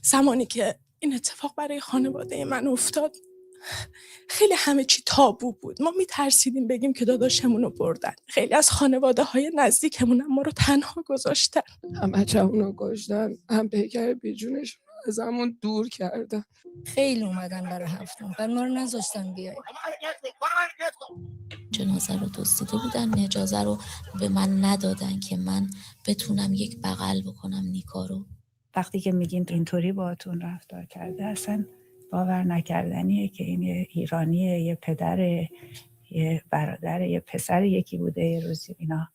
[SPEAKER 21] زمانی که این اتفاق برای خانواده من افتاد خیلی همه چی تابو بود. ما میترسیدیم بگیم که داداشمون رو بردن. خیلی از خانواده های نزدیکمون ما رو تنها گذاشتن. هم بچه‌مون رو کشتن، هم پیکر بیجونشون ازمون دور کردن. خیلی اومدن برای هفتم برای ما رو نذاشتن بیای.
[SPEAKER 9] جنازه رو دزدیده بودن، اجازه رو به من ندادن که من بتونم یک بغل بکنم نیکا رو.
[SPEAKER 23] وقتی که میگین اینطوری باهاتون رفتار کرده اصلا باور نکردنیه که این یه ایرانیه، یه پدره، یه برادر، یه پسر یکی بوده یه روزی. اینا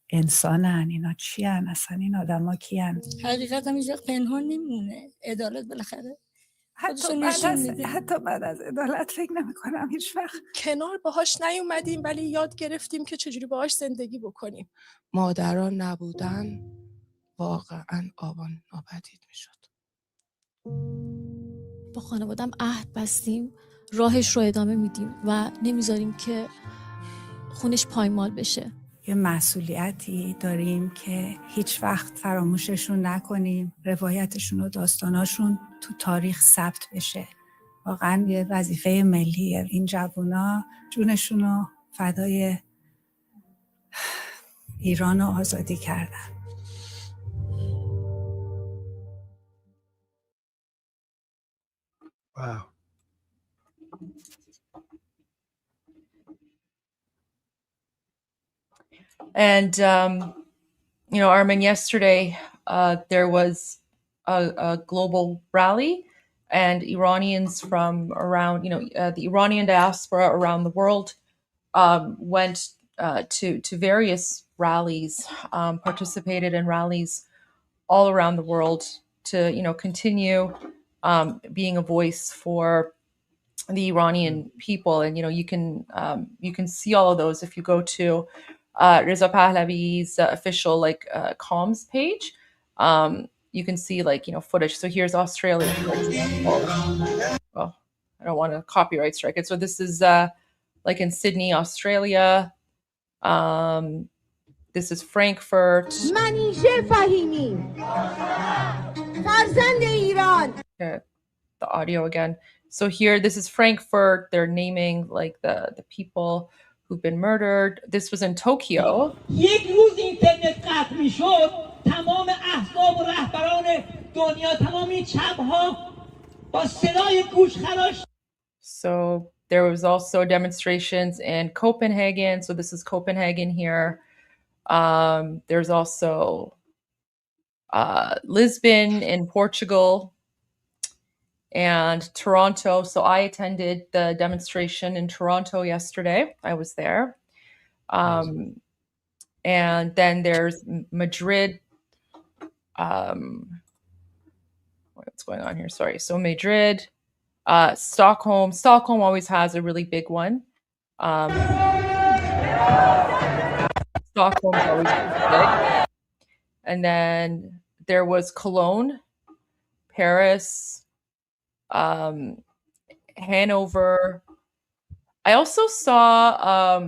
[SPEAKER 23] انسانن، اینا چی هن؟ اصلا این آدم ها کی هن؟
[SPEAKER 21] حقیقت هم اینجا پنهان نمیمونه. عدالت بالاخره
[SPEAKER 23] حتی بعد از عدالت فکر نمی کنم هیچ وقت
[SPEAKER 21] کنار باهاش نیومدیم، ولی یاد گرفتیم که چجوری باهاش زندگی بکنیم. مادران نبودن واقعا آبان ناپدید میشد.
[SPEAKER 24] با خانوادم عهد بستیم راهش رو ادامه میدیم و نمیذاریم که خونش پایمال بشه.
[SPEAKER 23] یه مسئولیتی داریم که هیچ وقت فراموششون نکنیم، روایتشون و داستاناشون تو تاریخ ثبت بشه. واقعا یه وظیفه ملیه. این جوونا جونشون رو فدای ایران رو آزادی کردن.
[SPEAKER 12] Wow.
[SPEAKER 10] And, you know, Armin, yesterday there was a global rally, and Iranians from around, you know, the Iranian diaspora around the world went to various rallies, participated in rallies all around the world to, you know, continue being a voice for the Iranian people. And, you know, you can see all of those if you go to Reza Pahlavi's official like comms page. You can see like, you know, footage. So here's Australia, for example. Well, I don't want to copyright strike it. So this is like in Sydney, Australia. This is Frankfurt. Okay, the audio again. So here, this is Frankfurt. They're naming like the people who've been murdered. This was in Tokyo. So there was also demonstrations in Copenhagen. So this is Copenhagen here. There's also Lisbon in Portugal and Toronto. So I attended the demonstration in Toronto yesterday. I was there. And then there's Madrid. What's going on here? Sorry. So Madrid, Stockholm. Stockholm always has a really big one. Stockholm's always big. And then there was Cologne, Paris, Hanover. I also saw,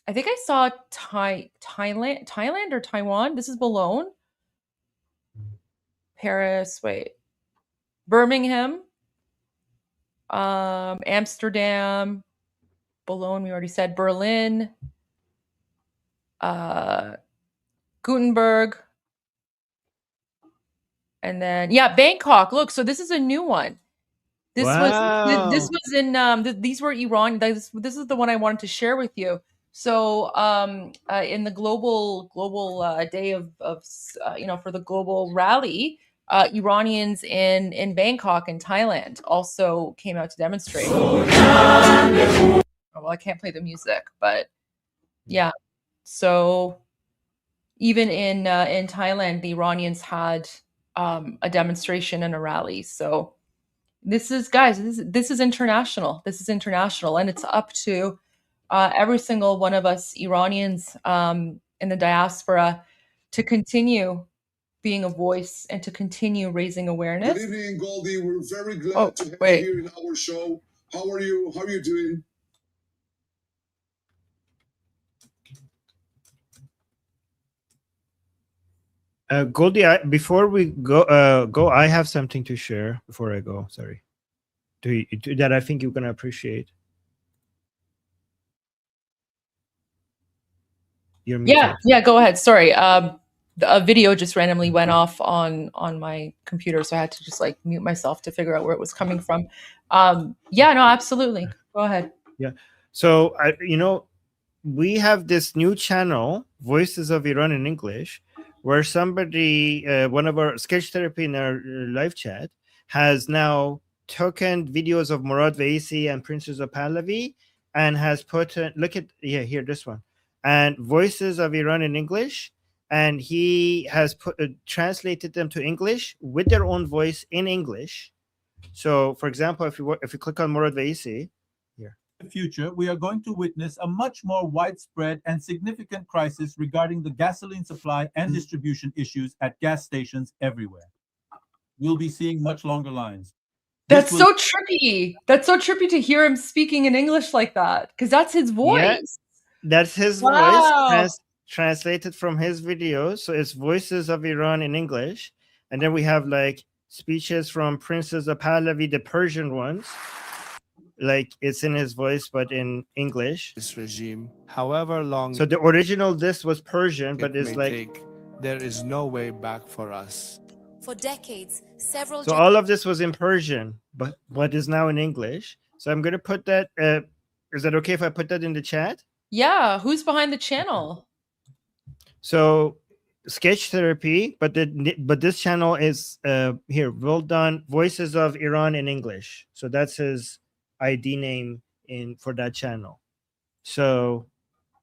[SPEAKER 10] I think I saw Thailand or Taiwan. This is Boulogne. Paris, wait. Birmingham, Amsterdam, Boulogne, we already said. Berlin, Gutenberg, and then Bangkok. Look, so this is a new one. This was in these were Iran. This is the one I wanted to share with you. So in the global day of you know, for the global rally, Iranians in Bangkok in Thailand also came out to demonstrate. Oh, well, I can't play the music, but yeah. So even in Thailand, the Iranians had a demonstration and a rally. So this is, guys, this is international. This is international, and it's up to every single one of us Iranians in the diaspora to continue being a voice and to continue raising awareness.
[SPEAKER 1] Good evening, Goldie. We're very glad to have you here in our show. How are you? How are you doing?
[SPEAKER 11] Goldie, before we go, I have something to share before I go. Sorry, that I think you're gonna appreciate.
[SPEAKER 10] Yeah, go ahead. Sorry. a video just randomly went off on my computer, so I had to just like mute myself to figure out where it was coming from. Yeah, no, absolutely. Go ahead.
[SPEAKER 11] Yeah. So we have this new channel, Voices of Iran in English, where somebody, one of our sketch therapy in our live chat, has now tokened videos of Murad Vaisi and Princess of Pahlavi, and has put look at here this one, and Voices of Iran in English, and he has translated them to English with their own voice in English. So, for example, if you click on Murad Vaisi here.
[SPEAKER 4] The future, we are going to witness a much more widespread and significant crisis regarding the gasoline supply and distribution issues at gas stations everywhere. We'll be seeing much longer lines.
[SPEAKER 10] That's so trippy. That's so trippy to hear him speaking in English like that, because that's his voice.
[SPEAKER 11] Yeah, that's his voice translated from his videos. So it's Voices of Iran in English. And then we have like speeches from Princess of Pahlavi, the Persian ones. Like it's in his voice, but in English.
[SPEAKER 6] This regime, however long.
[SPEAKER 11] So the original this was Persian, but it's like
[SPEAKER 6] take, there is no way back for us.
[SPEAKER 7] For decades, several.
[SPEAKER 11] So all of this was in Persian, but is now in English. So I'm gonna put that. Is that okay if I put that in the chat?
[SPEAKER 10] Yeah. Who's behind the channel?
[SPEAKER 11] So sketch therapy, but this channel is here. Well done. Voices of Iran in English. So that's his ID name for that channel. So,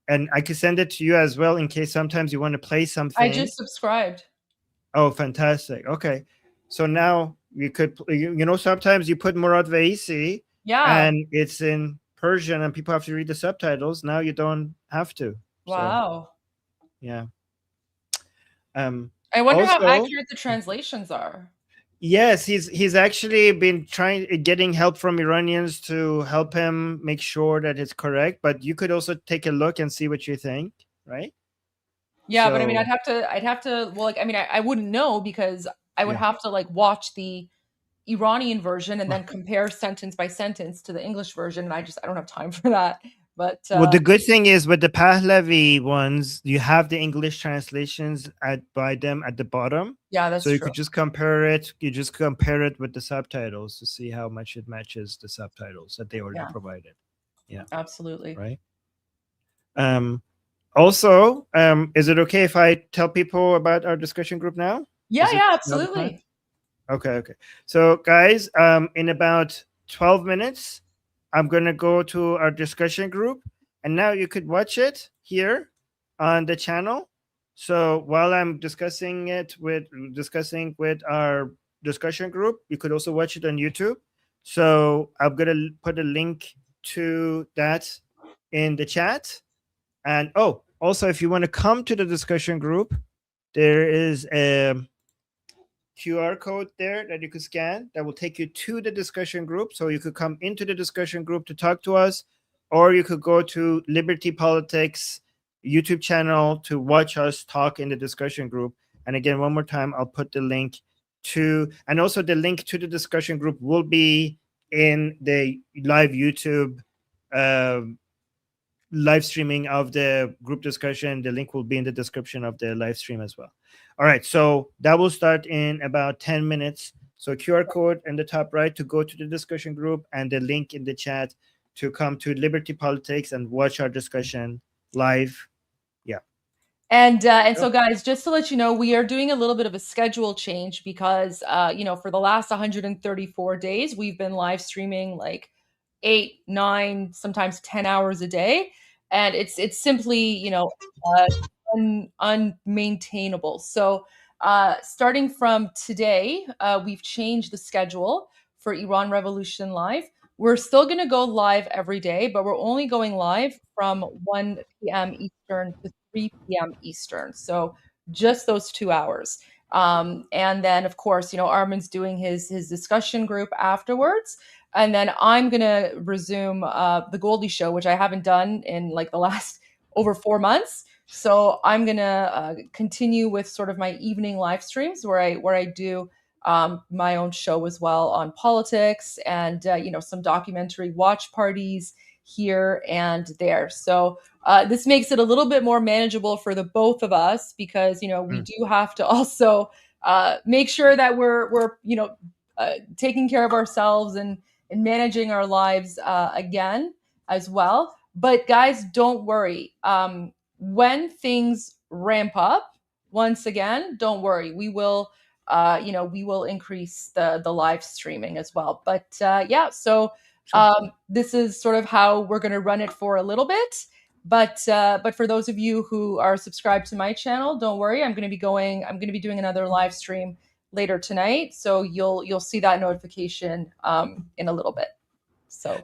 [SPEAKER 11] and I can send it to you as well in case sometimes you want to play something.
[SPEAKER 10] I just subscribed.
[SPEAKER 11] Oh, fantastic. Okay. So now you could, sometimes you put Murad Vaisi, and it's in Persian and people have to read the subtitles. Now you don't have to.
[SPEAKER 10] Wow.
[SPEAKER 11] So, yeah.
[SPEAKER 10] I wonder how accurate the translations are.
[SPEAKER 11] Yes, he's actually been getting help from Iranians to help him make sure that it's correct. But you could also take a look and see what you think, right?
[SPEAKER 10] Yeah, but I mean, I'd have to. Well, like, I mean, I wouldn't know because I would have to like watch the Iranian version and then compare sentence by sentence to the English version, and I don't have time for that. But
[SPEAKER 11] well, the good thing is with the Pahlavi ones, you have the English translations by them at the bottom.
[SPEAKER 10] Yeah, that's
[SPEAKER 11] true. So you
[SPEAKER 10] true.
[SPEAKER 11] could just compare it. You just compare it with the subtitles to see how much it matches the subtitles that they already provided. Yeah,
[SPEAKER 10] absolutely.
[SPEAKER 11] Right. Also, is it okay if I tell people about our discussion group now?
[SPEAKER 10] Yeah, absolutely.
[SPEAKER 11] Okay. So guys, in about 12 minutes, I'm going to go to our discussion group, and now you could watch it here on the channel. So while I'm discussing with our discussion group, you could also watch it on YouTube. So I'm going to put a link to that in the chat. And also, if you want to come to the discussion group, there is a QR code there that you could scan that will take you to the discussion group. So you could come into the discussion group to talk to us, or you could go to Liberty Politics YouTube channel to watch us talk in the discussion group. And again, one more time, I'll put the link and also the link to the discussion group will be in the live YouTube live streaming of the group discussion. The link will be in the description of the live stream as well. All right, so that will start in about 10 minutes. So QR code in the top right to go to the discussion group, and the link in the chat to come to Liberty Politics and watch our discussion live. Yeah.
[SPEAKER 10] And so guys, just to let you know, we are doing a little bit of a schedule change because, for the last 134 days, we've been live streaming like 8, 9, sometimes 10 hours a day. And it's simply, unmaintainable. So starting from today, we've changed the schedule for Iran Revolution Live. We're still going to go live every day, but we're only going live from 1 p.m. Eastern to 3 p.m. Eastern. So just those 2 hours. And then, of course, Armin's doing his discussion group afterwards. And then I'm going to resume the Goldie show, which I haven't done in like the last over 4 months. So I'm going to continue with sort of my evening live streams where I do my own show as well on politics and, some documentary watch parties here and there. So this makes it a little bit more manageable for the both of us, because we do have to also make sure that we're taking care of ourselves and managing our lives again as well. But guys, don't worry. When things ramp up once again, don't worry. We will we will increase the live streaming as well. But so this is sort of how we're going to run it for a little bit. But for those of you who are subscribed to my channel, don't worry. I'm going to be doing another live stream later tonight, so you'll see that notification in a little bit.
[SPEAKER 11] So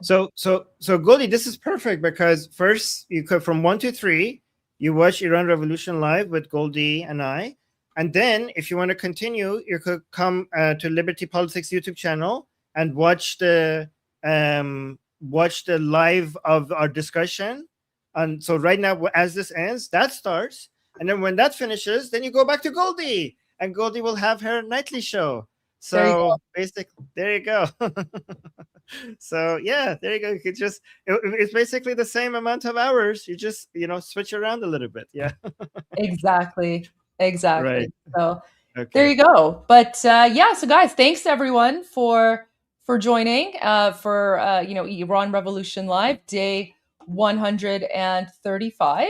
[SPEAKER 11] Goldie, this is perfect, because first you could, from 1 to 3, you watch Iran Revolution live with Goldie and I, and then if you want to continue, you could come to Liberty Politics YouTube channel and watch the live of our discussion. And so right now, as this ends, that starts, and then when that finishes, then you go back to Goldie, and Goldie will have her nightly show. So basically, there you go. So yeah, there you go. You could just, it's basically the same amount of hours. You just switch around a little bit. Yeah.
[SPEAKER 10] Exactly.
[SPEAKER 11] Right.
[SPEAKER 10] So there you go. But so guys, thanks everyone for joining for Iran Revolution Live day 135.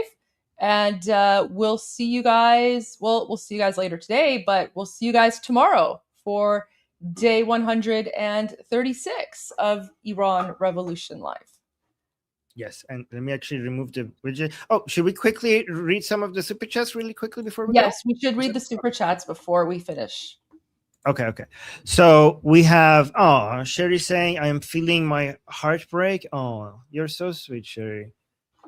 [SPEAKER 10] And we'll see you guys. We'll see you guys later today, but we'll see you guys tomorrow for day 136 of Iran Revolution Live.
[SPEAKER 11] Yes, and let me actually remove the widget. Oh, should we quickly read some of the super chats really quickly before we go?
[SPEAKER 10] Yes, we should read the super chats before we finish.
[SPEAKER 11] Okay. So we have Sherry saying, I am feeling my heartbreak. Oh, you're so sweet, Sherry.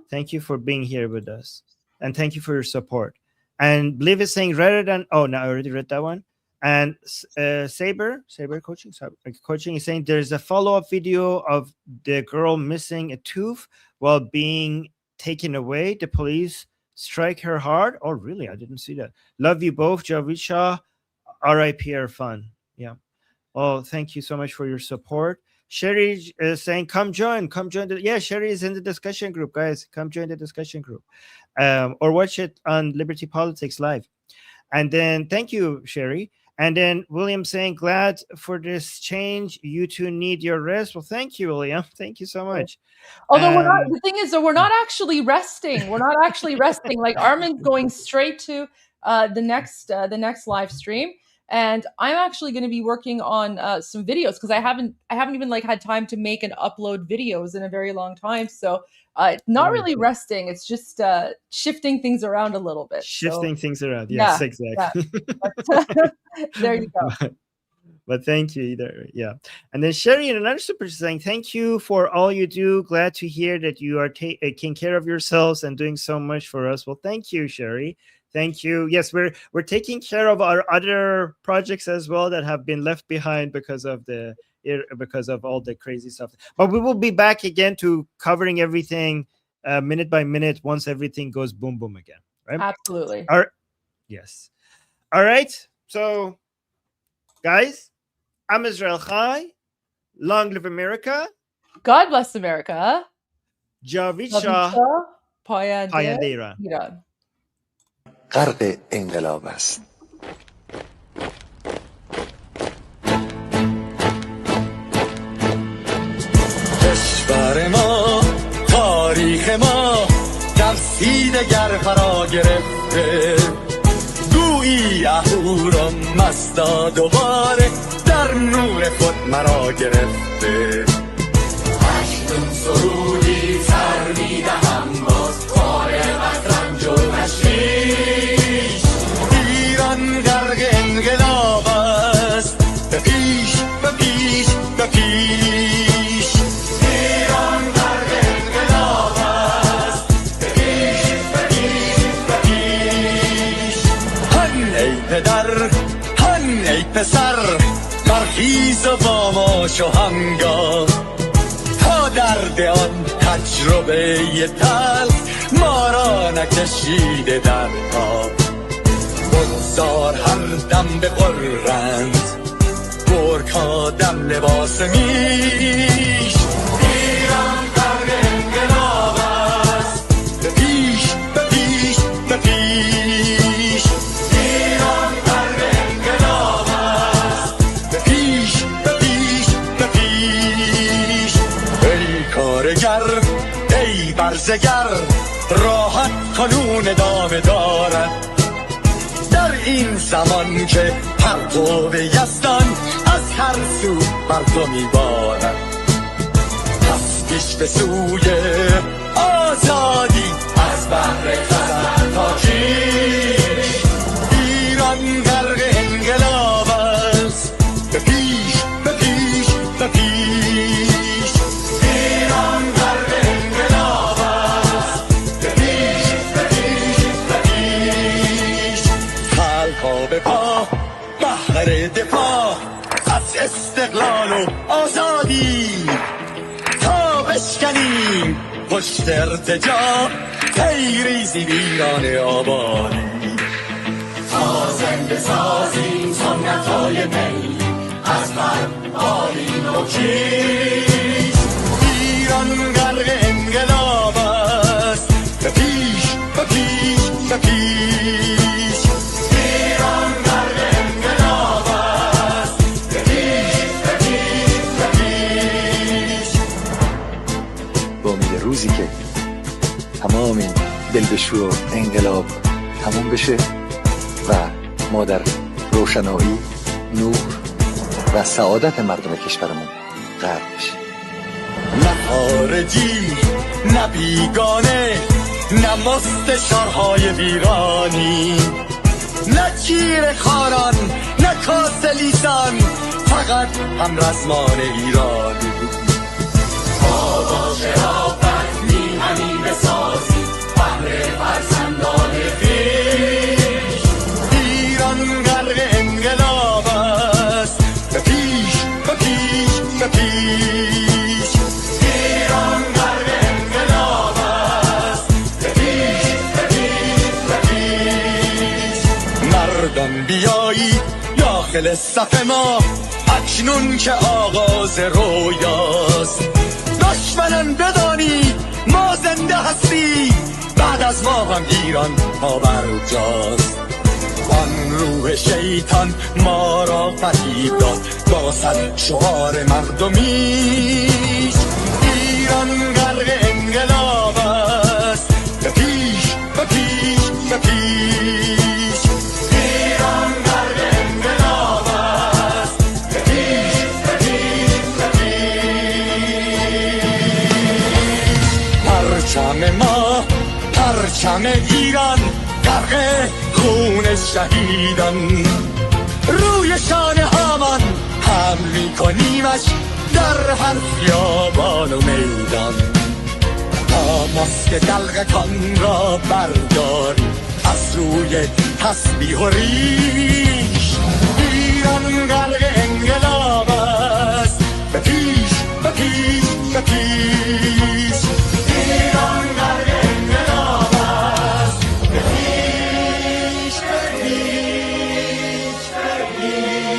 [SPEAKER 11] Thank you for being here with us. And thank you for your support. And Bliv is saying, rather than, no, I already read that one. And Saber coaching is saying there's a follow-up video of the girl missing a tooth while being taken away. The police strike her hard. Oh, really? I didn't see that. Love you both, Javid Shah. RIP Irfan. Yeah. Oh, thank you so much for your support. Sherry is saying, come join. Sherry is in the discussion group, guys. Come join the discussion group. Or watch it on Liberty Politics Live. And then thank you, Sherry. And then William saying, glad for this change. You two need your rest. Well, thank you, William. Thank you so much.
[SPEAKER 10] Although the thing is that we're not actually resting. Like Armin's going straight to the next live stream. And I'm actually going to be working on some videos, because I haven't even had time to make and upload videos in a very long time. So not really resting. It's just shifting things around a little bit.
[SPEAKER 11] Things around. Yes, exactly.
[SPEAKER 10] Yeah. There you go.
[SPEAKER 11] But thank you either. Yeah. And then Sherry in another super saying, thank you for all you do. Glad to hear that you are taking care of yourselves and doing so much for us. Well, thank you, Sherry. Thank you. Yes, we're taking care of our other projects as well that have been left behind because of all the crazy stuff. But we will be back again to covering everything minute by minute once everything goes boom boom again. Right?
[SPEAKER 10] Absolutely.
[SPEAKER 11] Yes. All right. So, guys, I'm Israel Chai. Long live America.
[SPEAKER 10] God bless America.
[SPEAKER 11] Javid Shah.
[SPEAKER 10] پاینده ایران.
[SPEAKER 3] غرق انقلاب است. کشور ما، تاریخ ما در سینه‌گر فرا گرفته، گویی اهورا مستا دوباره در نور خود مرا گرفته. هشتم سرودی سر میدهم باز فارغ از رنج و تشویش. ایران غرق انقلاب است، به پیش به پیش به پیش. ایران غرق انقلاب است، به پیش به پیش به پیش. هن ای پدر، هن ای پسر، برخیز و با ما شو همگام، تا درد آن تجربه تلخ ما را نکشیده در آب. بگذار هر دم بغرند گرگ ها دم لباس میش. ایران غرق انقلاب روزگر راحت کنون ادامه دارد. در این زمان که پرتو یزدان از هر سو بر تو میبارد، پس پیش به سوی آزادی از بحر خزر تا کیش. ایران غرق انقلاب است، به پیش به پیش به پیش. ایران غرق انقلاب است، به پیش به پیش به پیش. خلقا به پا بهر دفاع از استقلال و آزادی، تا بشکنیم پشت ارتجاع تیریزی ویران آبادی. تا زنده سازیم سنت‌های می از من آیین و کیش. ایران غرق انقلاب است، به پیش به پیش به پیش. ایران غرق انقلاب است، به پیش به پیش به پیش.
[SPEAKER 5] با امید روزی که تمام این دلبشو و انقلاب تموم بشه و ما در روشنایی، نور و سعادت مردم کشورمون غرق بشیم.
[SPEAKER 3] نه خارجی نه بیگانه، نه مستشارهای ویرانی، نه کیر خاران نه کاسلیسان، فقط هم رزمان ایرانی. ما با شرافت میهنی بسازیم بهر فرزندان خویش. ایران غرق انقلاب است، به پیش به پیش به پیش. ایران غرق انقلاب است، به پیش به پیش به پیش. مردان بیایی داخل صف ما، اکنون که آغاز رویاست. دشمنان بدانید ما زنده هستی، بعد از ما هم ایران پابرجاست. آن روح شیطان ما را فریب داد با صد شعار مردمیش. ایران غرق انقلاب است، به پیش به پیش به پیش. ایران غرق انقلاب است، به پیش به پیش به پیش. پرچم ما پرچم ایران غرق خون شهیدان، روی شانه هامان حمل میکنیمش در هر خیابان و میدان. تا ماسک دلغکان را برداریم از روی تسبیح و ریش. ایران غرق انقلاب است، به پیش به پیش به پیش. ایران غرق انقلاب است، به پیش به پیش به پیش.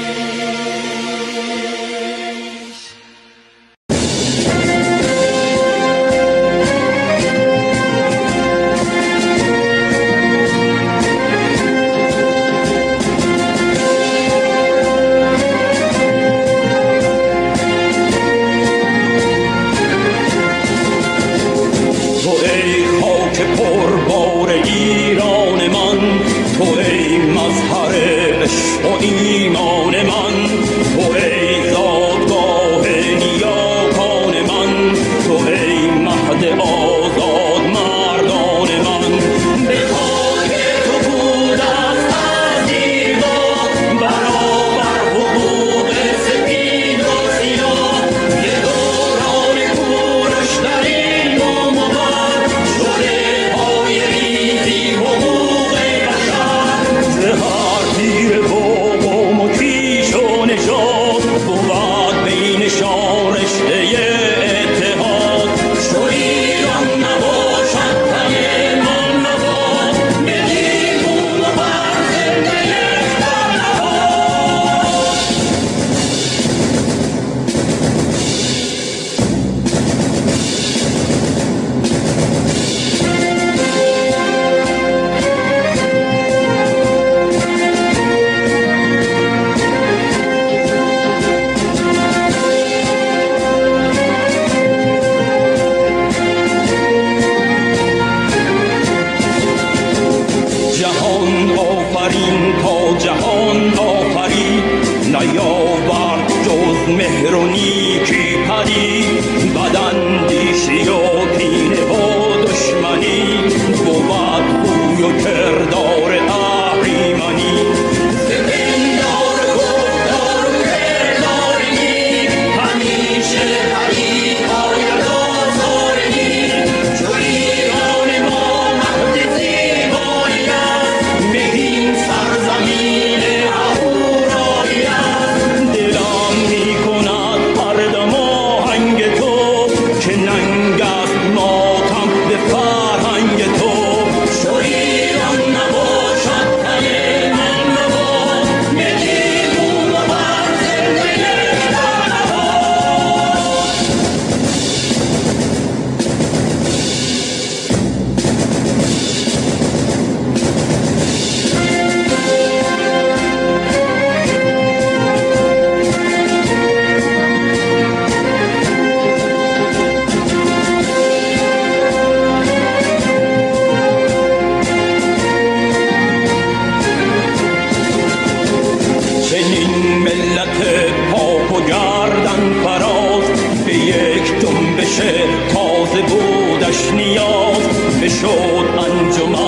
[SPEAKER 3] چه تازه بودش نیاز بشد انجمن